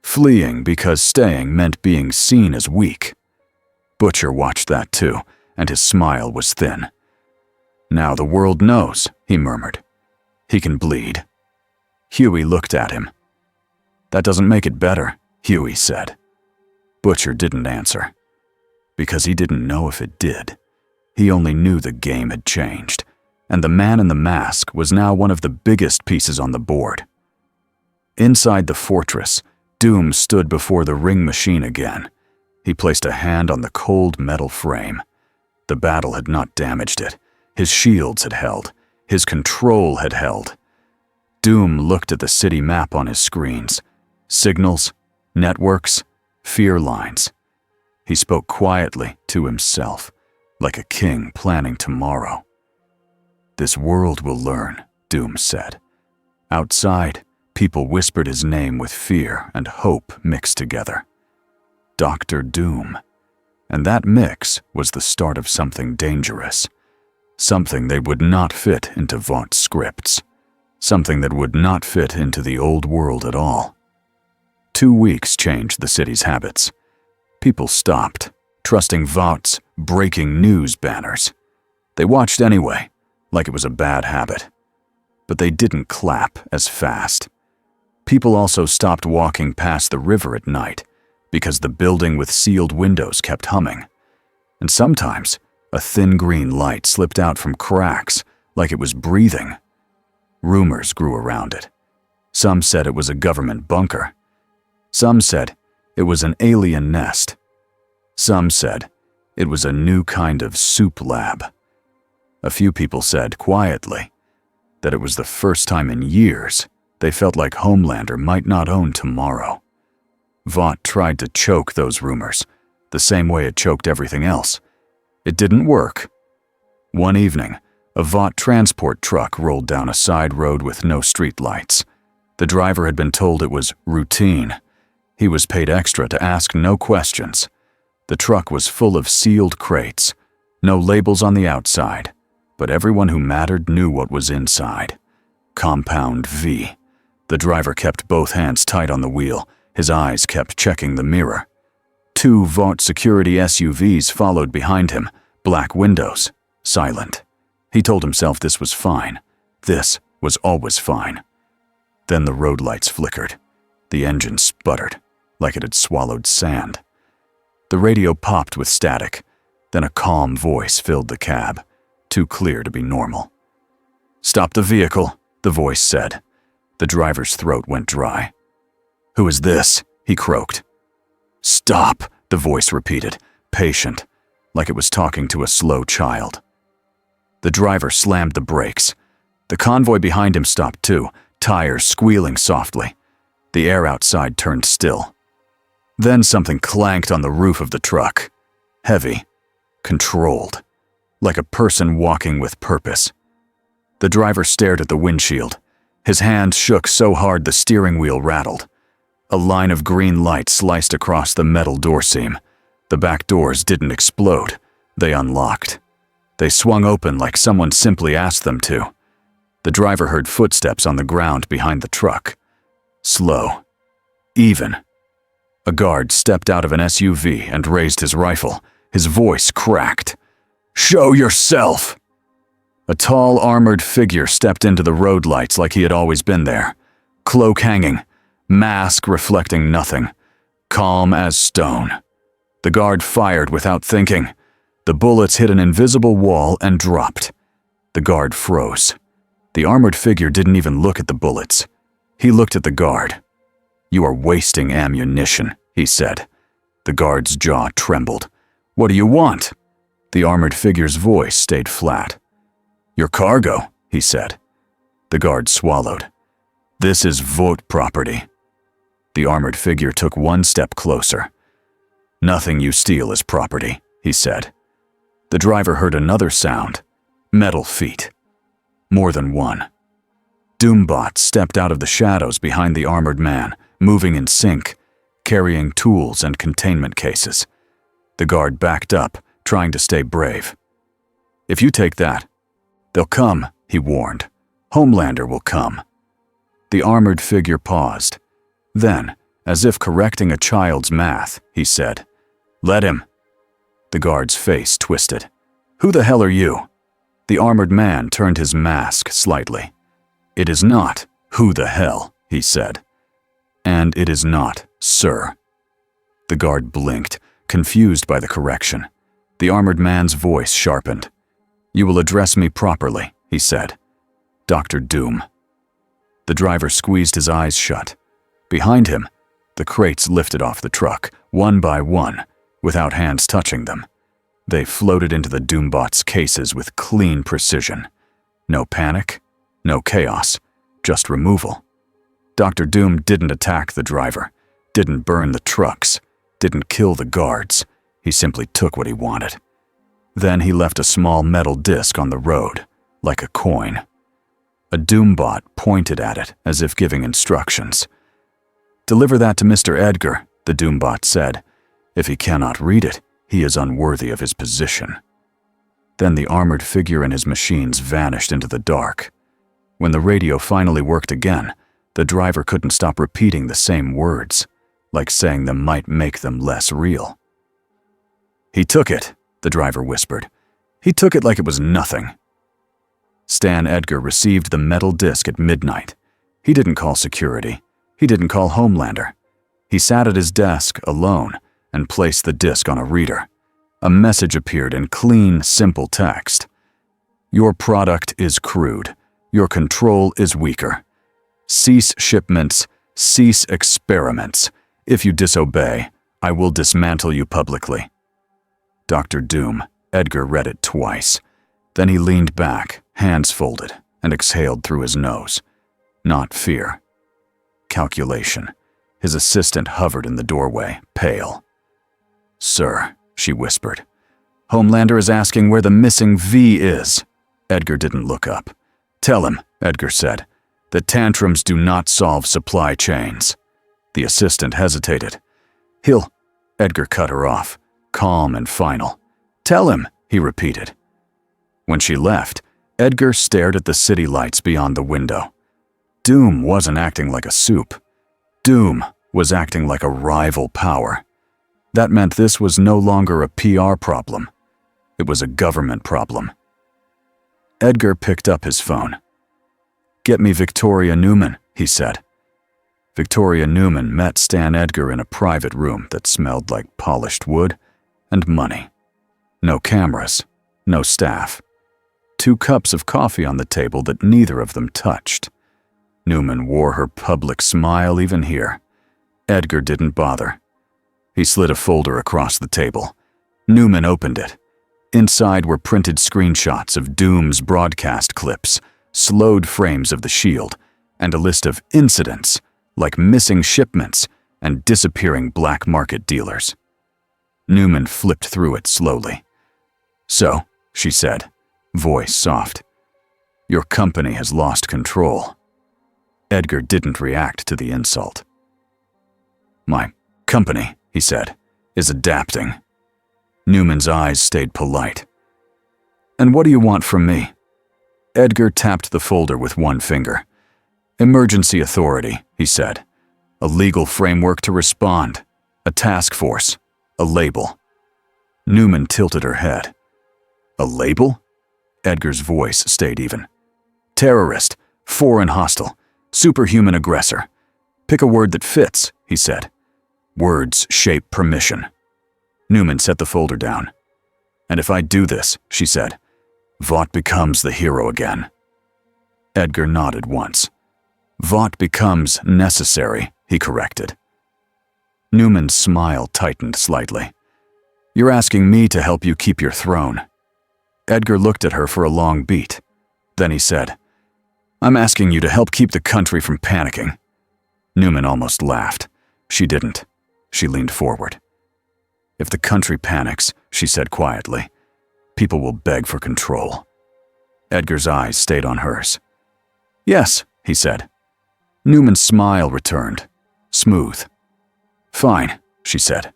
Fleeing because staying meant being seen as weak. Butcher watched that too, and his smile was thin. "Now the world knows," he murmured. "He can bleed." Huey looked at him. "That doesn't make it better," Huey said. Butcher didn't answer. Because he didn't know if it did. He only knew the game had changed, and the man in the mask was now one of the biggest pieces on the board. Inside the fortress, Doom stood before the ring machine again. He placed a hand on the cold metal frame. The battle had not damaged it. His shields had held. His control had held. Doom looked at the city map on his screens. Signals, networks, fear lines. He spoke quietly to himself, like a king planning tomorrow. "This world will learn," Doom said. Outside, people whispered his name with fear and hope mixed together. Dr. Doom. And that mix was the start of something dangerous. Something that would not fit into Vaught's scripts. Something that would not fit into the old world at all. 2 weeks changed the city's habits. People stopped, trusting Vaught's breaking news banners. They watched anyway, like it was a bad habit. But they didn't clap as fast. People also stopped walking past the river at night, because the building with sealed windows kept humming. And sometimes, a thin green light slipped out from cracks, like it was breathing. Rumors grew around it. Some said it was a government bunker. Some said it was an alien nest. Some said it was a new kind of soup lab. A few people said, quietly, that it was the first time in years they felt like Homelander might not own tomorrow. Vought tried to choke those rumors, the same way it choked everything else. It didn't work. One evening, a Vought transport truck rolled down a side road with no street lights. The driver had been told it was routine. He was paid extra to ask no questions. The truck was full of sealed crates, no labels on the outside, but everyone who mattered knew what was inside. Compound V. The driver kept both hands tight on the wheel. His eyes kept checking the mirror. 2 Vought security SUVs followed behind him, black windows, silent. He told himself this was fine. This was always fine. Then the road lights flickered. The engine sputtered, like it had swallowed sand. The radio popped with static. Then a calm voice filled the cab, too clear to be normal. "Stop the vehicle," the voice said. The driver's throat went dry. "Who is this?" he croaked. "Stop," the voice repeated, patient, like it was talking to a slow child. The driver slammed the brakes. The convoy behind him stopped too, tires squealing softly. The air outside turned still. Then something clanked on the roof of the truck. Heavy, controlled, like a person walking with purpose. The driver stared at the windshield. His hand shook so hard the steering wheel rattled. A line of green light sliced across the metal door seam. The back doors didn't explode. They unlocked. They swung open like someone simply asked them to. The driver heard footsteps on the ground behind the truck. Slow. Even. A guard stepped out of an SUV and raised his rifle. His voice cracked. "Show yourself!" A tall, armored figure stepped into the road lights like he had always been there. Cloak hanging, mask reflecting nothing, calm as stone. The guard fired without thinking. The bullets hit an invisible wall and dropped. The guard froze. The armored figure didn't even look at the bullets. He looked at the guard. "You are wasting ammunition," he said. The guard's jaw trembled. "What do you want?" The armored figure's voice stayed flat. "Your cargo," he said. The guard swallowed. "This is Vought property." The armored figure took one step closer. "Nothing you steal is property," he said. The driver heard another sound. Metal feet. More than one. Doombot stepped out of the shadows behind the armored man, moving in sync, carrying tools and containment cases. The guard backed up, trying to stay brave. "If you take that, they'll come," he warned. "Homelander will come." The armored figure paused. Then, as if correcting a child's math, he said, "Let him." The guard's face twisted. "Who the hell are you?" The armored man turned his mask slightly. "It is not, 'Who the hell,'" he said. "And it is not, 'Sir.'" The guard blinked, confused by the correction. The armored man's voice sharpened. "You will address me properly," he said. "Dr. Doom." The driver squeezed his eyes shut. Behind him, the crates lifted off the truck, one by one, without hands touching them. They floated into the Doombot's cases with clean precision. No panic, no chaos, just removal. Dr. Doom didn't attack the driver, didn't burn the trucks, didn't kill the guards. He simply took what he wanted. Then he left a small metal disc on the road, like a coin. A Doombot pointed at it as if giving instructions. "Deliver that to Mr. Edgar," the Doombot said. "If he cannot read it, he is unworthy of his position." Then the armored figure and his machines vanished into the dark. When the radio finally worked again, the driver couldn't stop repeating the same words, like saying them might make them less real. "He took it," the driver whispered. "He took it like it was nothing." Stan Edgar received the metal disc at midnight. He didn't call security. He didn't call Homelander. He sat at his desk, alone, and placed the disc on a reader. A message appeared in clean, simple text. "Your product is crude. Your control is weaker. Cease shipments. Cease experiments. If you disobey, I will dismantle you publicly." Dr. Doom, Edgar read it twice. Then he leaned back, hands folded, and exhaled through his nose. Not fear. Calculation. His assistant hovered in the doorway, pale. "Sir," she whispered. "Homelander is asking where the missing V is." Edgar didn't look up. "Tell him," Edgar said, "that tantrums do not solve supply chains." The assistant hesitated. "He'll—" Edgar cut her off, calm and final. "Tell him," he repeated. When she left, Edgar stared at the city lights beyond the window. Doom wasn't acting like a soup. Doom was acting like a rival power. That meant this was no longer a PR problem. It was a government problem. Edgar picked up his phone. "Get me Victoria Newman," he said. Victoria Newman met Stan Edgar in a private room that smelled like polished wood and money. No cameras, no staff. 2 cups of coffee on the table that neither of them touched. Newman wore her public smile even here. Edgar didn't bother. He slid a folder across the table. Newman opened it. Inside were printed screenshots of Doom's broadcast clips, slowed frames of the shield, and a list of incidents like missing shipments and disappearing black market dealers. Newman flipped through it slowly. "So," she said, voice soft, "your company has lost control." Edgar didn't react to the insult. "My company," he said, "is adapting." Newman's eyes stayed polite. "And what do you want from me?" Edgar tapped the folder with one finger. "Emergency authority," he said. "A legal framework to respond. A task force. A label." Newman tilted her head. "A label?" Edgar's voice stayed even. "Terrorist, foreign hostile, superhuman aggressor. Pick a word that fits," he said. "Words shape permission." Newman set the folder down. "And if I do this," she said, "Vought becomes the hero again." Edgar nodded once. "Vought becomes necessary," he corrected. Newman's smile tightened slightly. "You're asking me to help you keep your throne." Edgar looked at her for a long beat. Then he said, "I'm asking you to help keep the country from panicking." Newman almost laughed. She didn't. She leaned forward. "If the country panics," she said quietly, "people will beg for control." Edgar's eyes stayed on hers. "Yes," he said. Newman's smile returned, smooth. "Fine," she said.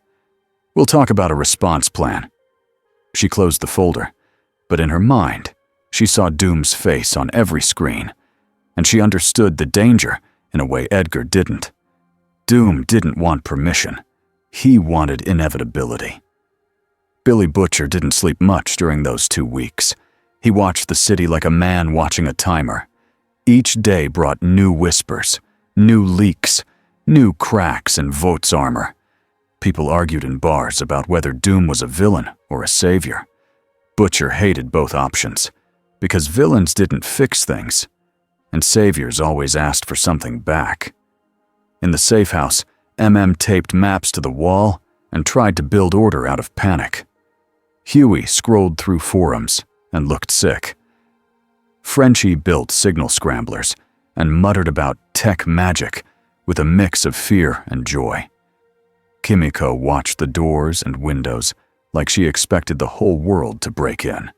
"We'll talk about a response plan." She closed the folder, but in her mind, she saw Doom's face on every screen, and she understood the danger in a way Edgar didn't. Doom didn't want permission. He wanted inevitability. Billy Butcher didn't sleep much during those 2 weeks. He watched the city like a man watching a timer. Each day brought new whispers, new leaks, new cracks in Vogt's armor. People argued in bars about whether Doom was a villain or a savior. Butcher hated both options, because villains didn't fix things, and saviors always asked for something back. In the safe house, MM taped maps to the wall and tried to build order out of panic. Huey scrolled through forums and looked sick. Frenchie built signal scramblers and muttered about tech magic with a mix of fear and joy. Kimiko watched the doors and windows like she expected the whole world to break in.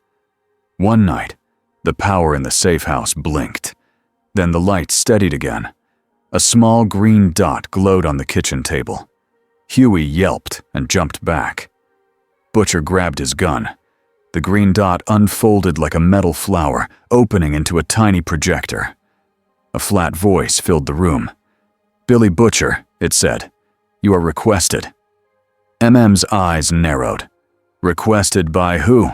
One night, the power in the safe house blinked. Then the light steadied again. A small green dot glowed on the kitchen table. Huey yelped and jumped back. Butcher grabbed his gun. The green dot unfolded like a metal flower, opening into a tiny projector. A flat voice filled the room. "Billy Butcher," it said. "You are requested." MM's eyes narrowed. "Requested by who?"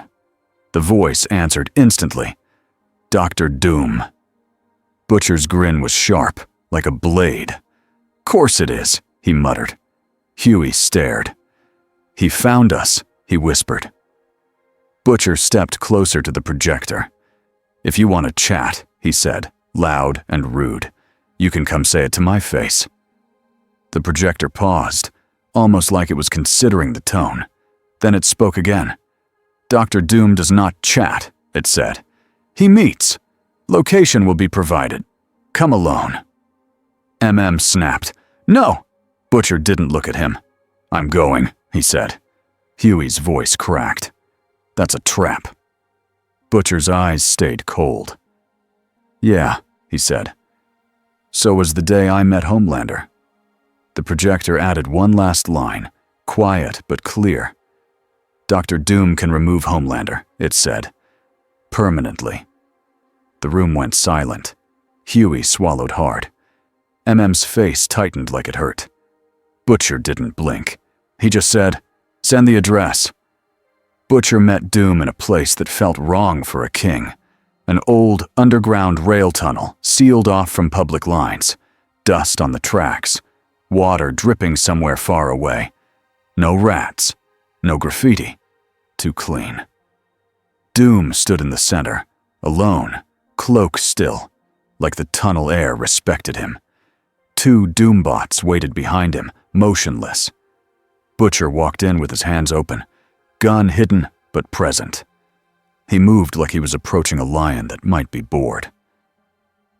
The voice answered instantly. "Dr. Doom." Butcher's grin was sharp, like a blade. "Course it is," he muttered. Huey stared. "He found us," he whispered. Butcher stepped closer to the projector. "If you want to chat," he said, loud and rude, "you can come say it to my face." The projector paused, almost like it was considering the tone. Then it spoke again. "Dr. Doom does not chat," it said. "He meets. Location will be provided. Come alone." MM snapped. "No!" Butcher didn't look at him. "I'm going," he said. Huey's voice cracked. "That's a trap." Butcher's eyes stayed cold. "Yeah," he said. "So was the day I met Homelander." The projector added one last line, quiet but clear. "Dr. Doom can remove Homelander," it said. "Permanently. The room went silent. Huey swallowed hard. MM's face tightened like it hurt. Butcher didn't blink. He just said, "Send the address." Butcher met Doom in a place that felt wrong for a king. An old, underground rail tunnel, sealed off from public lines. Dust on the tracks. Water dripping somewhere far away. No rats. No graffiti. Too clean. Doom stood in the center, alone, cloak still, like the tunnel air respected him. 2 Doombots waited behind him, motionless. Butcher walked in with his hands open, gun hidden but present. He moved like he was approaching a lion that might be bored.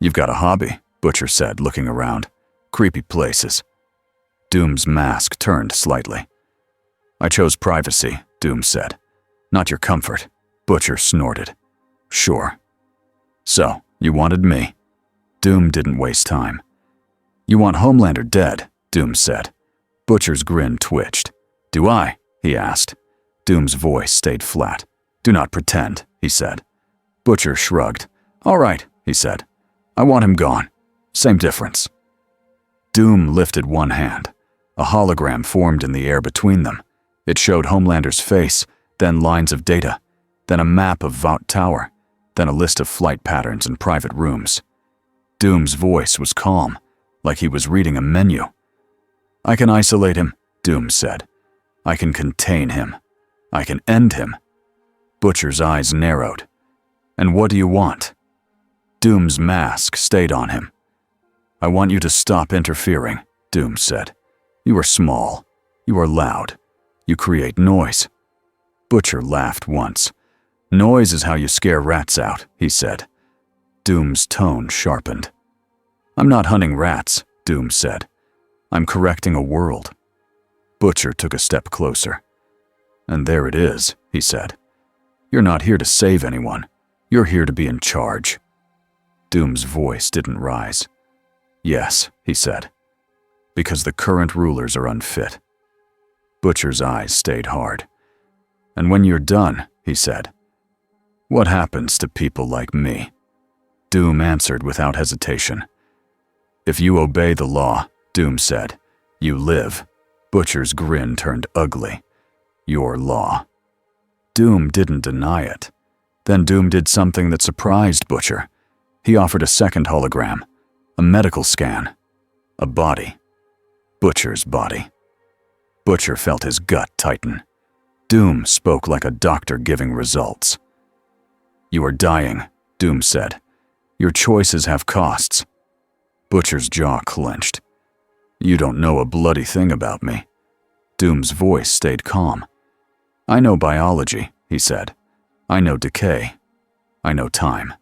"You've got a hobby," Butcher said, looking around. "Creepy places." Doom's mask turned slightly. "I chose privacy," Doom said. "Not your comfort." Butcher snorted. "Sure." "So, you wanted me." Doom didn't waste time. "You want Homelander dead," Doom said. Butcher's grin twitched. "Do I?" he asked. Doom's voice stayed flat. "Do not pretend," he said. Butcher shrugged. "All right," he said. "I want him gone. Same difference." Doom lifted one hand. A hologram formed in the air between them. It showed Homelander's face, then lines of data, then a map of Vault Tower, then a list of flight patterns and private rooms. Doom's voice was calm, like he was reading a menu. "I can isolate him," Doom said. "I can contain him. I can end him." Butcher's eyes narrowed. "And what do you want?" Doom's mask stayed on him. "I want you to stop interfering," Doom said. "You are small. You are loud. You create noise." Butcher laughed once. "Noise is how you scare rats out," he said. Doom's tone sharpened. "I'm not hunting rats," Doom said. "I'm correcting a world." Butcher took a step closer. "And there it is," he said. "You're not here to save anyone. You're here to be in charge." Doom's voice didn't rise. "Yes," he said. "Because the current rulers are unfit." Butcher's eyes stayed hard. "And when you're done," he said, "what happens to people like me?" Doom answered without hesitation. "If you obey the law," Doom said, "you live." Butcher's grin turned ugly. "Your law." Doom didn't deny it. Then Doom did something that surprised Butcher. He offered a second hologram, a medical scan, a body. Butcher's body. Butcher felt his gut tighten. Doom spoke like a doctor giving results. "You are dying," Doom said. "Your choices have costs." Butcher's jaw clenched. "You don't know a bloody thing about me." Doom's voice stayed calm. "I know biology," he said. "I know decay. I know time."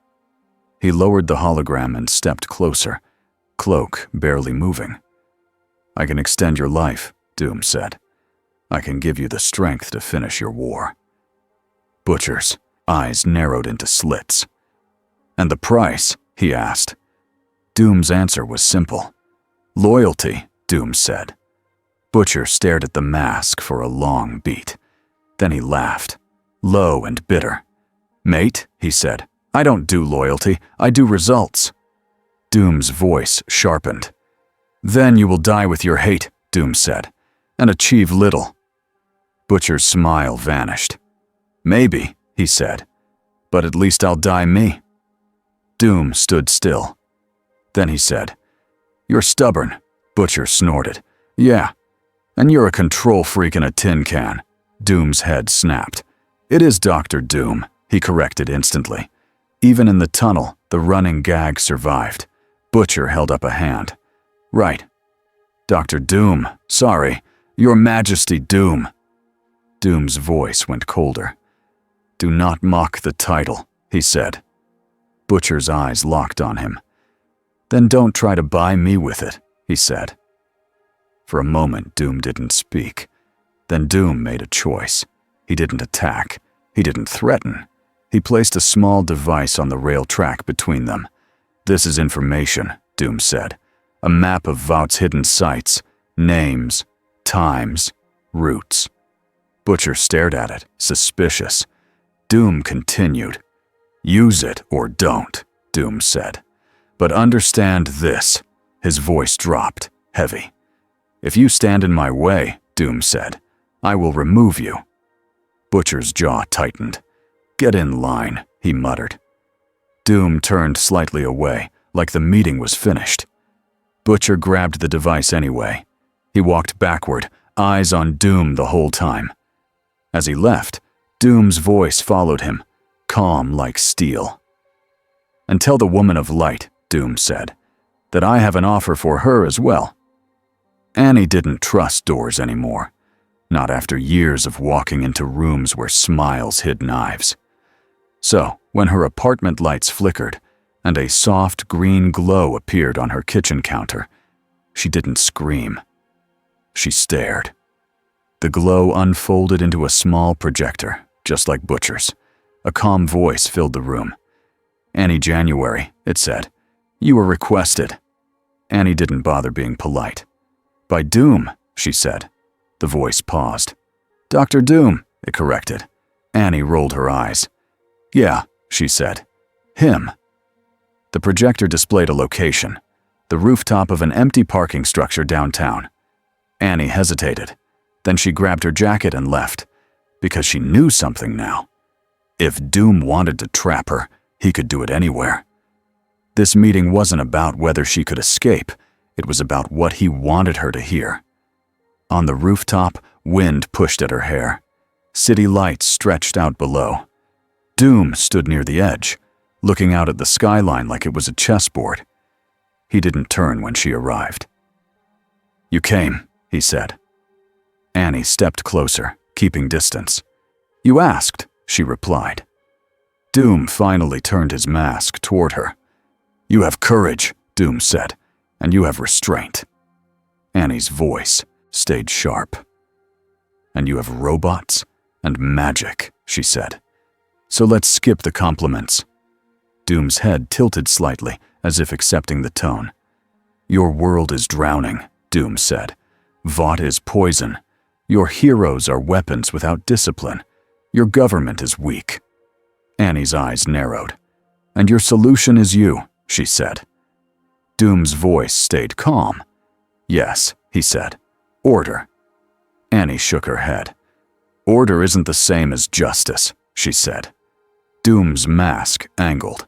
He lowered the hologram and stepped closer, cloak barely moving. "I can extend your life," Doom said. "I can give you the strength to finish your war." Butcher's eyes narrowed into slits. "And the price?" he asked. Doom's answer was simple. "Loyalty," Doom said. Butcher stared at the mask for a long beat. Then he laughed, low and bitter. "Mate," he said, "I don't do loyalty, I do results." Doom's voice sharpened. "Then you will die with your hate," Doom said, "and achieve little." Butcher's smile vanished. "Maybe," he said, "but at least I'll die me." Doom stood still. Then he said, "You're stubborn," Butcher snorted. "Yeah, and you're a control freak in a tin can." Doom's head snapped. "It is Dr. Doom," he corrected instantly. Even in the tunnel, the running gag survived. Butcher held up a hand. "Right. Dr. Doom, sorry. Your Majesty Doom." Doom's voice went colder. "Do not mock the title," he said. Butcher's eyes locked on him. "Then don't try to buy me with it," he said. For a moment, Doom didn't speak. Then Doom made a choice. He didn't attack. He didn't threaten. He placed a small device on the rail track between them. "This is information," Doom said. "A map of Vaught's hidden sites, names, times, routes." Butcher stared at it, suspicious. Doom continued. "Use it or don't." Doom said. "But understand this." His voice dropped, heavy. "If you stand in my way," Doom said, "I will remove you." Butcher's jaw tightened. "Get in line," he muttered. Doom turned slightly away, like the meeting was finished. Butcher grabbed the device anyway. He walked backward, eyes on Doom the whole time. As he left, Doom's voice followed him, calm like steel. "And tell the woman of light," Doom said, "that I have an offer for her as well." Annie didn't trust doors anymore, not after years of walking into rooms where smiles hid knives. So, when her apartment lights flickered and a soft green glow appeared on her kitchen counter, she didn't scream. She stared. The glow unfolded into a small projector, just like Butcher's. A calm voice filled the room. "Annie January," it said. "You were requested." Annie didn't bother being polite. "By Doom," she said. The voice paused. "Dr. Doom," it corrected. Annie rolled her eyes. "Yeah," she said. "Him." The projector displayed a location, the rooftop of an empty parking structure downtown. Annie hesitated. Then she grabbed her jacket and left, because she knew something now. If Doom wanted to trap her, he could do it anywhere. This meeting wasn't about whether she could escape, it was about what he wanted her to hear. On the rooftop, wind pushed at her hair. City lights stretched out below. Doom stood near the edge, looking out at the skyline like it was a chessboard. He didn't turn when she arrived. "You came," he said. Annie stepped closer, keeping distance. "You asked," she replied. Doom finally turned his mask toward her. "You have courage," Doom said, "and you have restraint." Annie's voice stayed sharp. "And you have robots and magic," she said. "So let's skip the compliments." Doom's head tilted slightly, as if accepting the tone. "Your world is drowning," Doom said. "Vought is poison. Your heroes are weapons without discipline. Your government is weak." Annie's eyes narrowed. "And your solution is you," she said. Doom's voice stayed calm. "Yes," he said. "Order." Annie shook her head. "Order isn't the same as justice," she said. Doom's mask angled.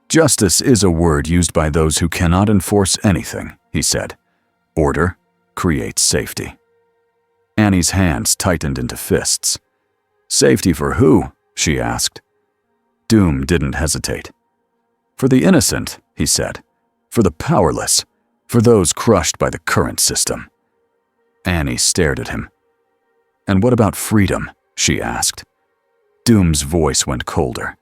"Justice is a word used by those who cannot enforce anything," he said. "Order creates safety." Annie's hands tightened into fists. "Safety for who?" she asked. Doom didn't hesitate. "For the innocent," he said. "For the powerless. For those crushed by the current system." Annie stared at him. "And what about freedom?" she asked. Doom's voice went colder.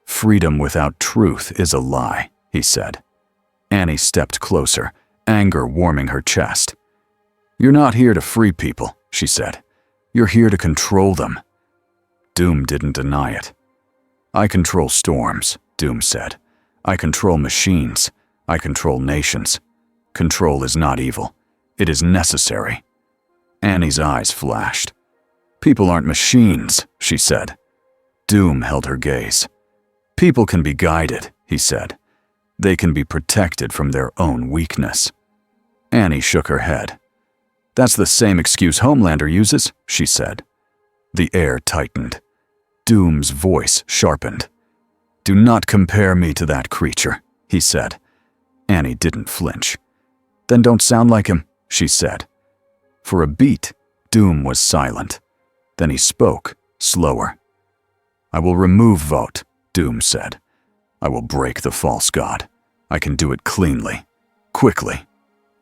"Freedom without truth is a lie," he said. Annie stepped closer, anger warming her chest. "You're not here to free people," she said. "You're here to control them." Doom didn't deny it. "I control storms," Doom said. "I control machines. I control nations. Control is not evil. It is necessary." Annie's eyes flashed. "People aren't machines," she said. Doom held her gaze. "People can be guided," he said. "They can be protected from their own weakness." Annie shook her head. "That's the same excuse Homelander uses," she said. The air tightened. Doom's voice sharpened. "Do not compare me to that creature," he said. Annie didn't flinch. "Then don't sound like him," she said. For a beat, Doom was silent. Then he spoke, slower. "I will remove Vought," Doom said. "I will break the false god. I can do it cleanly, quickly.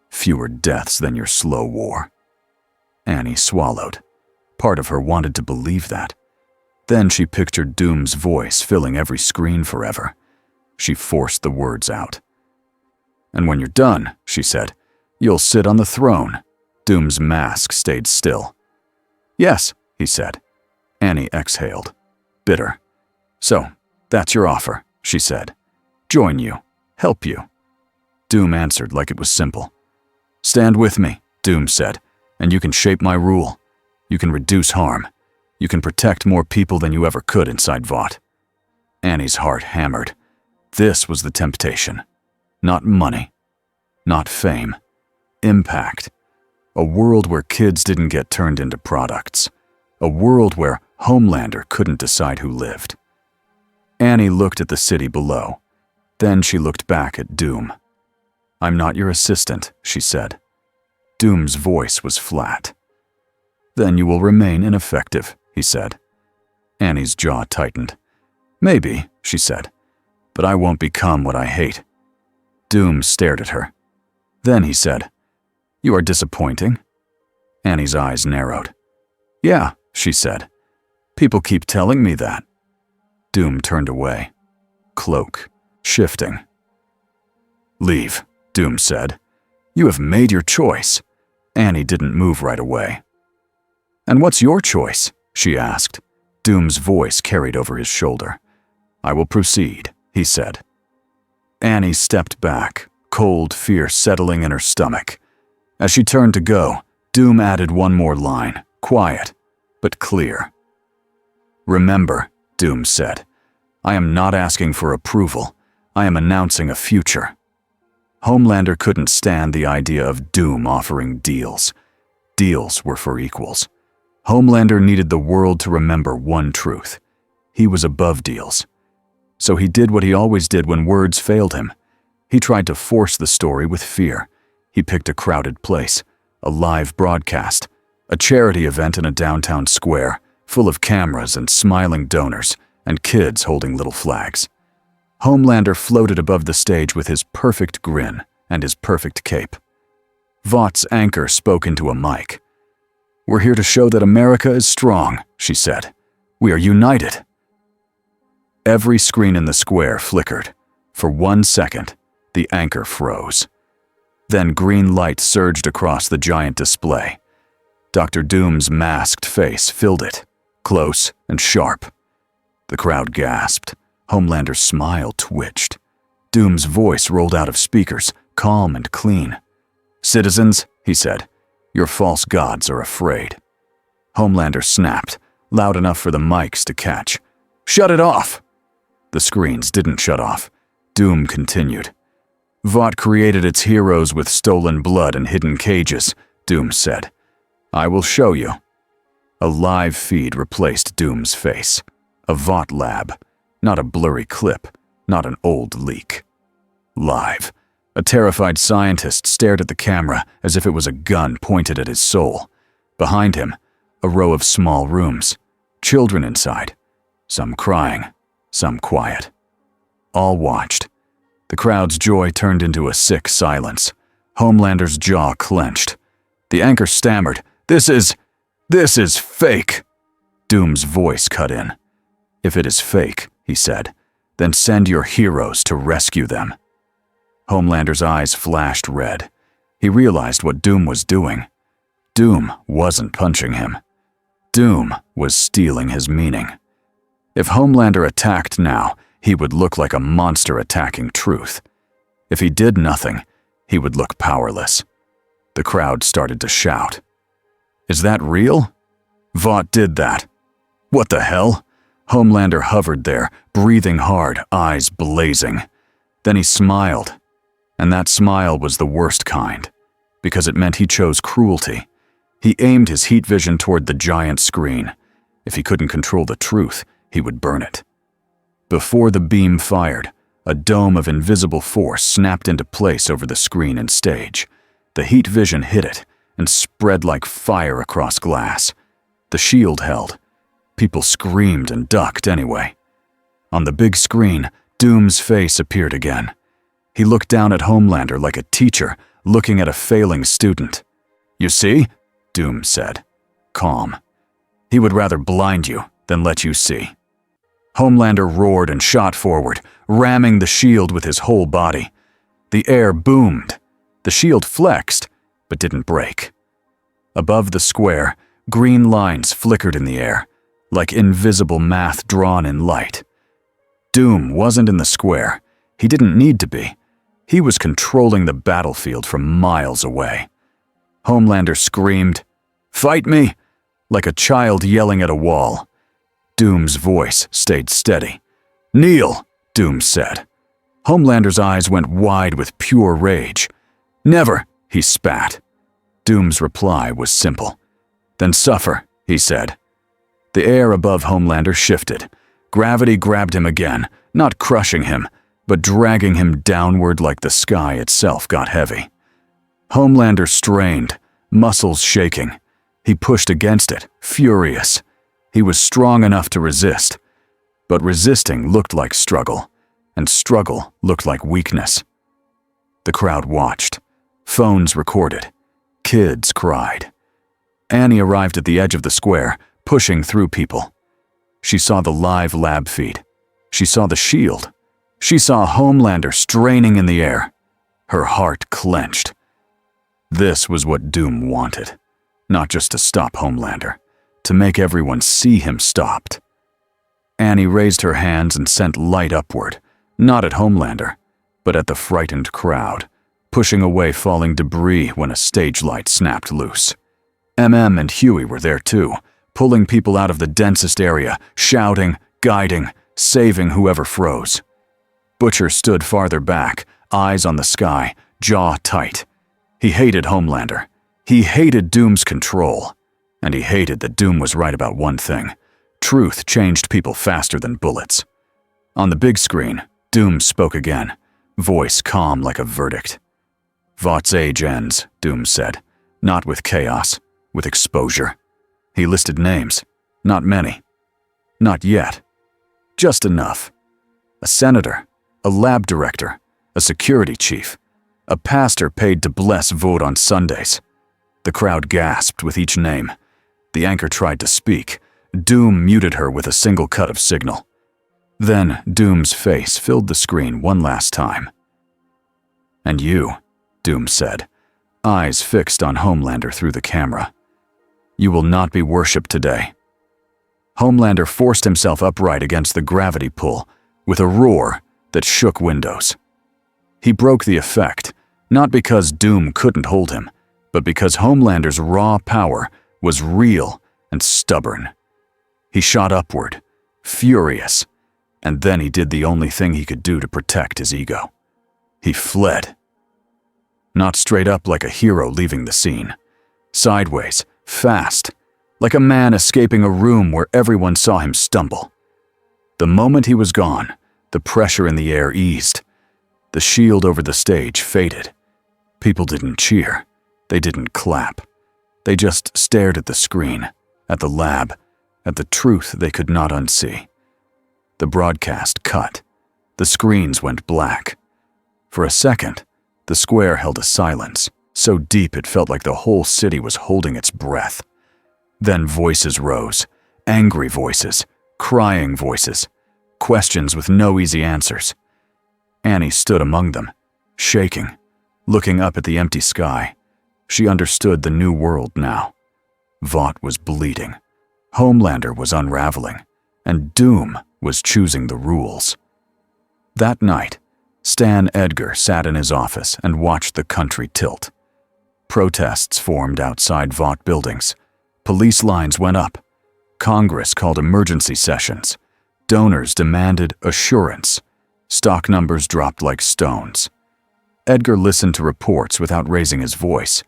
Fewer deaths than your slow war." Annie swallowed. Part of her wanted to believe that. Then she pictured Doom's voice filling every screen forever. She forced the words out. "And when you're done," she said, "you'll sit on the throne." Doom's mask stayed still. "Yes," he said. Annie exhaled. Bitter. "So, that's your offer," she said. "Join you. Help you." Doom answered like it was simple. "Stand with me," Doom said, "and you can shape my rule. You can reduce harm. You can protect more people than you ever could inside Vought." Annie's heart hammered. This was the temptation. Not money. Not fame. Impact. A world where kids didn't get turned into products. A world where Homelander couldn't decide who lived. Annie looked at the city below. Then she looked back at Doom. "I'm not your assistant," she said. Doom's voice was flat. "Then you will remain ineffective," he said. Annie's jaw tightened. "Maybe," she said, "but I won't become what I hate." Doom stared at her. Then he said, "You are disappointing." Annie's eyes narrowed. "Yeah," she said. "People keep telling me that." Doom turned away. Cloak. Shifting. "Leave," Doom said. "You have made your choice." Annie didn't move right away. "And what's your choice?" she asked. Doom's voice carried over his shoulder. "I will proceed," he said. Annie stepped back, cold fear settling in her stomach. As she turned to go, Doom added one more line, quiet, but clear. "Remember," Doom said, "I am not asking for approval. I am announcing a future." Homelander couldn't stand the idea of Doom offering deals. Deals were for equals. Homelander needed the world to remember one truth. He was above deals. So he did what he always did when words failed him. He tried to force the story with fear. He picked a crowded place, a live broadcast, a charity event in a downtown square, full of cameras and smiling donors, and kids holding little flags. Homelander floated above the stage with his perfect grin and his perfect cape. Vought's anchor spoke into a mic. "We're here to show that America is strong," she said. "We are united." Every screen in the square flickered. For 1 second, the anchor froze. Then green light surged across the giant display. Dr. Doom's masked face filled it, close and sharp. The crowd gasped. Homelander's smile twitched. Doom's voice rolled out of speakers, calm and clean. "Citizens," he said, "your false gods are afraid." Homelander snapped, loud enough for the mics to catch. "Shut it off!" The screens didn't shut off. Doom continued. "Vought created its heroes with stolen blood and hidden cages," Doom said. "I will show you." A live feed replaced Doom's face. A Vought lab. Not a blurry clip, not an old leak. Live. A terrified scientist stared at the camera as if it was a gun pointed at his soul. Behind him, a row of small rooms. Children inside. Some crying, some quiet. All watched. The crowd's joy turned into a sick silence. Homelander's jaw clenched. The anchor stammered, This is fake." Doom's voice cut in. "If it is fake," he said, "then send your heroes to rescue them." Homelander's eyes flashed red. He realized what Doom was doing. Doom wasn't punching him. Doom was stealing his meaning. If Homelander attacked now, he would look like a monster attacking truth. If he did nothing, he would look powerless. The crowd started to shout. "Is that real? Vought did that. What the hell?" Homelander hovered there, breathing hard, eyes blazing. Then he smiled. And that smile was the worst kind, because it meant he chose cruelty. He aimed his heat vision toward the giant screen. If he couldn't control the truth, he would burn it. Before the beam fired, a dome of invisible force snapped into place over the screen and stage. The heat vision hit it and spread like fire across glass. The shield held. People screamed and ducked anyway. On the big screen, Doom's face appeared again. He looked down at Homelander like a teacher looking at a failing student. "You see?" Doom said, calm. "He would rather blind you than let you see." Homelander roared and shot forward, ramming the shield with his whole body. The air boomed. The shield flexed, but didn't break. Above the square, green lines flickered in the air, like invisible math drawn in light. Doom wasn't in the square. He didn't need to be. He was controlling the battlefield from miles away. Homelander screamed, "Fight me!" like a child yelling at a wall. Doom's voice stayed steady. "Kneel," Doom said. Homelander's eyes went wide with pure rage. "Never," he spat. Doom's reply was simple. "Then suffer," he said. The air above Homelander shifted. Gravity grabbed him again, not crushing him, but dragging him downward like the sky itself got heavy. Homelander strained, muscles shaking. He pushed against it, furious. He was strong enough to resist, but resisting looked like struggle, and struggle looked like weakness. The crowd watched. Phones recorded. Kids cried. Annie arrived at the edge of the square, pushing through people. She saw the live lab feed. She saw the shield. She saw Homelander straining in the air. Her heart clenched. This was what Doom wanted. Not just to stop Homelander, to make everyone see him stopped. Annie raised her hands and sent light upward, not at Homelander, but at the frightened crowd, pushing away falling debris when a stage light snapped loose. MM and Huey were there too, pulling people out of the densest area, shouting, guiding, saving whoever froze. Butcher stood farther back, eyes on the sky, jaw tight. He hated Homelander. He hated Doom's control. And he hated that Doom was right about one thing. Truth changed people faster than bullets. On the big screen, Doom spoke again, voice calm like a verdict. "Vought's age ends," Doom said, "not with chaos, with exposure." He listed names. Not many. Not yet. Just enough. A senator, a lab director, a security chief, a pastor paid to bless Vought on Sundays. The crowd gasped with each name. The anchor tried to speak. Doom muted her with a single cut of signal. Then Doom's face filled the screen one last time. "And you," Doom said, eyes fixed on Homelander through the camera. "You will not be worshipped today." Homelander forced himself upright against the gravity pull with a roar that shook windows. He broke the effect, not because Doom couldn't hold him, but because Homelander's raw power was real and stubborn. He shot upward, furious, and then he did the only thing he could do to protect his ego. He fled. Not straight up like a hero leaving the scene. Sideways, fast, like a man escaping a room where everyone saw him stumble. The moment he was gone, the pressure in the air eased. The shield over the stage faded. People didn't cheer. They didn't clap. They just stared at the screen, at the lab, at the truth they could not unsee. The broadcast cut. The screens went black. For a second, the square held a silence, so deep it felt like the whole city was holding its breath. Then voices rose, angry voices, crying voices, questions with no easy answers. Annie stood among them, shaking, looking up at the empty sky. She understood the new world now. Vought was bleeding. Homelander was unraveling, and Doom was choosing the rules. That night, Stan Edgar sat in his office and watched the country tilt. Protests formed outside Vought buildings. Police lines went up. Congress called emergency sessions. Donors demanded assurance. Stock numbers dropped like stones. Edgar listened to reports without raising his voice.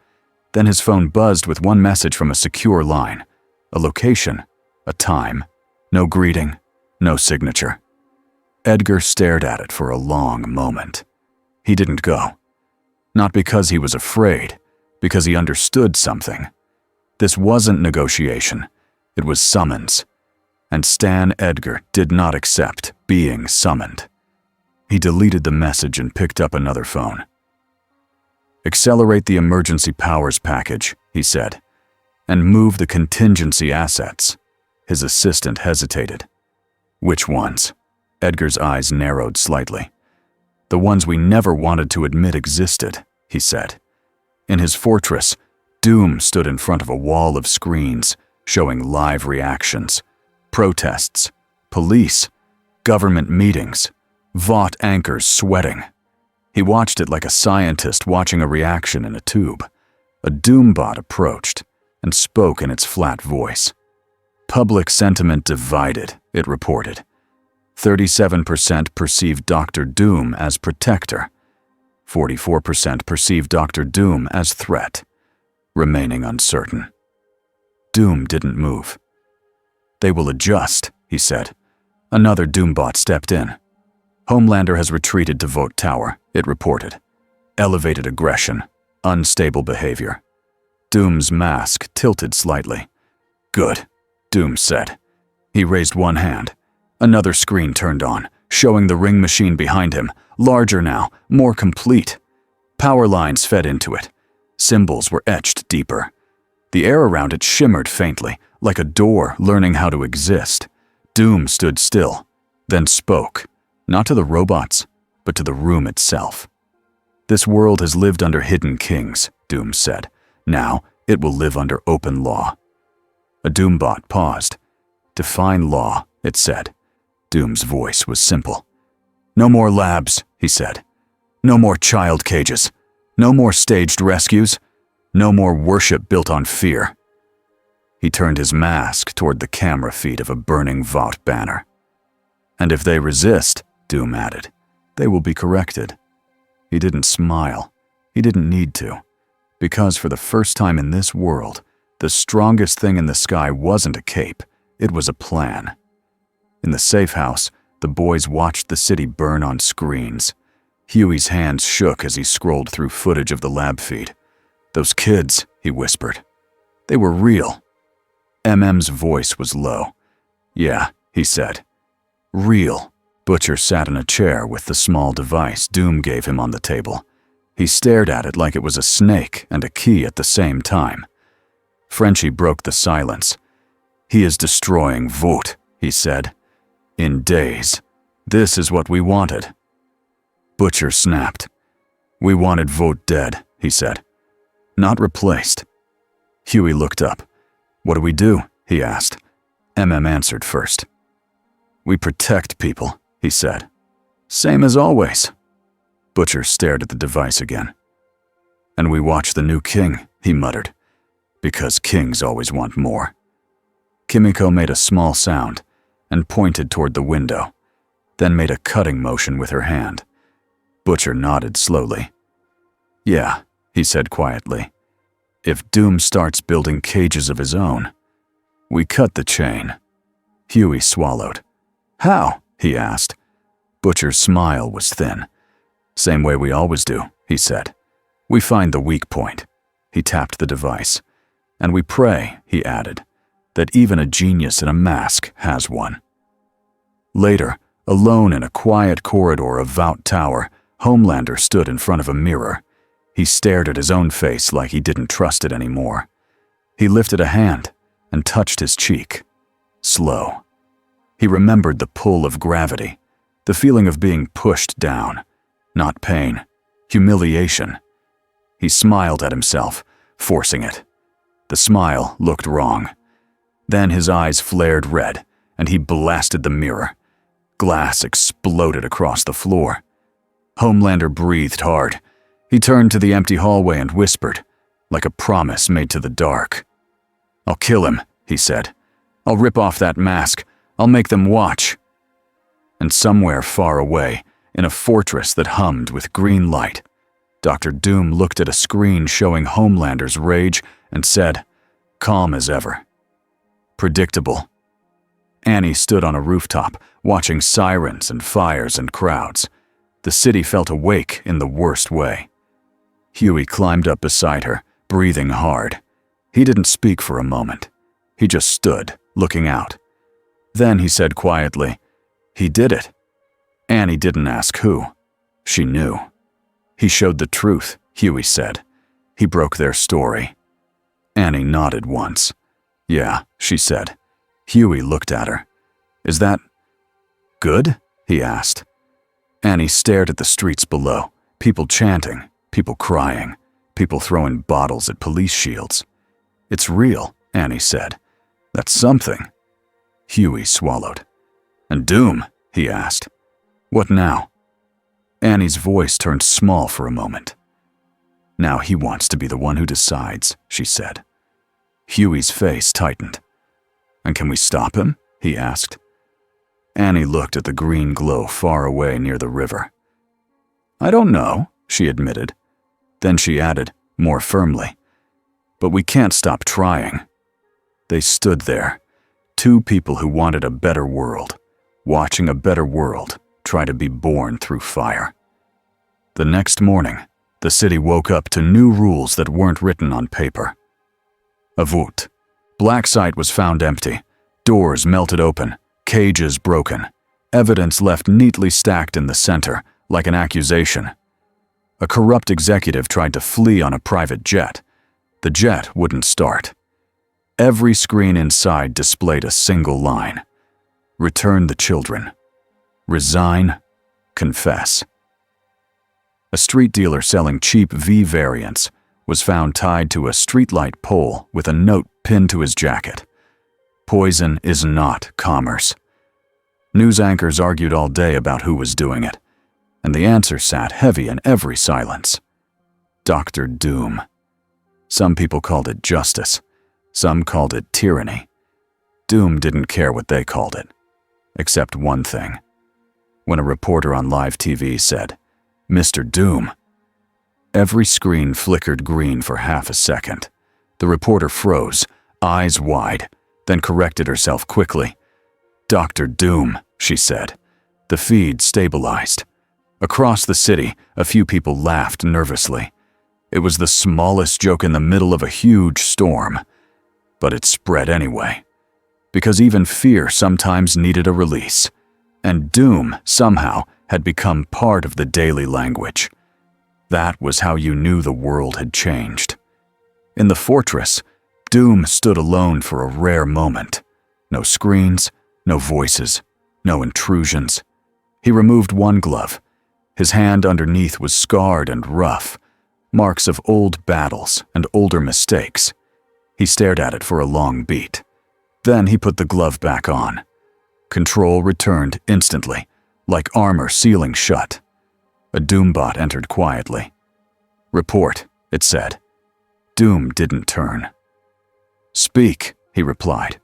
Then his phone buzzed with one message from a secure line. A location, a time, no greeting, no signature. Edgar stared at it for a long moment. He didn't go. Not because he was afraid, because he understood something. This wasn't negotiation. It was summons. And Stan Edgar did not accept being summoned. He deleted the message and picked up another phone. "Accelerate the emergency powers package," he said, "and move the contingency assets." His assistant hesitated. "Which ones?" Edgar's eyes narrowed slightly. "The ones we never wanted to admit existed," he said. In his fortress, Doom stood in front of a wall of screens, showing live reactions. Protests, police, government meetings, Vought anchors sweating. He watched it like a scientist watching a reaction in a tube. A Doombot approached and spoke in its flat voice. "Public sentiment divided," it reported. 37% perceived Dr. Doom as protector. 44% perceived Dr. Doom as threat, remaining uncertain. Doom didn't move. "They will adjust," he said. Another Doombot stepped in. "Homelander has retreated to Vote Tower," it reported. "Elevated aggression, unstable behavior." Doom's mask tilted slightly. "Good," Doom said. He raised one hand. Another screen turned on, showing the ring machine behind him, larger now, more complete. Power lines fed into it. Symbols were etched deeper. The air around it shimmered faintly, like a door learning how to exist. Doom stood still, then spoke, not to the robots, but to the room itself. "This world has lived under hidden kings," Doom said. "Now it will live under open law." A Doombot paused. "Define law," it said. Doom's voice was simple. "No more labs," he said. "No more child cages. No more staged rescues. No more worship built on fear." He turned his mask toward the camera feed of a burning Vought banner. "And if they resist," Doom added, "they will be corrected." He didn't smile. He didn't need to. Because for the first time in this world, the strongest thing in the sky wasn't a cape, it was a plan. In the safe house, the boys watched the city burn on screens. Huey's hands shook as he scrolled through footage of the lab feed. "Those kids," he whispered. "They were real." MM's voice was low. "Yeah," he said. "Real." Butcher sat in a chair with the small device Doom gave him on the table. He stared at it like it was a snake and a key at the same time. Frenchie broke the silence. "He is destroying Vote," he said. "In days. This is what we wanted." Butcher snapped. "We wanted Vote dead," he said. "Not replaced." Huey looked up. "What do we do?" he asked. MM answered first. "We protect people," he said. "Same as always." Butcher stared at the device again. "And we watch the new king," he muttered. "Because kings always want more." Kimiko made a small sound and pointed toward the window, then made a cutting motion with her hand. Butcher nodded slowly. "Yeah," he said quietly. "If Doom starts building cages of his own, we cut the chain." Huey swallowed. "How?" he asked. Butcher's smile was thin. "Same way we always do," he said. "We find the weak point." He tapped the device. "And we pray," he added, "that even a genius in a mask has one." Later, alone in a quiet corridor of Vought Tower, Homelander stood in front of a mirror. He stared at his own face like he didn't trust it anymore. He lifted a hand and touched his cheek. Slow. He remembered the pull of gravity, the feeling of being pushed down. Not pain, humiliation. He smiled at himself, forcing it. The smile looked wrong. Then his eyes flared red, and he blasted the mirror. Glass exploded across the floor. Homelander breathed hard. He turned to the empty hallway and whispered, like a promise made to the dark. "I'll kill him," he said. "I'll rip off that mask. I'll make them watch." And somewhere far away, in a fortress that hummed with green light, Dr. Doom looked at a screen showing Homelander's rage and said, calm as ever. Predictable. Annie stood on a rooftop, watching sirens and fires and crowds. The city felt awake in the worst way. Huey climbed up beside her, breathing hard. He didn't speak for a moment. He just stood, looking out. Then he said quietly, "He did it." Annie didn't ask who. She knew. "He showed the truth," Huey said. "He broke their story." Annie nodded once. "Yeah," she said. Huey looked at her. "Is that good?" he asked. Annie stared at the streets below, people chanting, people crying, people throwing bottles at police shields. "It's real," Annie said. "That's something." Huey swallowed. "And Doom?" he asked. "What now?" Annie's voice turned small for a moment. "Now he wants to be the one who decides," she said. Huey's face tightened. "And can we stop him?" he asked. Annie looked at the green glow far away near the river. "I don't know," she admitted. Then she added, more firmly, "But we can't stop trying." They stood there, two people who wanted a better world, watching a better world try to be born through fire. The next morning, the city woke up to new rules that weren't written on paper. Avut. Black site was found empty, doors melted open, cages broken, evidence left neatly stacked in the center, like an accusation. A corrupt executive tried to flee on a private jet. The jet wouldn't start. Every screen inside displayed a single line: "Return the children. Resign. Confess." A street dealer selling cheap V variants was found tied to a streetlight pole with a note pinned to his jacket. Poison is not commerce. News anchors argued all day about who was doing it, and the answer sat heavy in every silence: Dr. Doom. Some people called it justice. Some called it tyranny. Doom didn't care what they called it, except one thing. When a reporter on live TV said, "Mr. Doom," every screen flickered green for half a second. The reporter froze, eyes wide, then corrected herself quickly. "Dr. Doom," she said. The feed stabilized. Across the city, a few people laughed nervously. It was the smallest joke in the middle of a huge storm. But it spread anyway. Because even fear sometimes needed a release. And doom, somehow, had become part of the daily language. That was how you knew the world had changed. In the fortress, Doom stood alone for a rare moment. No screens, no voices, no intrusions. He removed one glove. His hand underneath was scarred and rough, marks of old battles and older mistakes. He stared at it for a long beat. Then he put the glove back on. Control returned instantly, like armor sealing shut. A Doombot entered quietly. "Report," it said. Doom didn't turn. "Speak," he replied.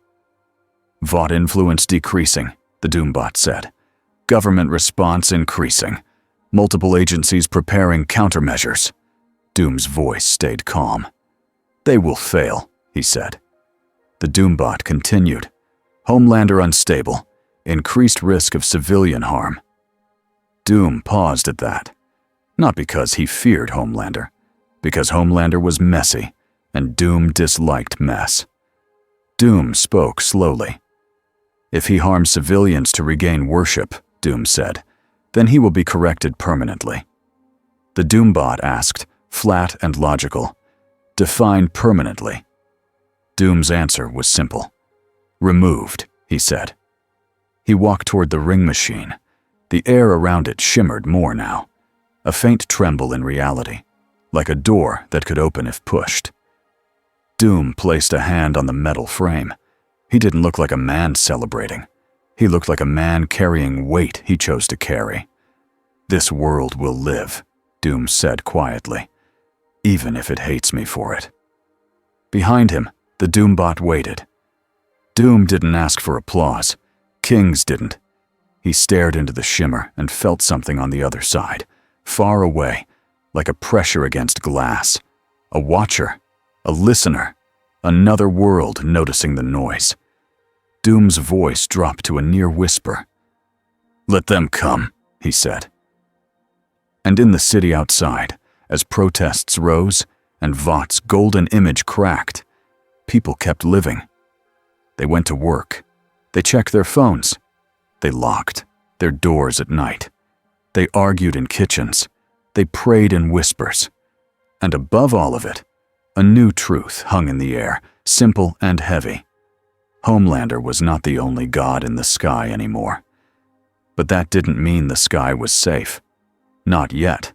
"Vought influence decreasing," the Doombot said. "Government response increasing. Multiple agencies preparing countermeasures." Doom's voice stayed calm. "They will fail," he said. The Doombot continued. "Homelander unstable. Increased risk of civilian harm." Doom paused at that. Not because he feared Homelander, because Homelander was messy, and Doom disliked mess. Doom spoke slowly. "If he harms civilians to regain worship," Doom said, "then he will be corrected permanently." The Doombot asked, flat and logical, "Define permanently." Doom's answer was simple. "Removed," he said. He walked toward the ring machine. The air around it shimmered more now, a faint tremble in reality, like a door that could open if pushed. Doom placed a hand on the metal frame. He didn't look like a man celebrating. He looked like a man carrying weight he chose to carry. "This world will live," Doom said quietly, "even if it hates me for it." Behind him, the Doombot waited. Doom didn't ask for applause. Kings didn't. He stared into the shimmer and felt something on the other side, far away, like a pressure against glass. A watcher, a listener, another world noticing the noise. Doom's voice dropped to a near whisper. "Let them come," he said. And in the city outside, as protests rose and Vought's golden image cracked, people kept living. They went to work. They checked their phones. They locked their doors at night. They argued in kitchens. They prayed in whispers. And above all of it, a new truth hung in the air, simple and heavy. Homelander was not the only god in the sky anymore. But that didn't mean the sky was safe. Not yet.